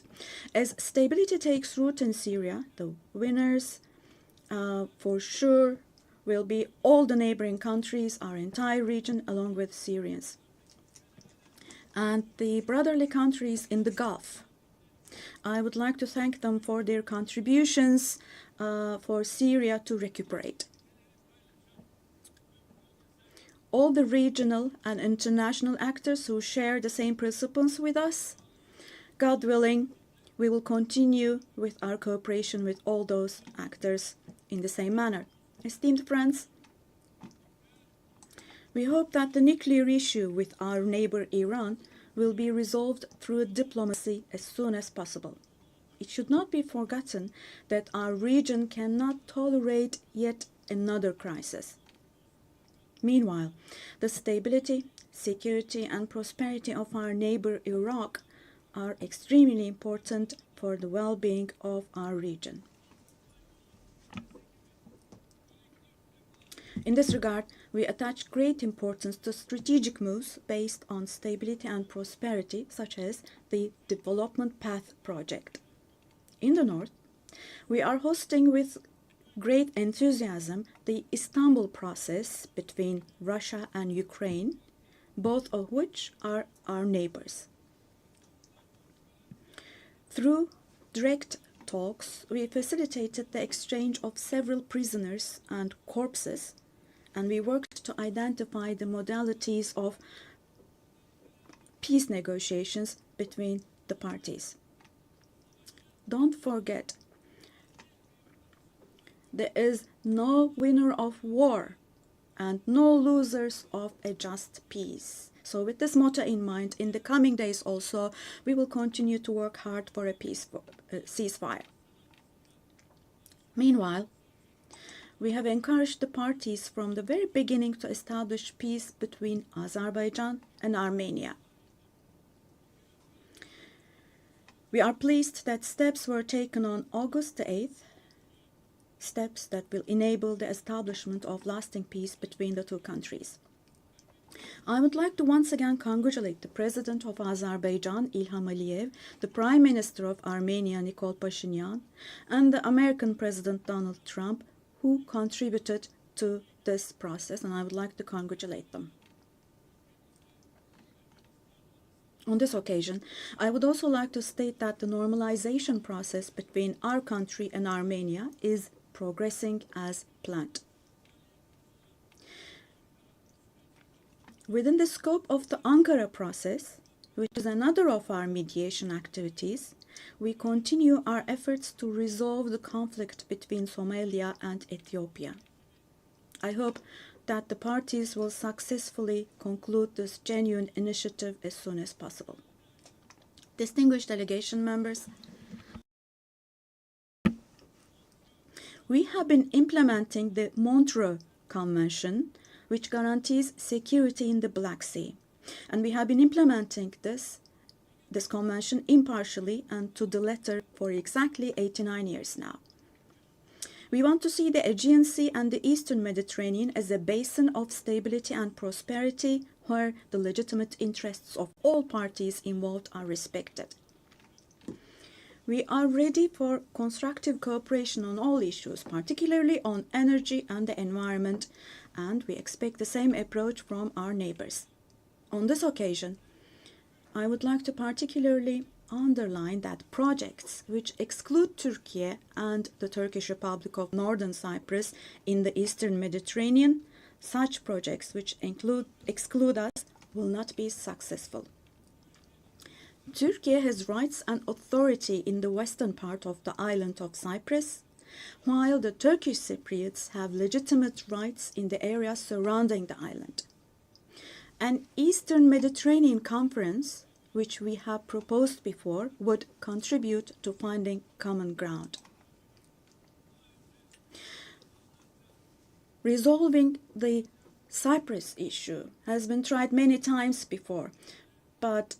As stability takes root in Syria, the winners for sure will be all the neighboring countries, our entire region, along with Syrians. And the brotherly countries in the Gulf. I would like to thank them for their contributions for Syria to recuperate. All the regional and international actors who share the same principles with us, God willing, we will continue with our cooperation with all those actors in the same manner. Esteemed friends, we hope that the nuclear issue with our neighbor Iran will be resolved through diplomacy as soon as possible. It should not be forgotten that our region cannot tolerate yet another crisis. Meanwhile, the stability, security, and prosperity of our neighbor Iraq are extremely important for the well-being of our region. In this regard, we attach great importance to strategic moves based on stability and prosperity, such as the Development Path Project. In the north, we are hosting with great enthusiasm the Istanbul process between Russia and Ukraine, both of which are our neighbors. Through direct talks, we facilitated the exchange of several prisoners and corpses, and we worked to identify the modalities of peace negotiations between the parties. Don't forget, there is no winner of war and no losers of a just peace. So with this motto in mind, in the coming days also, we will continue to work hard for a peaceful ceasefire. Meanwhile, we have encouraged the parties from the very beginning to establish peace between Azerbaijan and Armenia. We are pleased that steps were taken on August the 8th, steps that will enable the establishment of lasting peace between the two countries. I would like to once again congratulate the President of Azerbaijan, Ilham Aliyev, the Prime Minister of Armenia, Nikol Pashinyan, and the American President Donald Trump, who contributed to this process, and I would like to congratulate them. On this occasion, I would also like to state that the normalization process between our country and Armenia is progressing as planned. Within the scope of the Ankara process, which is another of our mediation activities, we continue our efforts to resolve the conflict between Somalia and Ethiopia. I hope that the parties will successfully conclude this genuine initiative as soon as possible. Distinguished delegation members, we have been implementing the Montreux Convention, which guarantees security in the Black Sea. And we have been implementing this convention impartially and to the letter for exactly 89 years now. We want to see the Aegean Sea and the Eastern Mediterranean as a basin of stability and prosperity where the legitimate interests of all parties involved are respected. We are ready for constructive cooperation on all issues, particularly on energy and the environment, and we expect the same approach from our neighbors. On this occasion, I would like to particularly underline that projects which exclude Turkey and the Turkish Republic of Northern Cyprus in the Eastern Mediterranean, such projects which exclude us will not be successful. Turkey has rights and authority in the western part of the island of Cyprus, while the Turkish Cypriots have legitimate rights in the areas surrounding the island. An Eastern Mediterranean Conference, which we have proposed before, would contribute to finding common ground. Resolving the Cyprus issue has been tried many times before, but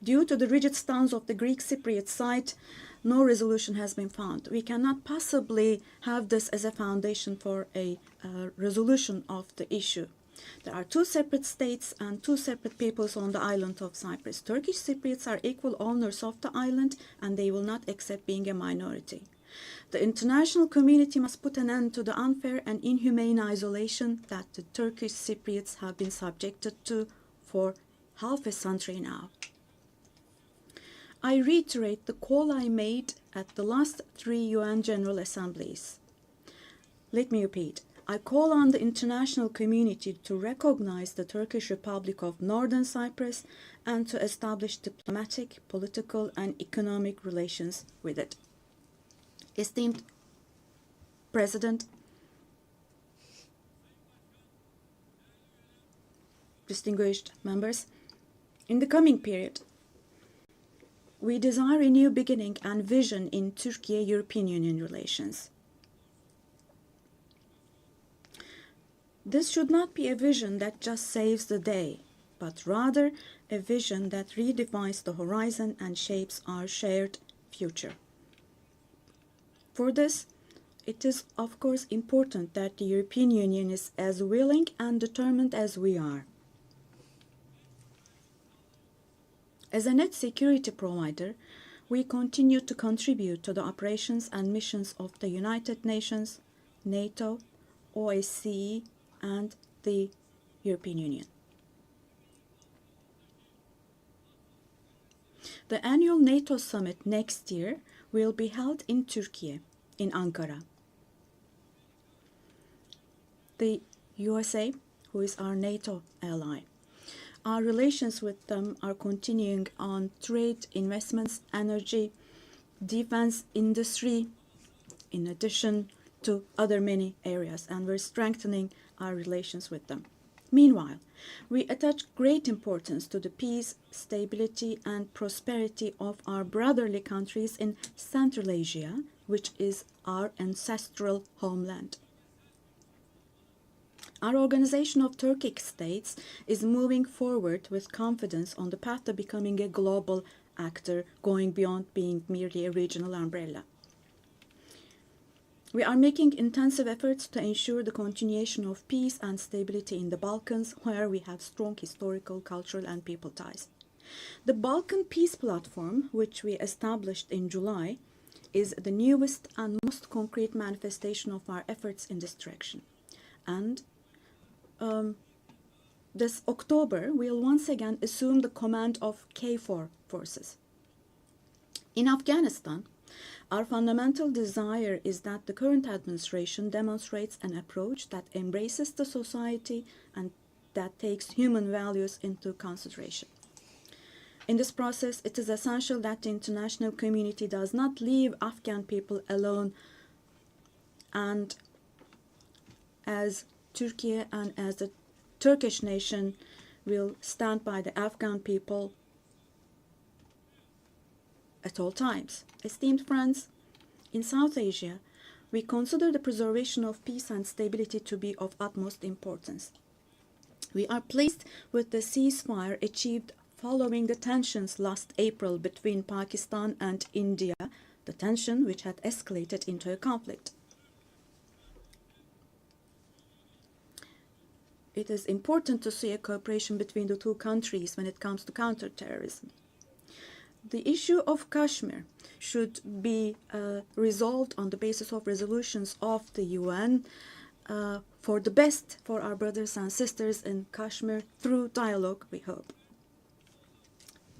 due to the rigid stance of the Greek Cypriot side, no resolution has been found. We cannot possibly have this as a foundation for a resolution of the issue. There are two separate states and two separate peoples on the island of Cyprus. Turkish Cypriots are equal owners of the island, and they will not accept being a minority. The international community must put an end to the unfair and inhumane isolation that the Turkish Cypriots have been subjected to for half a century now. I reiterate the call I made at the last 3 UN General Assemblies. Let me repeat. I call on the international community to recognize the Turkish Republic of Northern Cyprus and to establish diplomatic, political, and economic relations with it. Esteemed President, distinguished members, in the coming period, we desire a new beginning and vision in Turkey-European Union relations. This should not be a vision that just saves the day, but rather a vision that redefines the horizon and shapes our shared future. For this, it is of course important that the European Union is as willing and determined as we are. As a net security provider, we continue to contribute to the operations and missions of the United Nations, NATO, OSCE, and the European Union. The annual NATO summit next year will be held in Turkey, in Ankara. The USA, who is our NATO ally, our relations with them are continuing on trade, investments, energy, defense industry, in addition to other many areas, and we're strengthening our relations with them. Meanwhile, we attach great importance to the peace, stability, and prosperity of our brotherly countries in Central Asia, which is our ancestral homeland. Our Organization of Turkic States is moving forward with confidence on the path to becoming a global actor, going beyond being merely a regional umbrella. We are making intensive efforts to ensure the continuation of peace and stability in the Balkans, where we have strong historical, cultural, and people ties. The Balkan Peace Platform, which we established in July, is the newest and most concrete manifestation of our efforts in this direction. And this October, we'll once again assume the command of KFOR forces. In Afghanistan, our fundamental desire is that the current administration demonstrates an approach that embraces the society and that takes human values into consideration. In this process, it is essential that the international community does not leave Afghan people alone, and as Turkey and as the Turkish nation will stand by the Afghan people at all times. Esteemed friends, in South Asia, we consider the preservation of peace and stability to be of utmost importance. We are pleased with the ceasefire achieved following the tensions last April between Pakistan and India, the tension which had escalated into a conflict. it is important to see a cooperation between the two countries when it comes to counterterrorism. The issue of Kashmir should be resolved on the basis of resolutions of the UN for the best for our brothers and sisters in Kashmir through dialogue, we hope.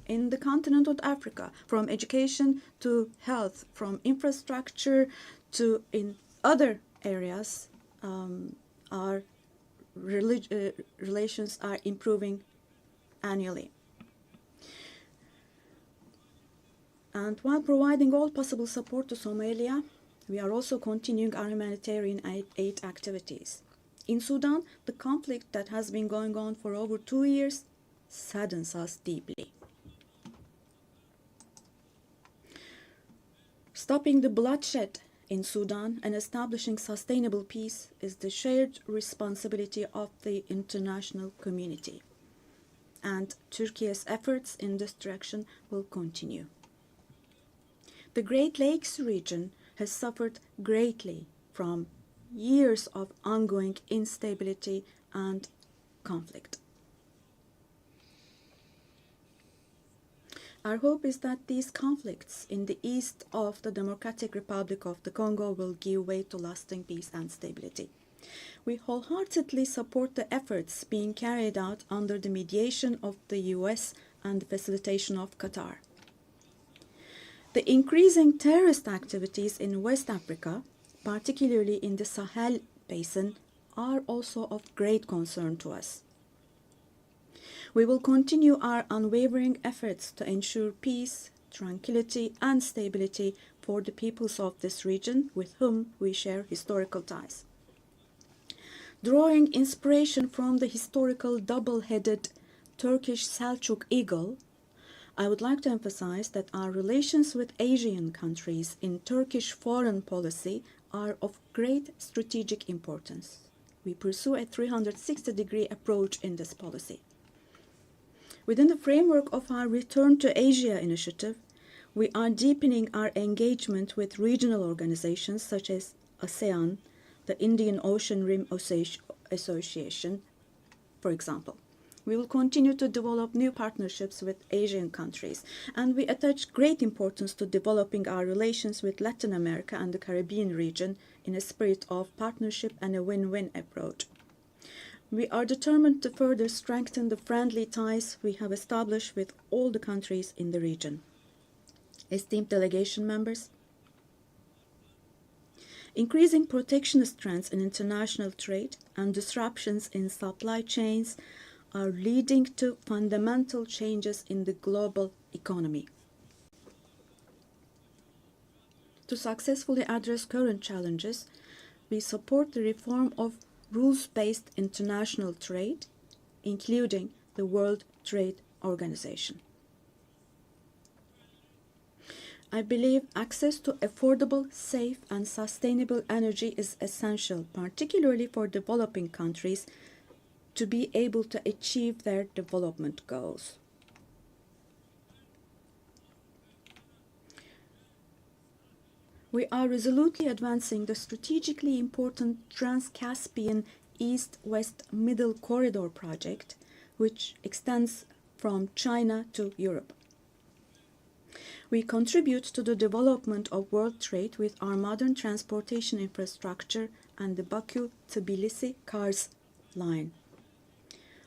In the continent of Africa, from education to health, from infrastructure to in other areas, our relations are improving annually. And while providing all possible support to Somalia, we are also continuing our humanitarian aid activities. In Sudan, the conflict that has been going on for over 2 years saddens us deeply. Stopping the bloodshed in Sudan and establishing sustainable peace is the shared responsibility of the international community. And Turkey's efforts in this direction will continue. The Great Lakes region has suffered greatly from years of ongoing instability and conflict. Our hope is that these conflicts in the east of the Democratic Republic of the Congo will give way to lasting peace and stability. We wholeheartedly support the efforts being carried out under the mediation of the US and the facilitation of Qatar. The increasing terrorist activities in West Africa, particularly in the Sahel Basin, are also of great concern to us. We will continue our unwavering efforts to ensure peace, tranquility, and stability for the peoples of this region with whom we share historical ties. Drawing inspiration from the historical double-headed Turkish Selçuk eagle, I would like to emphasize that our relations with Asian countries in Turkish foreign policy are of great strategic importance. We pursue a 360-degree approach in this policy. Within the framework of our Return to Asia initiative, we are deepening our engagement with regional organizations such as ASEAN, the Indian Ocean Rim Association, for example. We will continue to develop new partnerships with Asian countries, and we attach great importance to developing our relations with Latin America and the Caribbean region in a spirit of partnership and a win-win approach. We are determined to further strengthen the friendly ties we have established with all the countries in the region. Esteemed delegation members, increasing protectionist trends in international trade and disruptions in supply chains are leading to fundamental changes in the global economy. To successfully address current challenges, we support the reform of rules-based international trade, including the World Trade Organization. I believe access to affordable, safe, and sustainable energy is essential, particularly for developing countries, to be able to achieve their development goals. We are resolutely advancing the strategically important Trans-Caspian East-West Middle Corridor project, which extends from China to Europe. We contribute to the development of world trade with our modern transportation infrastructure and the Baku-Tbilisi-Kars line.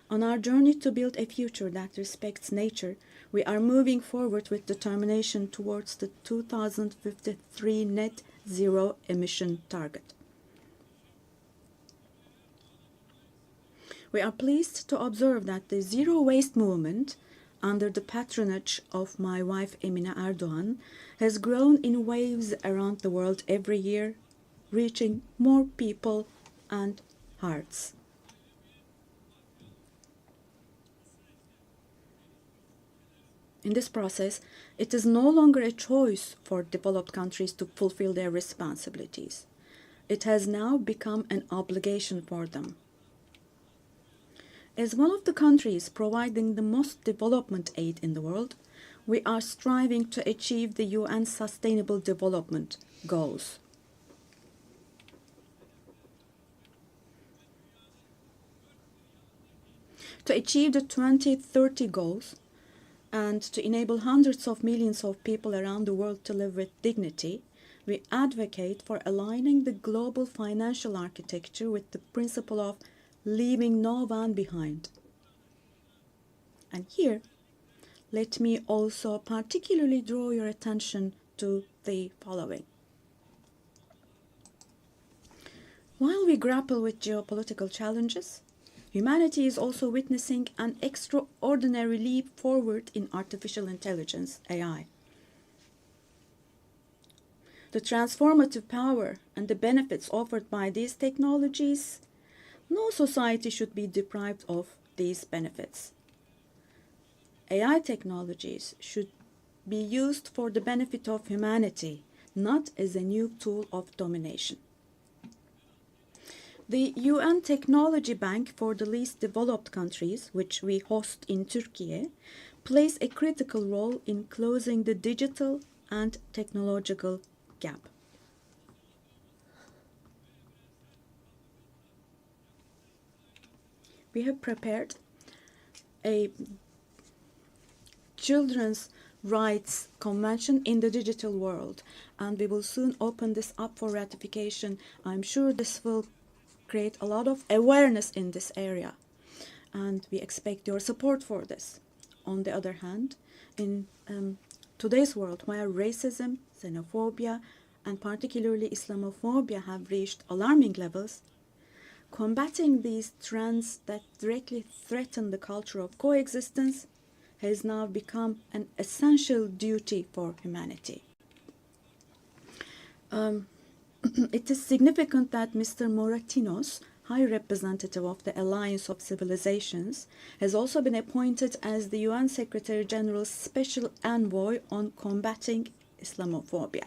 On our journey to build a future that respects nature, we are moving forward with determination towards the 2053 net zero emission target. We are pleased to observe that the zero waste movement, under the patronage of my wife Emine Erdoğan, has grown in waves around the world every year, reaching more people and hearts. In this process, it is no longer a choice for developed countries to fulfill their responsibilities. It has now become an obligation for them. As one of the countries providing the most development aid in the world, we are striving to achieve the UN Sustainable Development Goals. To achieve the 2030 goals and to enable hundreds of millions of people around the world to live with dignity, we advocate for aligning the global financial architecture with the principle of leaving no one behind. And here, let me also particularly draw your attention to the following. While we grapple with geopolitical challenges, humanity is also witnessing an extraordinary leap forward in artificial intelligence, AI. The transformative power and the benefits offered by these technologies, no society should be deprived of these benefits. AI technologies should be used for the benefit of humanity, not as a new tool of domination. The UN Technology Bank for the Least Developed Countries, which we host in Turkey, plays a critical role in closing the digital and technological gap. We have prepared a children's rights convention in the digital world, and we will soon open this up for ratification. I'm sure this will create a lot of awareness in this area, and we expect your support for this. On the other hand, in today's world, where racism, xenophobia, and particularly Islamophobia have reached alarming levels, combating these trends that directly threaten the culture of coexistence has now become an essential duty for humanity. It is significant that Mr. Moratinos, High Representative of the Alliance of Civilizations, has also been appointed as the UN Secretary General's Special Envoy on combating Islamophobia.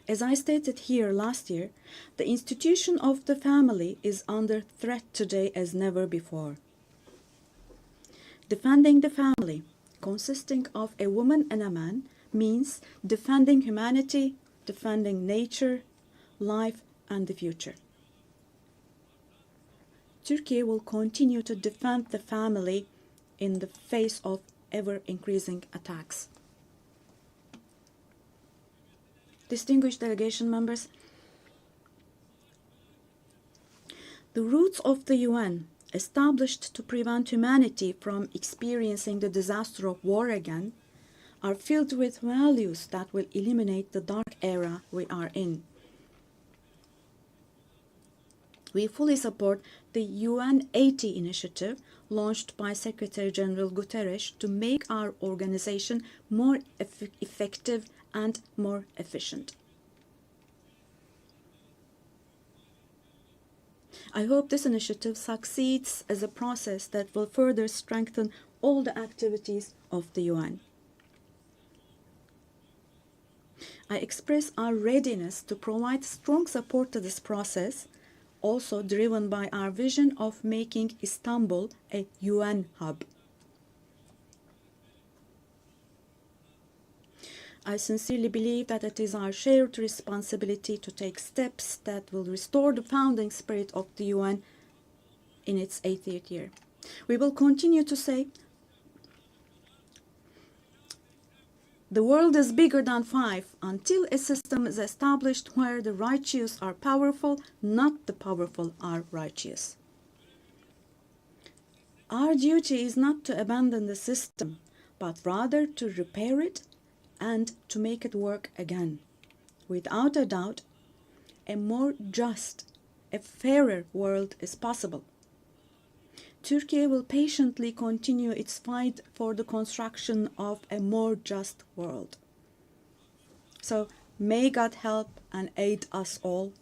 As I stated here last year, the institution of the family is under threat today as never before. Defending the family, consisting of a woman and a man, means defending humanity, defending nature, life, and the future. Turkey will continue to defend the family in the face of ever-increasing attacks. Distinguished delegation members, the roots of the UN, established to prevent humanity from experiencing the disaster of war again, are filled with values that will eliminate the dark era we are in. We fully support the UN 80 initiative launched by Secretary General Guterres to make our organization more effective and more efficient. I hope this initiative succeeds as a process that will further strengthen all the activities of the UN. I express our readiness to provide strong support to this process, also driven by our vision of making Istanbul a UN hub. I sincerely believe that it is our shared responsibility to take steps that will restore the founding spirit of the UN in its 80th year. We will continue to say, the world is bigger than five until a system is established where the righteous are powerful, not the powerful are righteous. Our duty is not to abandon the system, but rather to repair it and to make it work again. Without a doubt, a more just, a fairer world is possible. Turkey will patiently continue its fight for the construction of a more just world. So may God help and aid us all.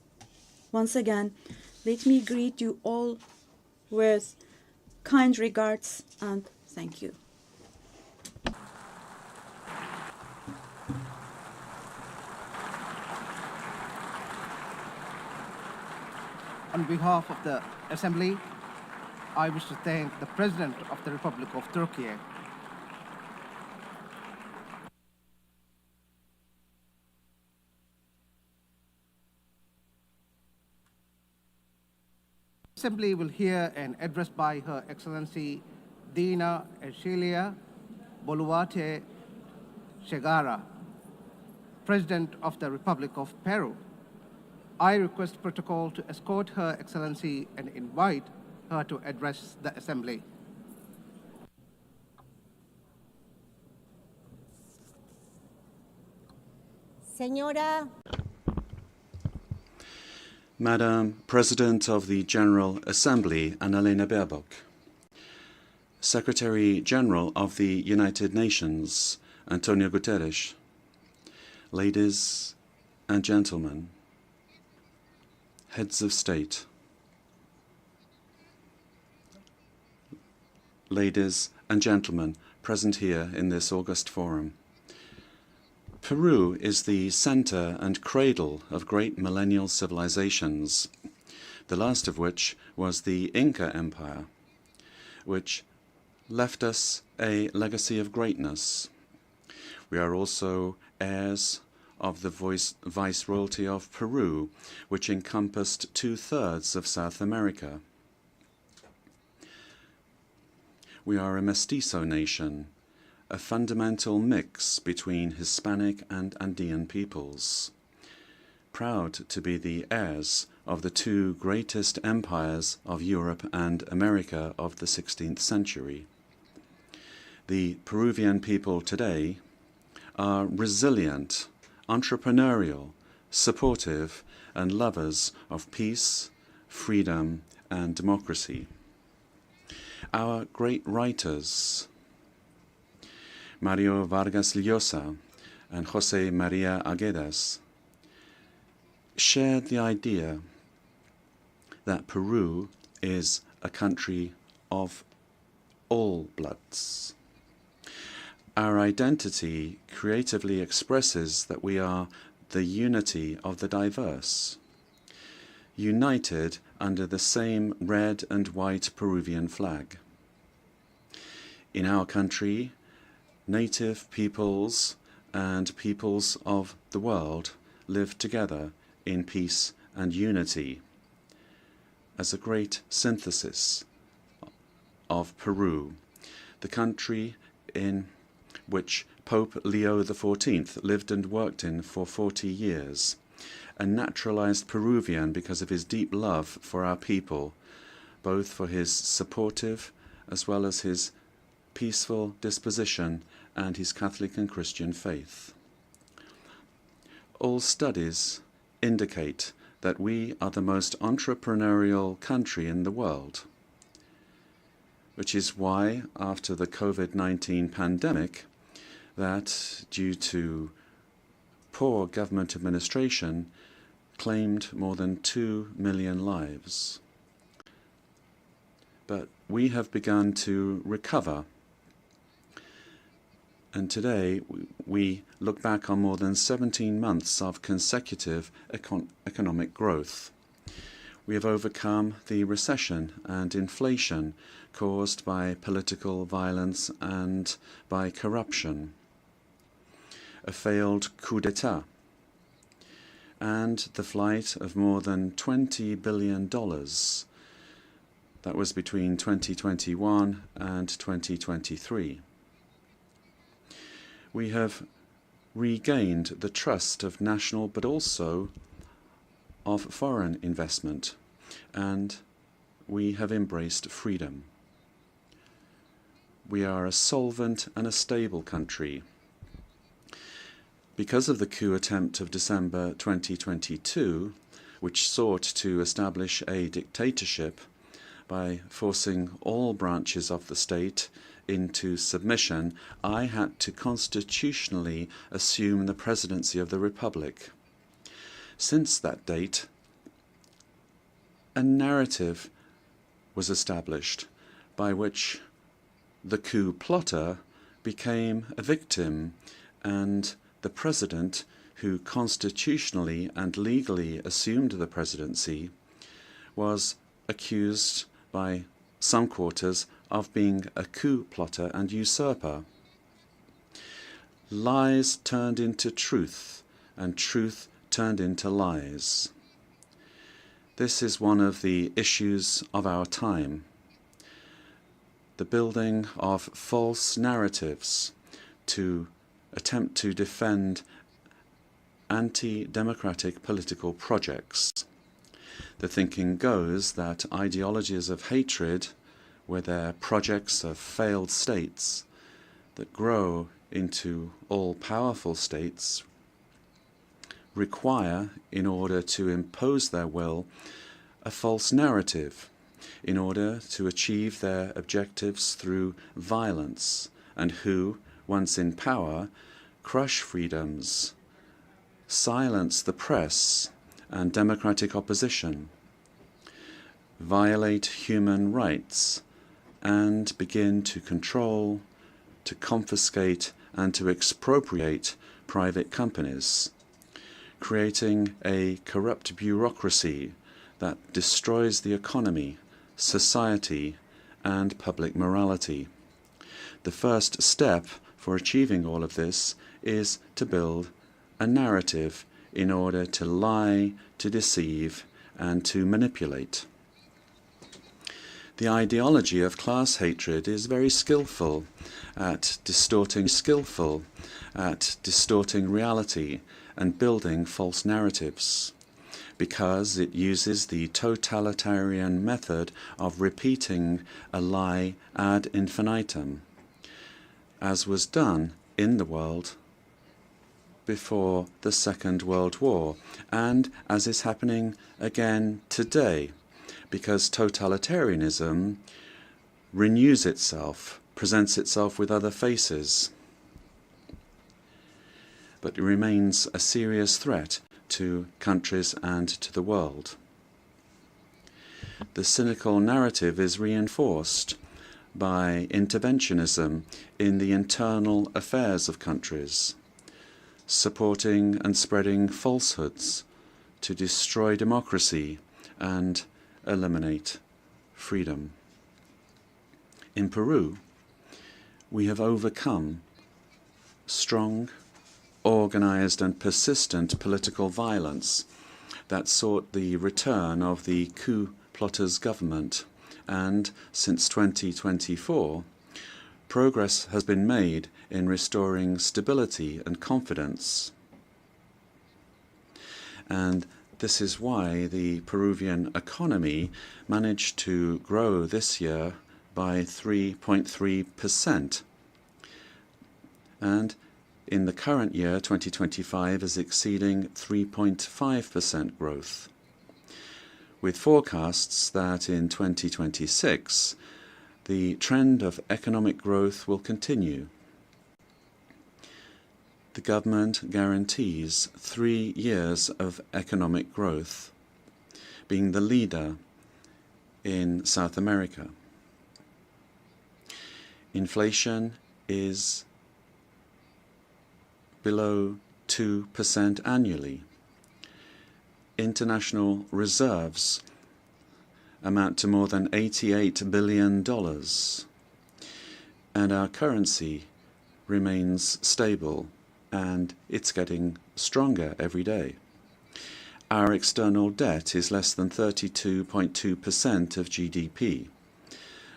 Once again, let me greet you all with kind regards and thank you. On behalf of the Assembly, I wish to thank the President of the Republic of Turkey, Assembly will hear an address by Her Excellency Dina Ercilia Boluarte Segara, President of the Republic of Peru. I request protocol to escort Her Excellency and invite her to address the Assembly. Señora Madam President of the General Assembly, Annalena Baerbock. Secretary General of the United Nations, Antonio Guterres. Ladies and gentlemen, heads of state, ladies and gentlemen present here in this august forum. Peru is the center and cradle of great millennial civilizations, the last of which was the Inca Empire, which left us a legacy of greatness. We are also heirs of the Viceroyalty of Peru, which encompassed 2/3 of South America. We are a mestizo nation, a fundamental mix between Hispanic and Andean peoples, proud to be the heirs of the two greatest empires of Europe and America of the 16th century. The Peruvian people today are resilient, entrepreneurial, supportive, and lovers of peace, freedom, and democracy. Our great writers, Mario Vargas Llosa and José María Arguedas, shared the idea that Peru is a country of all bloods. Our identity creatively expresses that we are the unity of the diverse, united under the same red and white Peruvian flag. In our country, native peoples and peoples of the world live together in peace and unity as a great synthesis of Peru, the country in which Pope Leo XIV lived and worked in for 40 years, a naturalized Peruvian because of his deep love for our people, both for his supportive as well as his peaceful disposition and his Catholic and Christian faith. All studies indicate that we are the most entrepreneurial country in the world, which is why, after the COVID-19 pandemic, that due to poor government administration, claimed more than 2 million lives. But we have begun to recover, and today we look back on more than 17 months of consecutive economic growth. We have overcome the recession and inflation caused by political violence and by corruption, a failed coup d'etat, and the flight of more than $20 billion. That was between 2021 and 2023. We have regained the trust of national but also of foreign investment, and we have embraced freedom. We are a solvent and a stable country. Because of the coup attempt of December 2022, which sought to establish a dictatorship by forcing all branches of the state into submission, I had to constitutionally assume the presidency of the Republic. Since that date, a narrative was established by which the coup plotter became a victim, and the president, who constitutionally and legally assumed the presidency, was accused by some quarters of being a coup plotter and usurper. Lies turned into truth, and truth turned into lies. This is one of the issues of our time. The building of false narratives to attempt to defend anti-democratic political projects. The thinking goes that ideologies of hatred, where they're projects of failed states that grow into all-powerful states, require, in order to impose their will, a false narrative, in order to achieve their objectives through violence, and who, once in power, crush freedoms, silence the press and democratic opposition, violate human rights, and begin to control, to confiscate, and to expropriate private companies, creating a corrupt bureaucracy that destroys the economy, society, and public morality. The first step for achieving all of this is to build a narrative in order to lie, to deceive, and to manipulate. The ideology of class hatred is very skillful at distorting reality and building false narratives, because it uses the totalitarian method of repeating a lie ad infinitum, as was done in the world before the Second World War, and as is happening again today, because totalitarianism renews itself, presents itself with other faces, but it remains a serious threat to countries and to the world. The cynical narrative is reinforced by interventionism in the internal affairs of countries, supporting and spreading falsehoods to destroy democracy and eliminate freedom. In Peru, we have overcome strong, organized and persistent political violence that sought the return of the coup plotters' government, and since 2024, progress has been made in restoring stability and confidence. And this is why the Peruvian economy managed to grow this year by 3.3%. And in the current year, 2025, is exceeding 3.5% growth, with forecasts that in 2026 the trend of economic growth will continue. The government guarantees 3 years of economic growth, being the leader in South America. Inflation is below 2% annually. International reserves amount to more than $88 billion, and our currency remains stable, and it's getting stronger every day. Our external debt is less than 32.2% of GDP,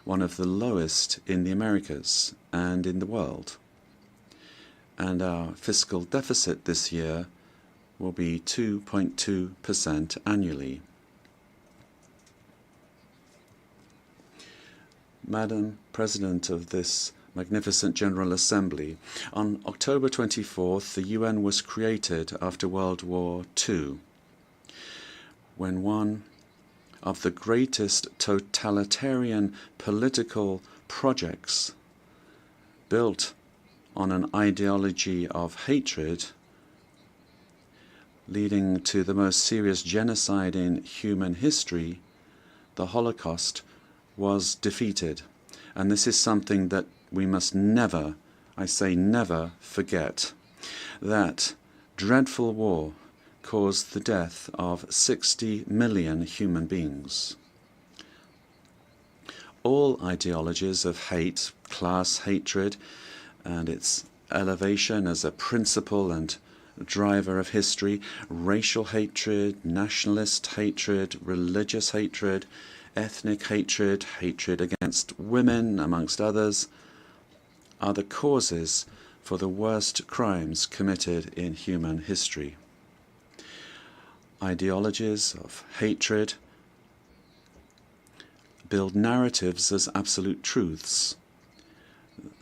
one of the lowest in the Americas and in the world. And our fiscal deficit this year will be 2.2% annually. Madam President of this magnificent General Assembly, on October 24th, the UN was created after World War II, when one of the greatest totalitarian political projects built on an ideology of hatred, leading to the most serious genocide in human history, the Holocaust, was defeated. And this is something that we must never, I say never, forget. That dreadful war caused the death of 60 million human beings. All ideologies of hate, class hatred, and its elevation as a principle and driver of history. Racial hatred, nationalist hatred, religious hatred, ethnic hatred, hatred against women, amongst others, are the causes for the worst crimes committed in human history. Ideologies of hatred build narratives as absolute truths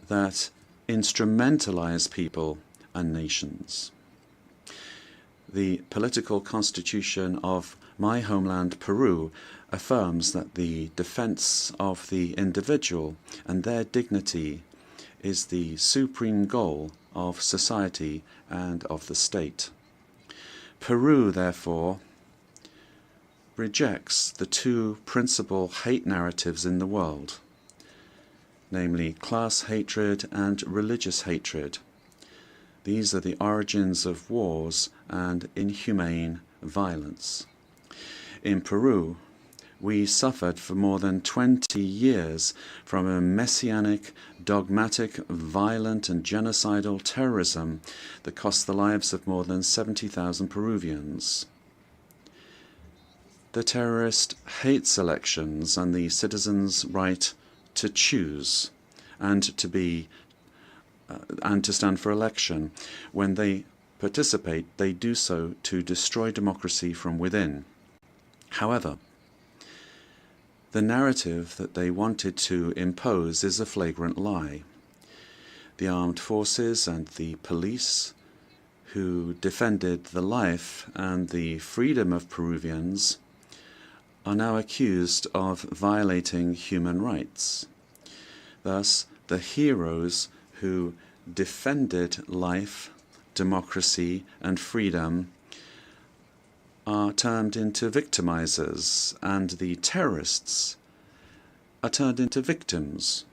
that instrumentalize people and nations. The political constitution of my homeland, Peru, affirms that the defense of the individual and their dignity is the supreme goal of society and of the state. Peru, therefore, rejects the two principal hate narratives in the world, namely class hatred and religious hatred. These are the origins of wars and inhumane violence. In Peru, we suffered for more than 20 years from a messianic, dogmatic, violent and genocidal terrorism that cost the lives of more than 70,000 Peruvians. The terrorist hates elections and the citizens' right to choose and to stand for election. When they participate, they do so to destroy democracy from within. However, the narrative that they wanted to impose is a flagrant lie. The armed forces and the police, who defended the life and the freedom of Peruvians, are now accused of violating human rights. Thus, the heroes who defended life, democracy, and freedom are turned into victimizers, and the terrorists are turned into victims.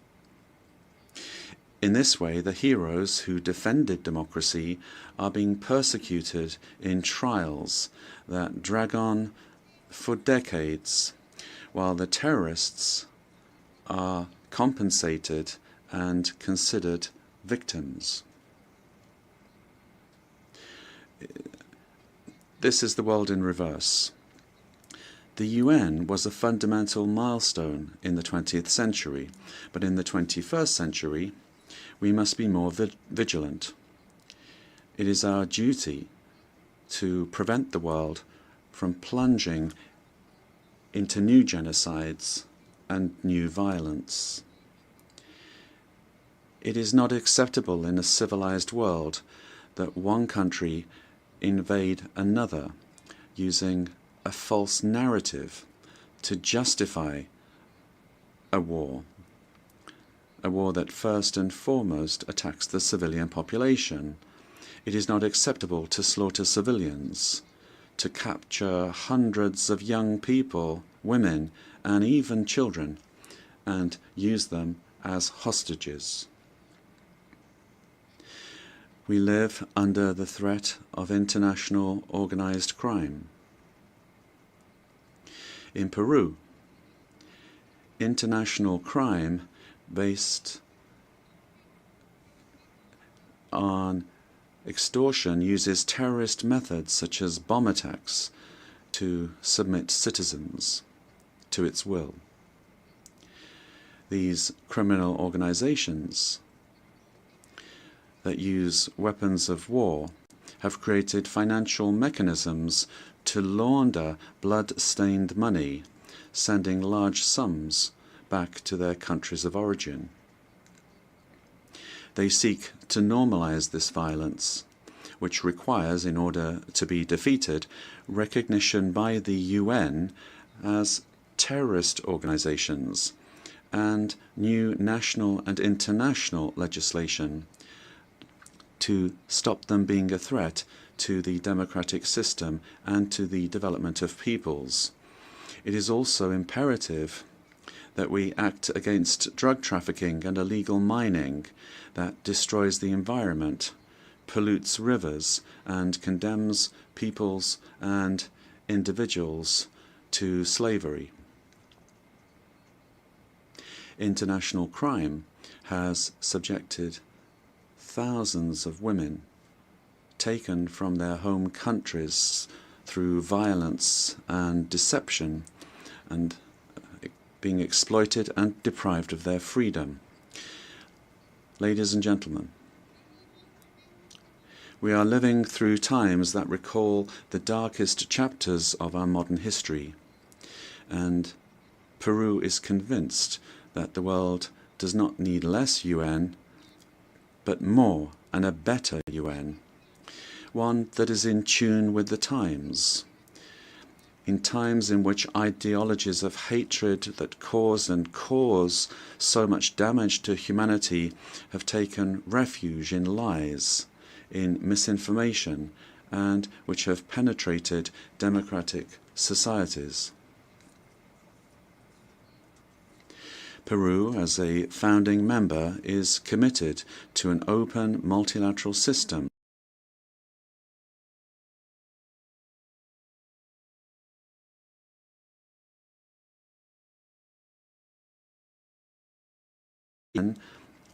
In this way, the heroes who defended democracy are being persecuted in trials that drag on for decades, while the terrorists are compensated and considered victims. This is the world in reverse. The UN was a fundamental milestone in the 20th century, but in the 21st century, we must be more vigilant. It is our duty to prevent the world from plunging into new genocides and new violence. It is not acceptable in a civilized world that one country invade another using a false narrative to justify a war that first and foremost attacks the civilian population. It is not acceptable to slaughter civilians, to capture hundreds of young people, women, and even children, and use them as hostages. We live under the threat of international organized crime. In Peru, international crime based on extortion uses terrorist methods such as bomb attacks to submit citizens to its will. These criminal organizations that use weapons of war have created financial mechanisms to launder blood-stained money, sending large sums back to their countries of origin. They seek to normalize this violence, which requires, in order to be defeated, recognition by the UN as terrorist organizations and new national and international legislation to stop them being a threat to the democratic system and to the development of peoples. It is also imperative that we act against drug trafficking and illegal mining that destroys the environment, pollutes rivers, and condemns peoples and individuals to slavery. International crime has subjected thousands of women taken from their home countries through violence and deception, and being exploited and deprived of their freedom. Ladies and gentlemen, we are living through times that recall the darkest chapters of our modern history, and Peru is convinced that the world does not need less UN, but more and a better UN, one that is in tune with the times. In times in which ideologies of hatred that cause so much damage to humanity have taken refuge in lies, in misinformation, and which have penetrated democratic societies. Peru, as a founding member, is committed to an open multilateral system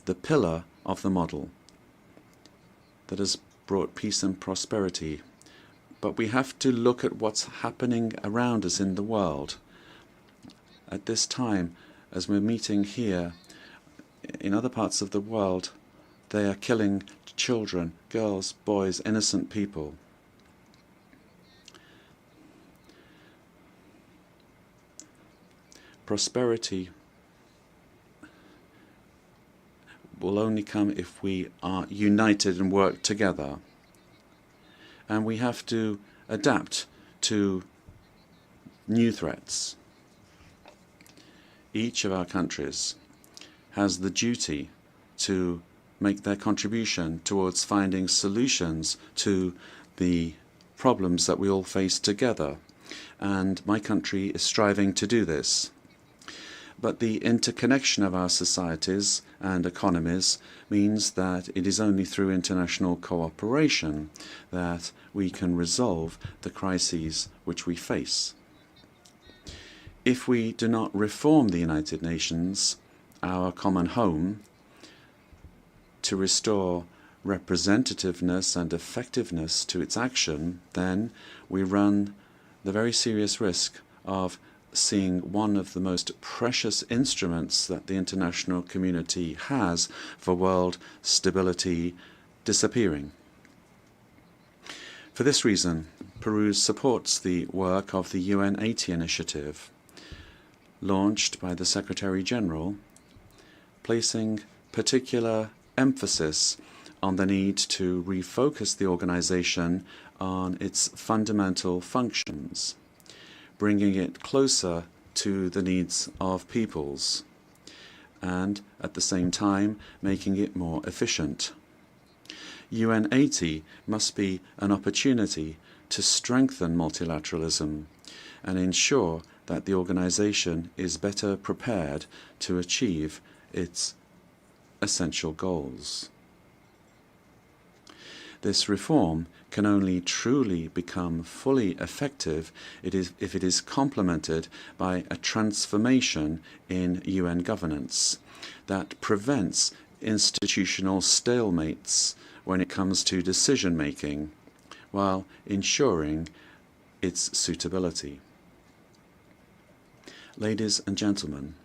the pillar of the model that has brought peace and prosperity. But we have to look at what's happening around us in the world. At this time, as we're meeting here, in other parts of the world, they are killing children, girls, boys, innocent people. Prosperity will only come if we are united and work together. And we have to adapt to new threats. Each of our countries has the duty to make their contribution towards finding solutions to the problems that we all face together. And my country is striving to do this. But the interconnection of our societies and economies means that it is only through international cooperation that we can resolve the crises which we face. If we do not reform the United Nations, our common home, to restore representativeness and effectiveness to its action, then we run the very serious risk of seeing one of the most precious instruments that the international community has for world stability disappearing. For this reason, Peru supports the work of the UN 80 initiative, launched by the Secretary General, placing particular emphasis on the need to refocus the organization on its fundamental functions, bringing it closer to the needs of peoples, and at the same time making it more efficient. UN 80 must be an opportunity to strengthen multilateralism and ensure that the organization is better prepared to achieve its essential goals. This reform can only truly become fully effective if it is complemented by a transformation in UN governance that prevents institutional stalemates when it comes to decision-making, while ensuring its suitability. Ladies and gentlemen,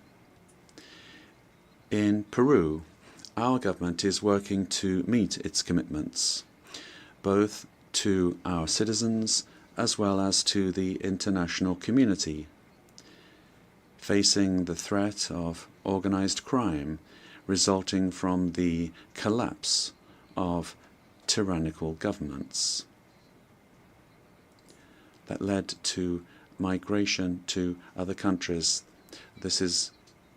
in Peru, our government is working to meet its commitments, both to our citizens as well as to the international community, facing the threat of organized crime resulting from the collapse of tyrannical governments that led to migration to other countries. This is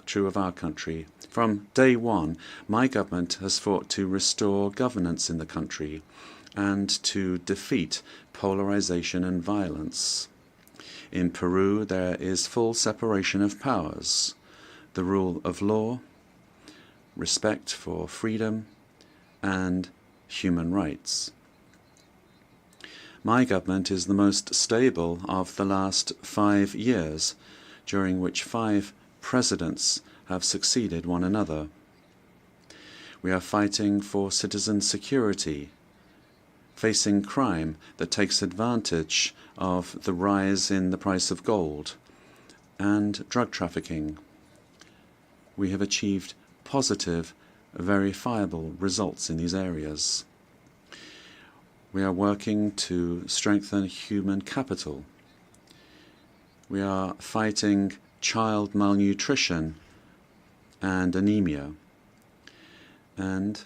true of our country. From day one, my government has fought to restore governance in the country and to defeat polarization and violence. In Peru, there is full separation of powers, the rule of law, respect for freedom, and human rights. My government is the most stable of the last 5 years, during which 5 presidents have succeeded one another. We are fighting for citizen security, facing crime that takes advantage of the rise in the price of gold and drug trafficking. We have achieved positive, verifiable results in these areas. We are working to strengthen human capital. We are fighting child malnutrition and anemia. And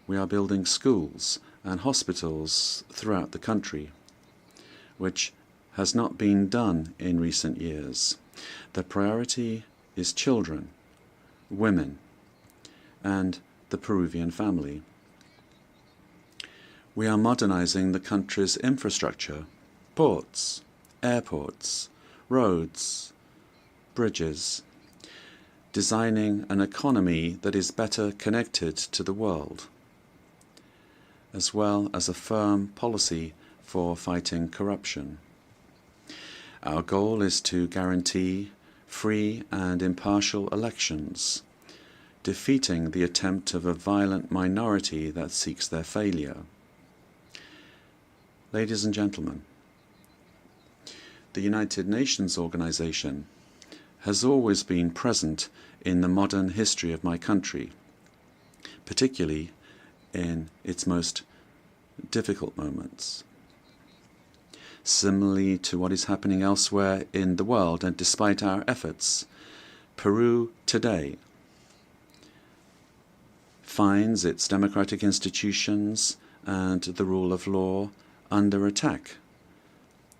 we are building schools and hospitals throughout the country, which has not been done in recent years. The priority is children, women, and the Peruvian family. We are modernizing the country's infrastructure, ports, airports, roads, bridges, designing an economy that is better connected to the world, as well as a firm policy for fighting corruption. Our goal is to guarantee free and impartial elections, defeating the attempt of a violent minority that seeks their failure. Ladies and gentlemen, the United Nations organization has always been present in the modern history of my country, particularly in its most difficult moments. Similarly to what is happening elsewhere in the world, and despite our efforts, Peru today finds its democratic institutions and the rule of law under attack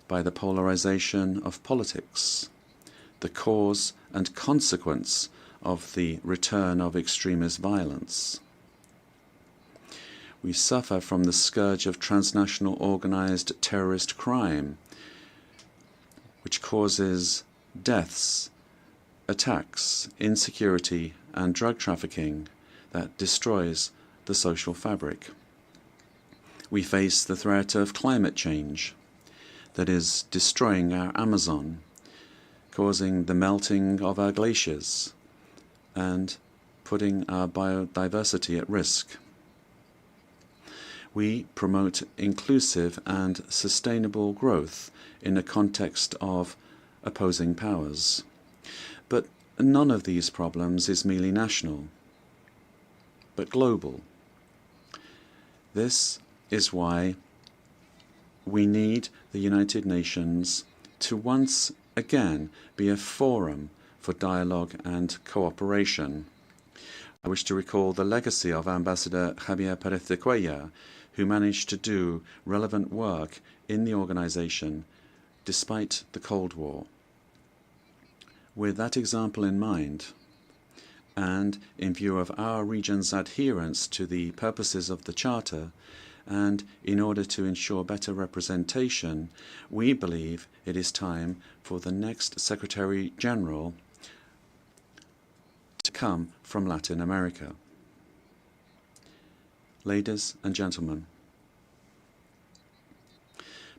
by the polarization of politics, the cause and consequence of the return of extremist violence. We suffer from the scourge of transnational organized terrorist crime, which causes deaths, attacks, insecurity, and drug trafficking that destroys the social fabric. We face the threat of climate change that is destroying our Amazon, causing the melting of our glaciers, and putting our biodiversity at risk. We promote inclusive and sustainable growth in a context of opposing powers. But none of these problems is merely national, but global. This is why we need the United Nations to once again be a forum for dialogue and cooperation. I wish to recall the legacy of Ambassador Javier Pérez de Cuellar, who managed to do relevant work in the organization despite the Cold War. With that example in mind, and in view of our region's adherence to the purposes of the Charter, and in order to ensure better representation, we believe it is time for the next Secretary General to come from Latin America. Ladies and gentlemen,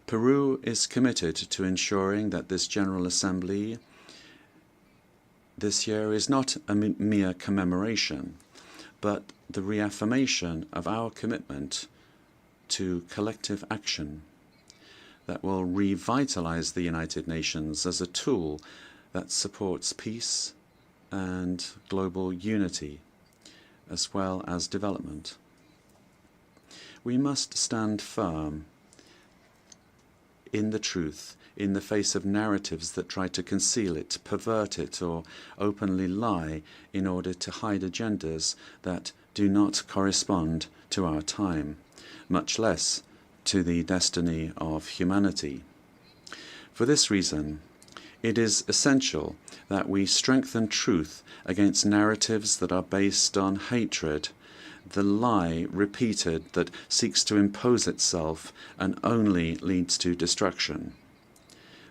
Peru is committed to ensuring that this General Assembly this year is not a mere commemoration, but the reaffirmation of our commitment to collective action that will revitalize the United Nations as a tool that supports peace and global unity, as well as development. We must stand firm in the truth in the face of narratives that try to conceal it, pervert it, or openly lie in order to hide agendas that do not correspond to our time, much less to the destiny of humanity. For this reason, it is essential that we strengthen truth against narratives that are based on hatred, the lie repeated that seeks to impose itself and only leads to destruction.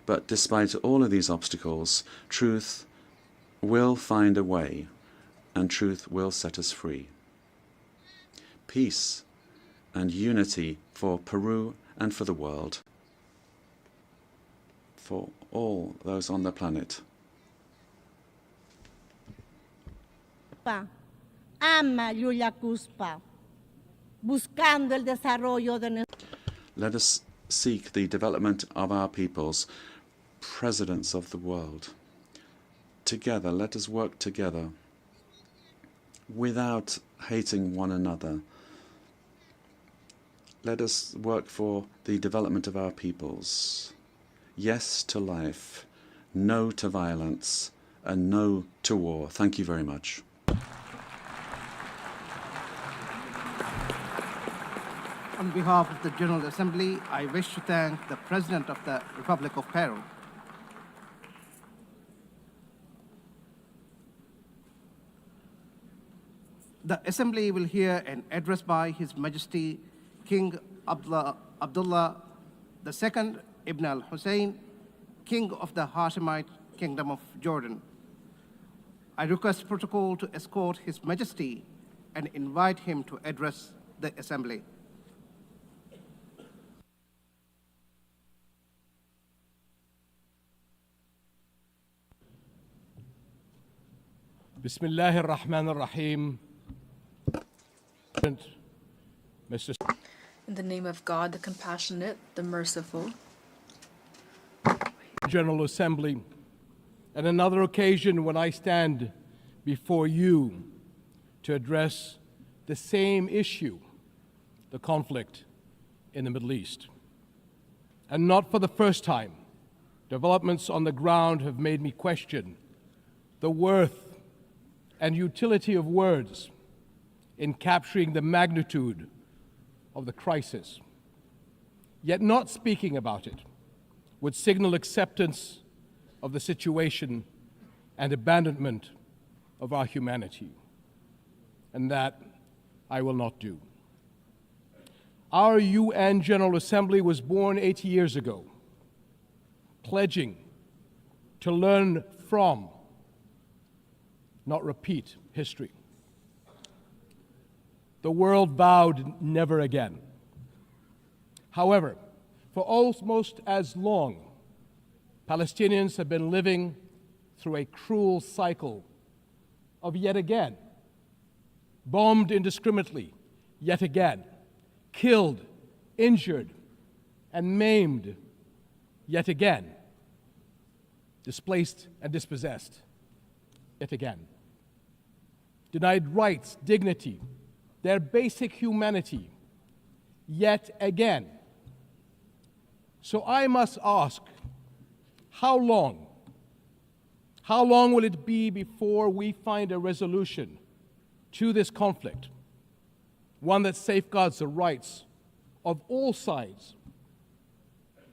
But despite all of these obstacles, truth will find a way, and truth will set us free. Peace and unity for Peru and for the world, for all those on the planet. Ama Yulia Cuspa, buscando el desarrollo de Let us seek the development of our peoples, presidents of the world. Together, let us work together without hating one another. Let us work for the development of our peoples. Yes to life, no to violence, and no to war. Thank you very much. On behalf of the General Assembly, I wish to thank the President of the Republic of Peru. The Assembly will hear an address by His Majesty King Abdullah II Ibn al-Hussein, King of the Hashemite Kingdom of Jordan. I request protocol to escort His Majesty and invite him to address the Assembly. Bismillah ar-Rahman ar-Rahim. Mr. In the name of God, the compassionate, the merciful. General Assembly, at another occasion when I stand before you to address the same issue, the conflict in the Middle East. And not for the first time, developments on the ground have made me question the worth and utility of words in capturing the magnitude of the crisis. Yet not speaking about it would signal acceptance of the situation and abandonment of our humanity. And that I will not do. Our UN General Assembly was born 80 years ago, pledging to learn from, not repeat, history. The world vowed never again. However, for almost as long, Palestinians have been living through a cruel cycle of yet again, bombed indiscriminately, yet again, killed, injured, and maimed, yet again, displaced and dispossessed, yet again, denied rights, dignity, their basic humanity, yet again. So I must ask, how long? How long will it be before we find a resolution to this conflict, one that safeguards the rights of all sides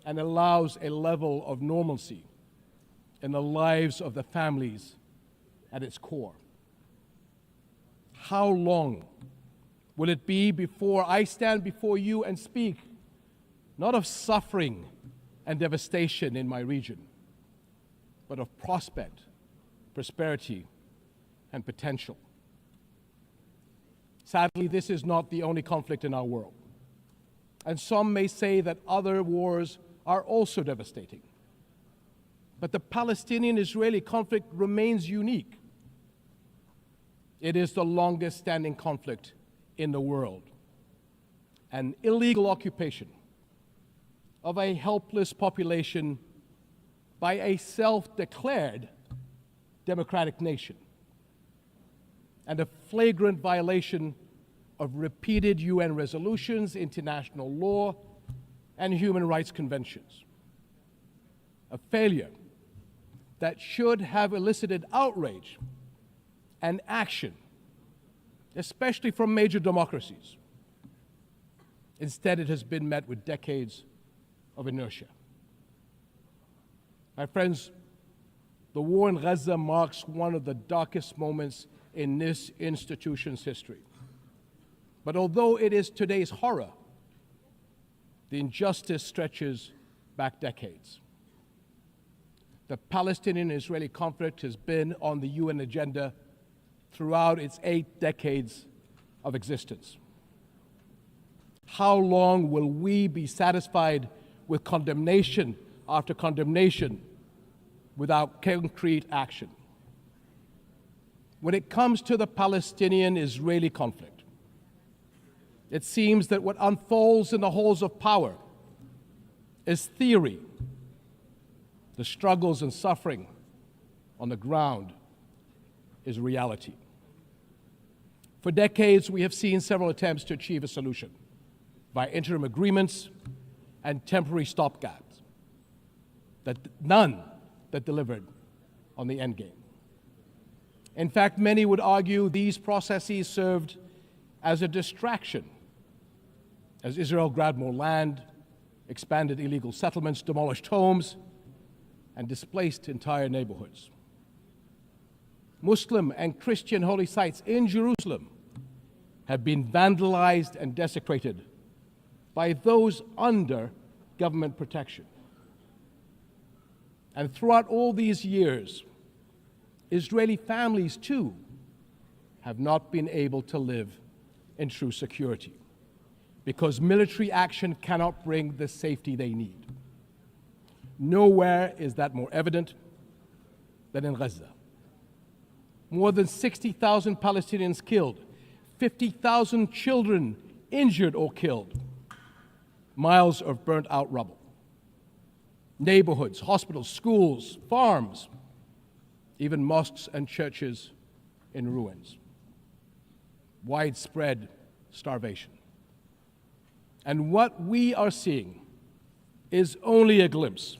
and allows a level of normalcy in the lives of the families at its core? How long will it be before I stand before you and speak not of suffering and devastation in my region, but of prospect, prosperity, and potential? Sadly, this is not the only conflict in our world. And some may say that other wars are also devastating. But the Palestinian-Israeli conflict remains unique. It is the longest standing conflict in the world. An illegal occupation of a helpless population by a self-declared democratic nation, and a flagrant violation of repeated UN resolutions, international law, and human rights conventions. A failure that should have elicited outrage and action, especially from major democracies. Instead, it has been met with decades of inertia. My friends, the war in Gaza marks one of the darkest moments in this institution's history. But although it is today's horror, the injustice stretches back decades. The Palestinian-Israeli conflict has been on the UN agenda throughout its 8 decades of existence. How long will we be satisfied with condemnation after condemnation without concrete action? When it comes to the Palestinian-Israeli conflict, it seems that what unfolds in the halls of power is theory. The struggles and suffering on the ground is reality. For decades, we have seen several attempts to achieve a solution by interim agreements and temporary stopgaps, none that delivered on the end game. In fact, many would argue these processes served as a distraction as Israel grabbed more land, expanded illegal settlements, demolished homes, and displaced entire neighborhoods. Muslim and Christian holy sites in Jerusalem have been vandalized and desecrated by those under government protection. And throughout all these years, Israeli families too have not been able to live in true security because military action cannot bring the safety they need. Nowhere is that more evident than in Gaza. More than 60,000 Palestinians killed, 50,000 children injured or killed, miles of burnt out rubble, neighborhoods, hospitals, schools, farms, even mosques and churches in ruins, widespread starvation. And what we are seeing is only a glimpse,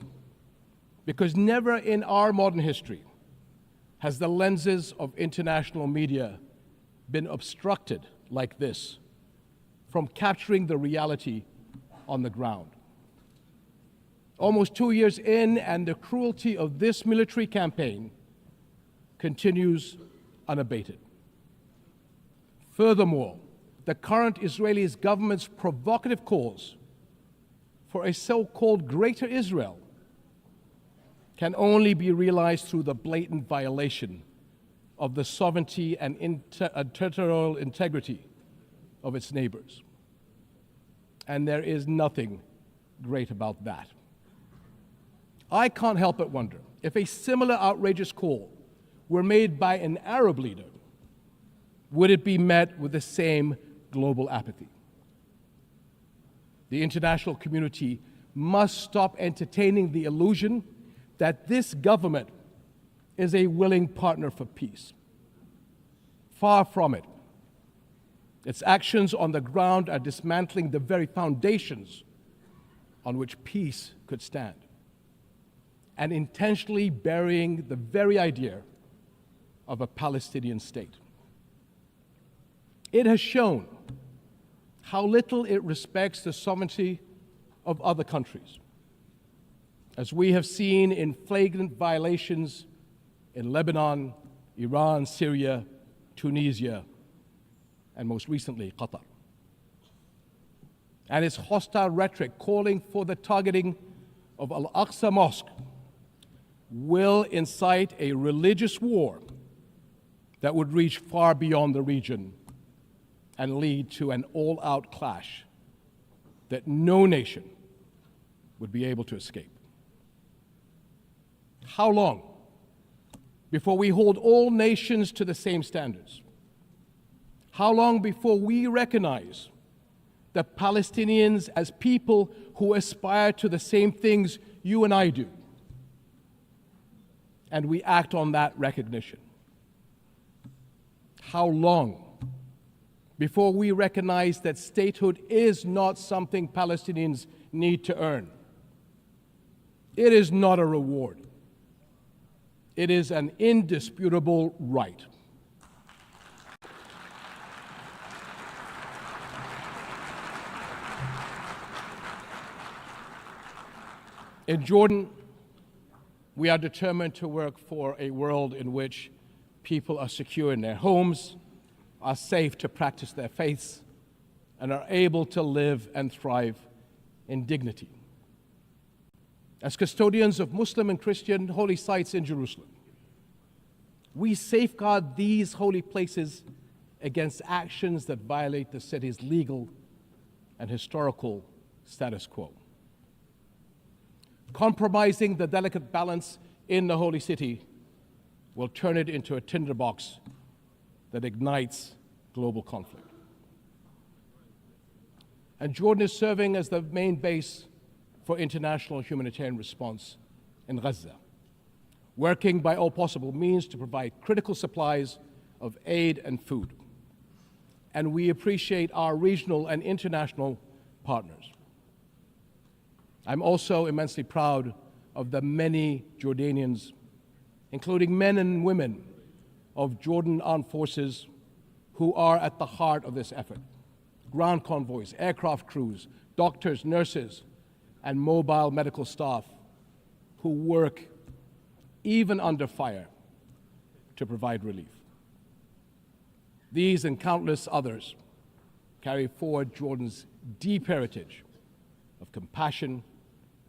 because never in our modern history has the lenses of international media been obstructed like this from capturing the reality on the ground. Almost 2 years in, and the cruelty of this military campaign continues unabated. Furthermore, the current Israeli government's provocative calls for a so-called Greater Israel can only be realized through the blatant violation of the sovereignty and territorial integrity of its neighbors. And there is nothing great about that. I can't help but wonder if a similar outrageous call were made by an Arab leader, would it be met with the same global apathy? The international community must stop entertaining the illusion that this government is a willing partner for peace. Far from it. Its actions on the ground are dismantling the very foundations on which peace could stand, and intentionally burying the very idea of a Palestinian state. It has shown how little it respects the sovereignty of other countries, as we have seen in flagrant violations in Lebanon, Iran, Syria, Tunisia, and most recently, Qatar. And its hostile rhetoric calling for the targeting of Al-Aqsa Mosque will incite a religious war that would reach far beyond the region and lead to an all-out clash that no nation would be able to escape. How long before we hold all nations to the same standards? How long before we recognize the Palestinians as people who aspire to the same things you and I do, and we act on that recognition? How long before we recognize that statehood is not something Palestinians need to earn? It is not a reward. It is an indisputable right. In Jordan, we are determined to work for a world in which people are secure in their homes, are safe to practice their faiths, and are able to live and thrive in dignity. As custodians of Muslim and Christian holy sites in Jerusalem, we safeguard these holy places against actions that violate the city's legal and historical status quo. Compromising the delicate balance in the holy city will turn it into a tinderbox that ignites global conflict. And Jordan is serving as the main base for international humanitarian response in Gaza, working by all possible means to provide critical supplies of aid and food. And we appreciate our regional and international partners. I'm also immensely proud of the many Jordanians, including men and women of Jordan Armed Forces, who are at the heart of this effort. Ground convoys, aircraft crews, doctors, nurses, and mobile medical staff who work even under fire to provide relief. These and countless others carry forward Jordan's deep heritage of compassion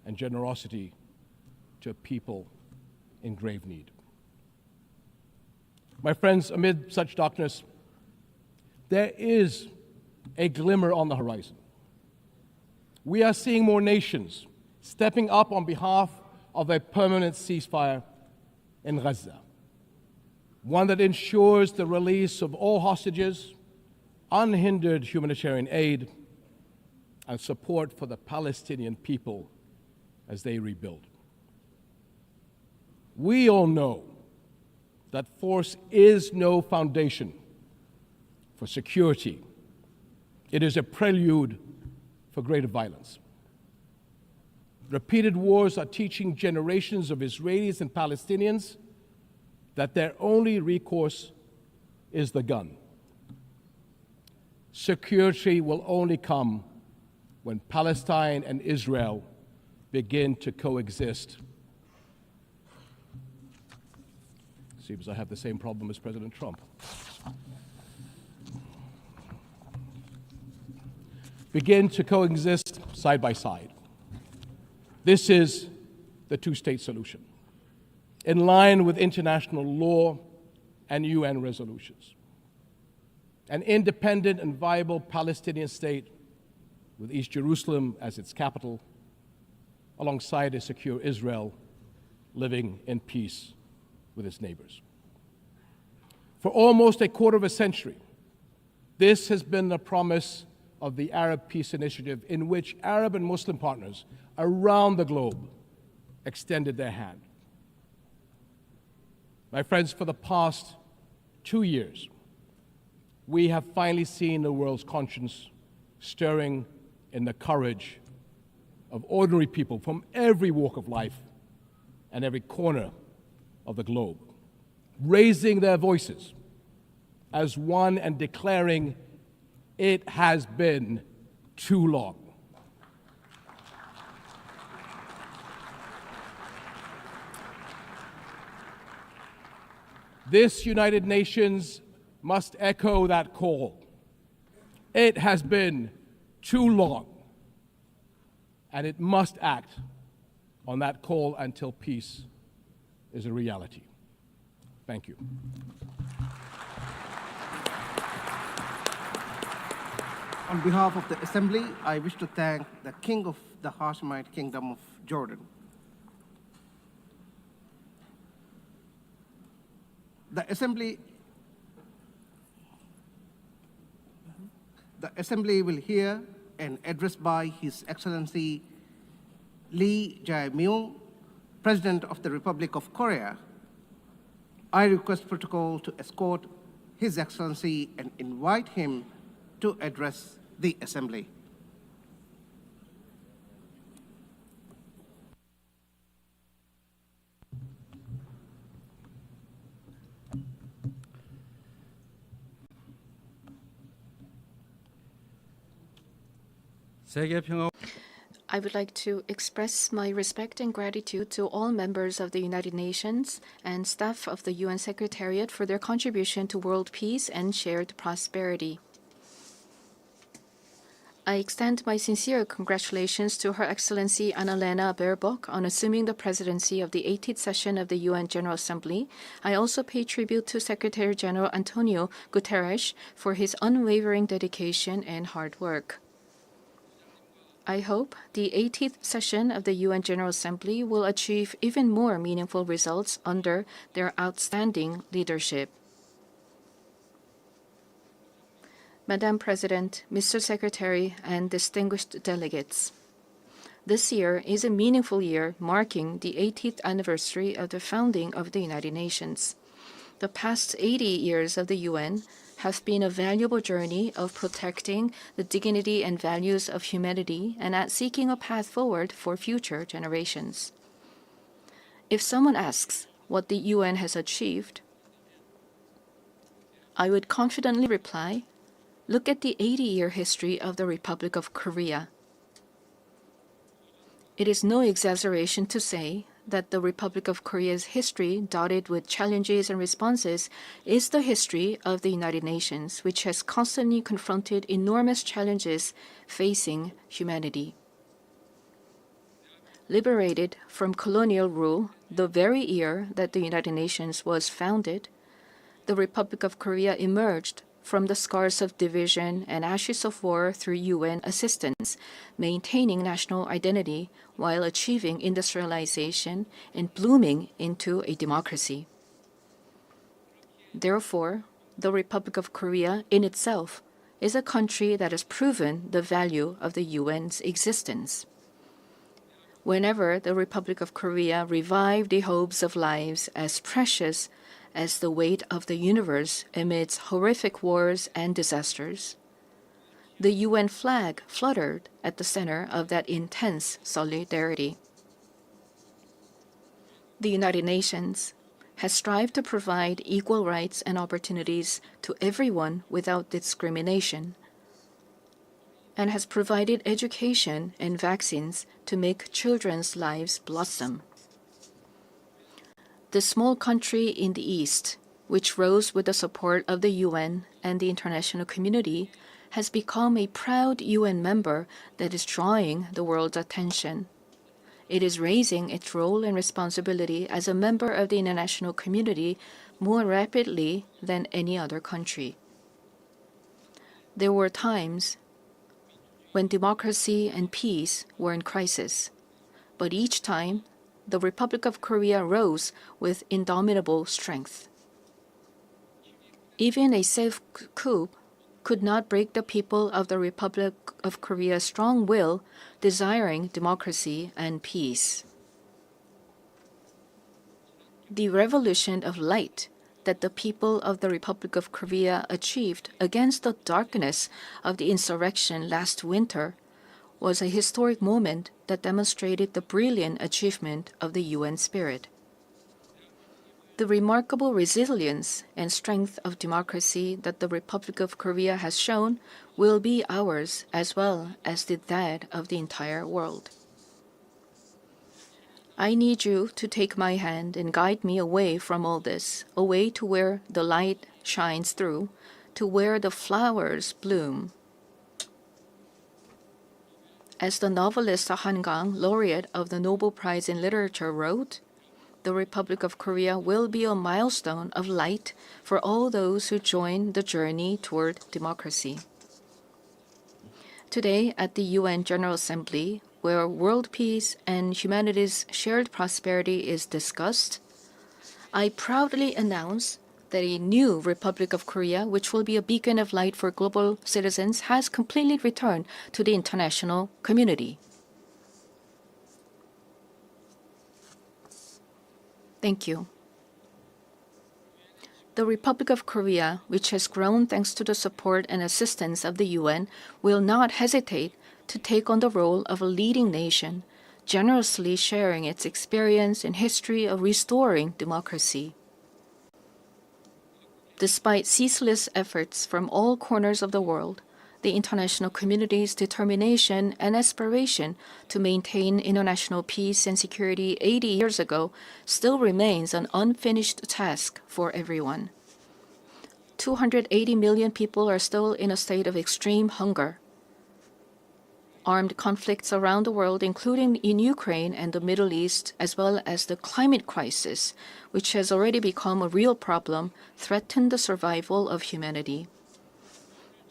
and generosity to people in grave need. My friends, amid such darkness, there is a glimmer on the horizon. We are seeing more nations stepping up on behalf of a permanent ceasefire in Gaza, one that ensures the release of all hostages, unhindered humanitarian aid, and support for the Palestinian people as they rebuild. We all know that force is no foundation for security. It is a prelude for greater violence. Repeated wars are teaching generations of Israelis and Palestinians that their only recourse is the gun. Security will only come when Palestine and Israel begin to coexist. Seems I have the same problem as President Trump. Begin to coexist side by side. This is the two-state solution, in line with international law and UN resolutions. An independent and viable Palestinian state with East Jerusalem as its capital, alongside a secure Israel living in peace with its neighbors. For almost a quarter of a century, this has been the promise of the Arab Peace Initiative, in which Arab and Muslim partners around the globe extended their hand. My friends, for the past 2 years, we have finally seen the world's conscience stirring in the courage of ordinary people from every walk of life and every corner of the globe, raising their voices as one and declaring, "It has been too long." This United Nations must echo that call. It has been too long, and it must act on that call until peace is a reality. Thank you. On behalf of the Assembly, I wish to thank the King of the Hashemite Kingdom of Jordan. The Assembly will hear an address by His Excellency Lee Jae-myung, President of the Republic of Korea. I request protocol to escort His Excellency and invite him to address the Assembly. I would like to express my respect and gratitude to all members of the United Nations and staff of the UN Secretariat for their contribution to world peace and shared prosperity. I extend my sincere congratulations to Her Excellency Annalena Baerbock on assuming the presidency of the 18th session of the UN General Assembly. I also pay tribute to Secretary General Antonio Guterres for his unwavering dedication and hard work. I hope the 18th session of the UN General Assembly will achieve even more meaningful results under their outstanding leadership. Madam President, Mr. Secretary, and distinguished delegates, This year is a meaningful year marking the 80th anniversary of the founding of the United Nations. The past 80 years of the UN have been a valuable journey of protecting the dignity and values of humanity and at seeking a path forward for future generations. If someone asks what the UN has achieved, I would confidently reply, look at the 80-year history of the Republic of Korea. It is no exaggeration to say that the Republic of Korea's history, dotted with challenges and responses, is the history of the United Nations, which has constantly confronted enormous challenges facing humanity. Liberated from colonial rule the very year that the United Nations was founded, the Republic of Korea emerged from the scars of division and ashes of war through UN assistance, maintaining national identity while achieving industrialization and blooming into a democracy. Therefore, the Republic of Korea in itself is a country that has proven the value of the UN's existence. Whenever the Republic of Korea revived the hopes of lives as precious as the weight of the universe amidst horrific wars and disasters, the UN flag fluttered at the center of that intense solidarity. The United Nations has strived to provide equal rights and opportunities to everyone without discrimination, and has provided education and vaccines to make children's lives blossom. The small country in the East, which rose with the support of the UN and the international community, has become a proud UN member that is drawing the world's attention. It is raising its role and responsibility as a member of the international community more rapidly than any other country. There were times when democracy and peace were in crisis, but each time the Republic of Korea rose with indomitable strength. Even a safe coup could not break the people of the Republic of Korea's strong will, desiring democracy and peace. The revolution of light that the people of the Republic of Korea achieved against the darkness of the insurrection last winter was a historic moment that demonstrated the brilliant achievement of the UN spirit. The remarkable resilience and strength of democracy that the Republic of Korea has shown will be ours as well as that of the entire world. I need you to take my hand and guide me away from all this, away to where the light shines through, to where the flowers bloom. As the novelist Han Gang, laureate of the Nobel Prize in Literature, wrote, the Republic of Korea will be a milestone of light for all those who join the journey toward democracy. Today, at the UN General Assembly, where world peace and humanity's shared prosperity is discussed, I proudly announce that a new Republic of Korea, which will be a beacon of light for global citizens, has completely returned to the international community. Thank you. The Republic of Korea, which has grown thanks to the support and assistance of the UN, will not hesitate to take on the role of a leading nation, generously sharing its experience and history of restoring democracy. Despite ceaseless efforts from all corners of the world, the international community's determination and aspiration to maintain international peace and security 80 years ago still remains an unfinished task for everyone. 280 million people are still in a state of extreme hunger. Armed conflicts around the world, including in Ukraine and the Middle East, as well as the climate crisis, which has already become a real problem, threaten the survival of humanity.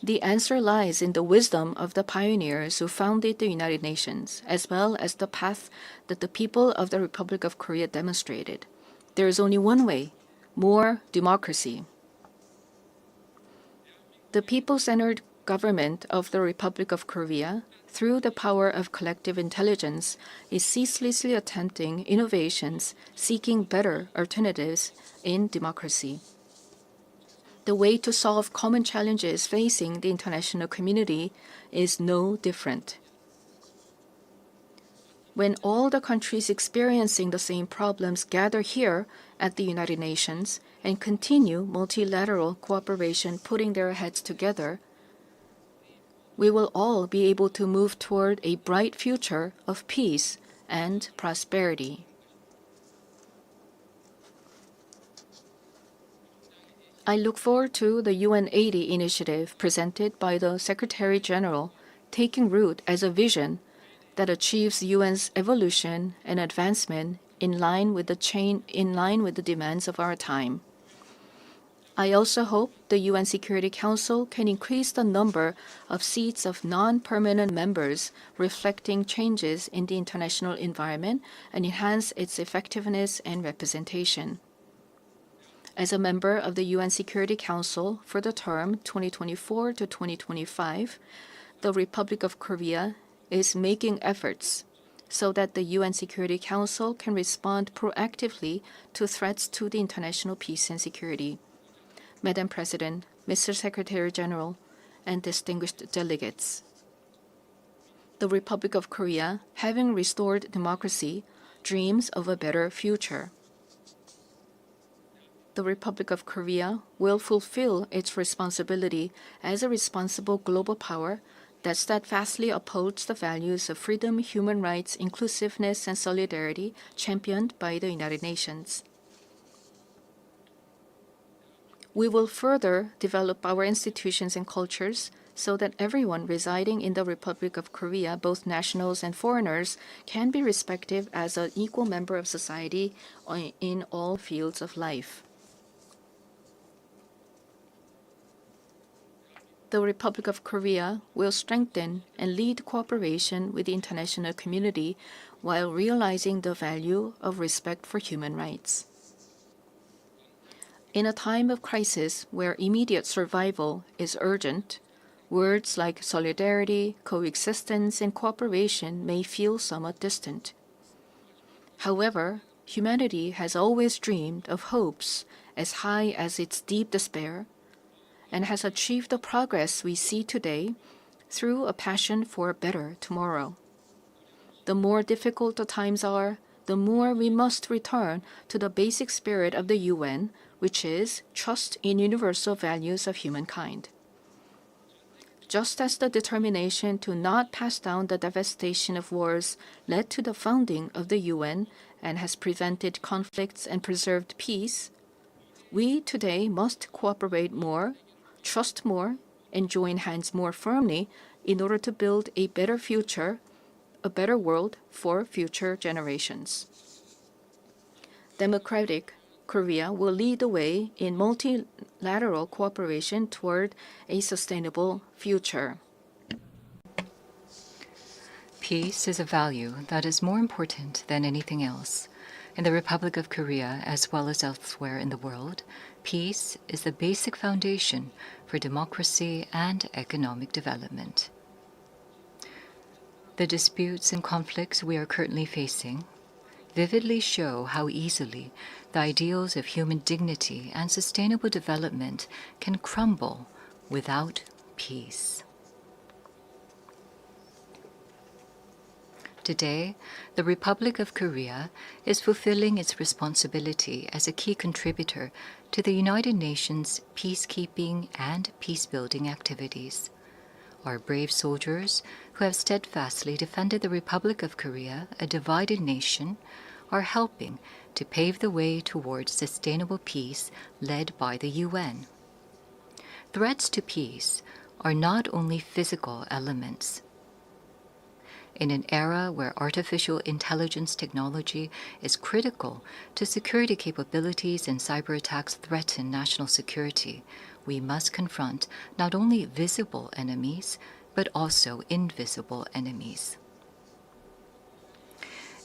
The answer lies in the wisdom of the pioneers who founded the United Nations, as well as the path that the people of the Republic of Korea demonstrated. There is only one way: more democracy. The people-centered government of the Republic of Korea, through the power of collective intelligence, is ceaselessly attempting innovations, seeking better alternatives in democracy. The way to solve common challenges facing the international community is no different. When all the countries experiencing the same problems gather here at the United Nations and continue multilateral cooperation, putting their heads together, we will all be able to move toward a bright future of peace and prosperity. I look forward to the UN 80 initiative presented by the Secretary General, taking root as a vision that achieves UN's evolution and advancement in line with the demands of our time. I also hope the UN Security Council can increase the number of seats of non-permanent members, reflecting changes in the international environment, and enhance its effectiveness and representation. As a member of the UN Security Council for the term 2024 to 2025, the Republic of Korea is making efforts so that the UN Security Council can respond proactively to threats to the international peace and security. Madam President, Mr. Secretary General, and distinguished delegates, the Republic of Korea, having restored democracy, dreams of a better future. The Republic of Korea will fulfill its responsibility as a responsible global power that steadfastly upholds the values of freedom, human rights, inclusiveness, and solidarity championed by the United Nations. We will further develop our institutions and cultures so that everyone residing in the Republic of Korea, both nationals and foreigners, can be respected as an equal member of society in all fields of life. The Republic of Korea will strengthen and lead cooperation with the international community while realizing the value of respect for human rights. In a time of crisis where immediate survival is urgent, words like solidarity, coexistence, and cooperation may feel somewhat distant. However, humanity has always dreamed of hopes as high as its deep despair, and has achieved the progress we see today through a passion for a better tomorrow. The more difficult the times are, the more we must return to the basic spirit of the UN, which is trust in universal values of humankind. Just as the determination to not pass down the devastation of wars led to the founding of the UN and has prevented conflicts and preserved peace, we today must cooperate more, trust more, and join hands more firmly in order to build a better future, a better world for future generations. Democratic Korea will lead the way in multilateral cooperation toward a sustainable future. Peace is a value that is more important than anything else. In the Republic of Korea, as well as elsewhere in the world, peace is the basic foundation for democracy and economic development. The disputes and conflicts we are currently facing vividly show how easily the ideals of human dignity and sustainable development can crumble without peace. Today, the Republic of Korea is fulfilling its responsibility as a key contributor to the United Nations peacekeeping and peacebuilding activities. Our brave soldiers, who have steadfastly defended the Republic of Korea, a divided nation, are helping to pave the way towards sustainable peace led by the UN. Threats to peace are not only physical elements. In an era where artificial intelligence technology is critical to security capabilities and cyber attacks threaten national security, we must confront not only visible enemies, but also invisible enemies.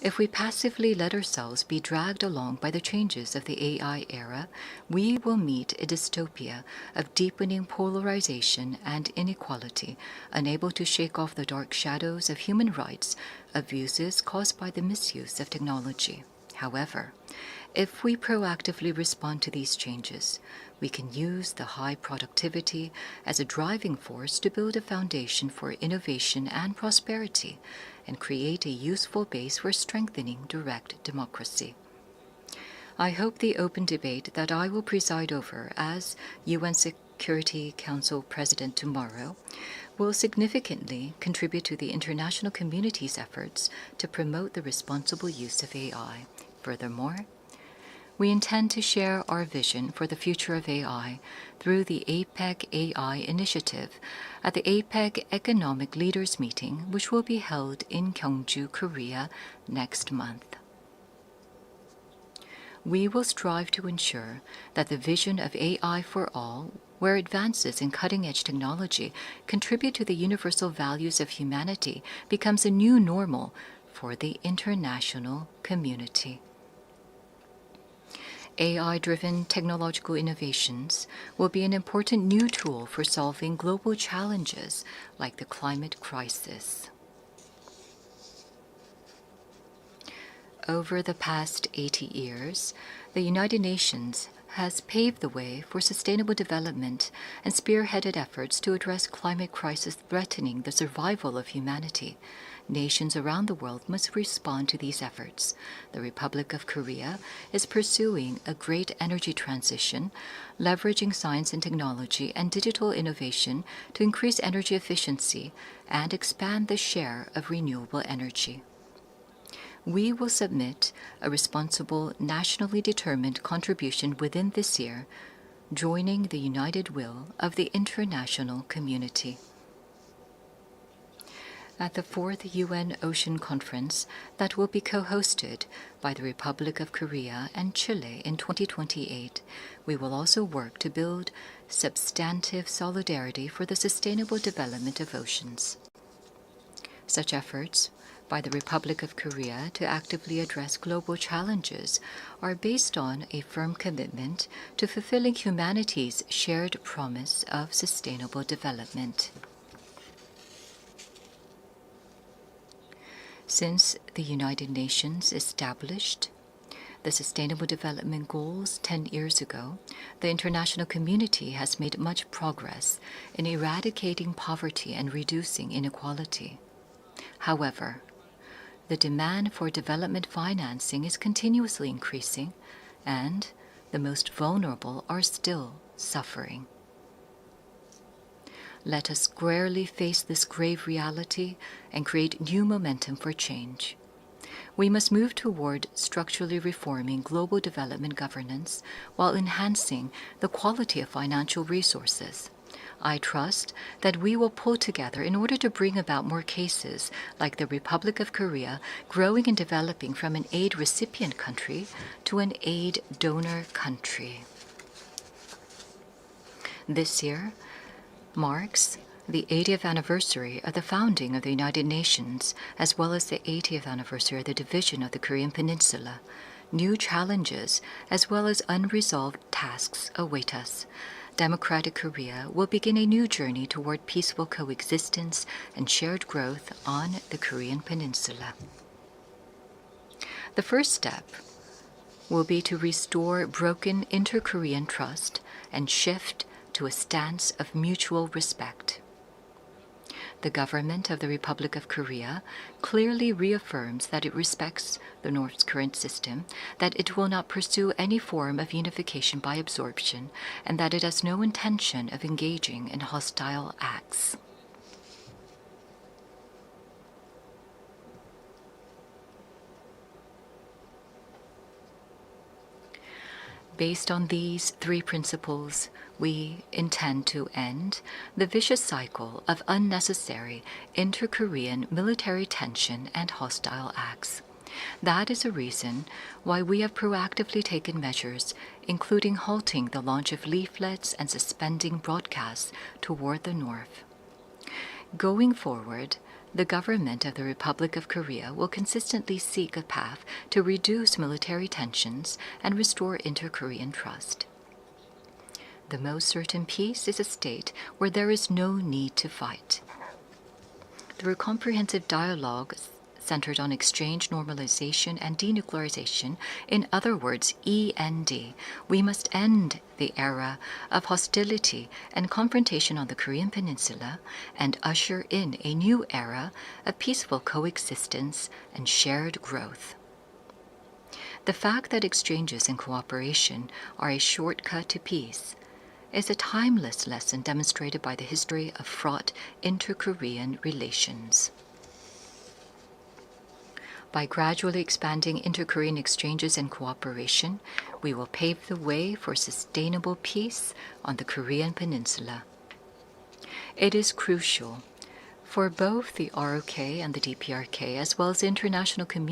If we passively let ourselves be dragged along by the changes of the AI era, we will meet a dystopia of deepening polarization and inequality, unable to shake off the dark shadows of human rights abuses caused by the misuse of technology. However, if we proactively respond to these changes, we can use the high productivity as a driving force to build a foundation for innovation and prosperity and create a useful base for strengthening direct democracy. I hope the open debate that I will preside over as UN Security Council President tomorrow will significantly contribute to the international community's efforts to promote the responsible use of AI. Furthermore, we intend to share our vision for the future of AI through the APEC AI initiative at the APEC Economic Leaders Meeting, which will be held in Gyeongju, Korea next month. We will strive to ensure that the vision of AI for all, where advances in cutting-edge technology contribute to the universal values of humanity, becomes a new normal for the international community. AI-driven technological innovations will be an important new tool for solving global challenges like the climate crisis. Over the past 80 years, the United Nations has paved the way for sustainable development and spearheaded efforts to address climate crisis threatening the survival of humanity. Nations around the world must respond to these efforts. The Republic of Korea is pursuing a great energy transition, leveraging science and technology and digital innovation to increase energy efficiency and expand the share of renewable energy. We will submit a responsible, nationally determined contribution within this year, joining the united will of the international community. At the 4th UN Ocean Conference that will be co-hosted by the Republic of Korea and Chile in 2028, we will also work to build substantive solidarity for the sustainable development of oceans. Such efforts by the Republic of Korea to actively address global challenges are based on a firm commitment to fulfilling humanity's shared promise of sustainable development. Since the United Nations established the Sustainable Development Goals 10 years ago, the international community has made much progress in eradicating poverty and reducing inequality. However, the demand for development financing is continuously increasing, and the most vulnerable are still suffering. Let us squarely face this grave reality and create new momentum for change. We must move toward structurally reforming global development governance while enhancing the quality of financial resources. I trust that we will pull together in order to bring about more cases like the Republic of Korea growing and developing from an aid recipient country to an aid donor country. This year marks the 80th anniversary of the founding of the United Nations, as well as the 80th anniversary of the division of the Korean Peninsula. New challenges, as well as unresolved tasks, await us. Democratic Korea will begin a new journey toward peaceful coexistence and shared growth on the Korean Peninsula. The first step will be to restore broken inter-Korean trust and shift to a stance of mutual respect. The government of the Republic of Korea clearly reaffirms that it respects the North's current system, that it will not pursue any form of unification by absorption, and that it has no intention of engaging in hostile acts. Based on these three principles, we intend to end the vicious cycle of unnecessary inter-Korean military tension and hostile acts. That is a reason why we have proactively taken measures, including halting the launch of leaflets and suspending broadcasts toward the North. Going forward, The government of the Republic of Korea will consistently seek a path to reduce military tensions and restore inter-Korean trust. The most certain peace is a state where there is no need to fight. Through comprehensive dialogue centered on exchange, normalization, and denuclearization, in other words, END, we must end the era of hostility and confrontation on the Korean Peninsula and usher in a new era of peaceful coexistence and shared growth. The fact that exchanges and cooperation are a shortcut to peace is a timeless lesson demonstrated by the history of fraught inter-Korean relations. By gradually expanding inter-Korean exchanges and cooperation, we will pave the way for sustainable peace on the Korean Peninsula. It is crucial for both the ROK and the DPRK, as well as the international community,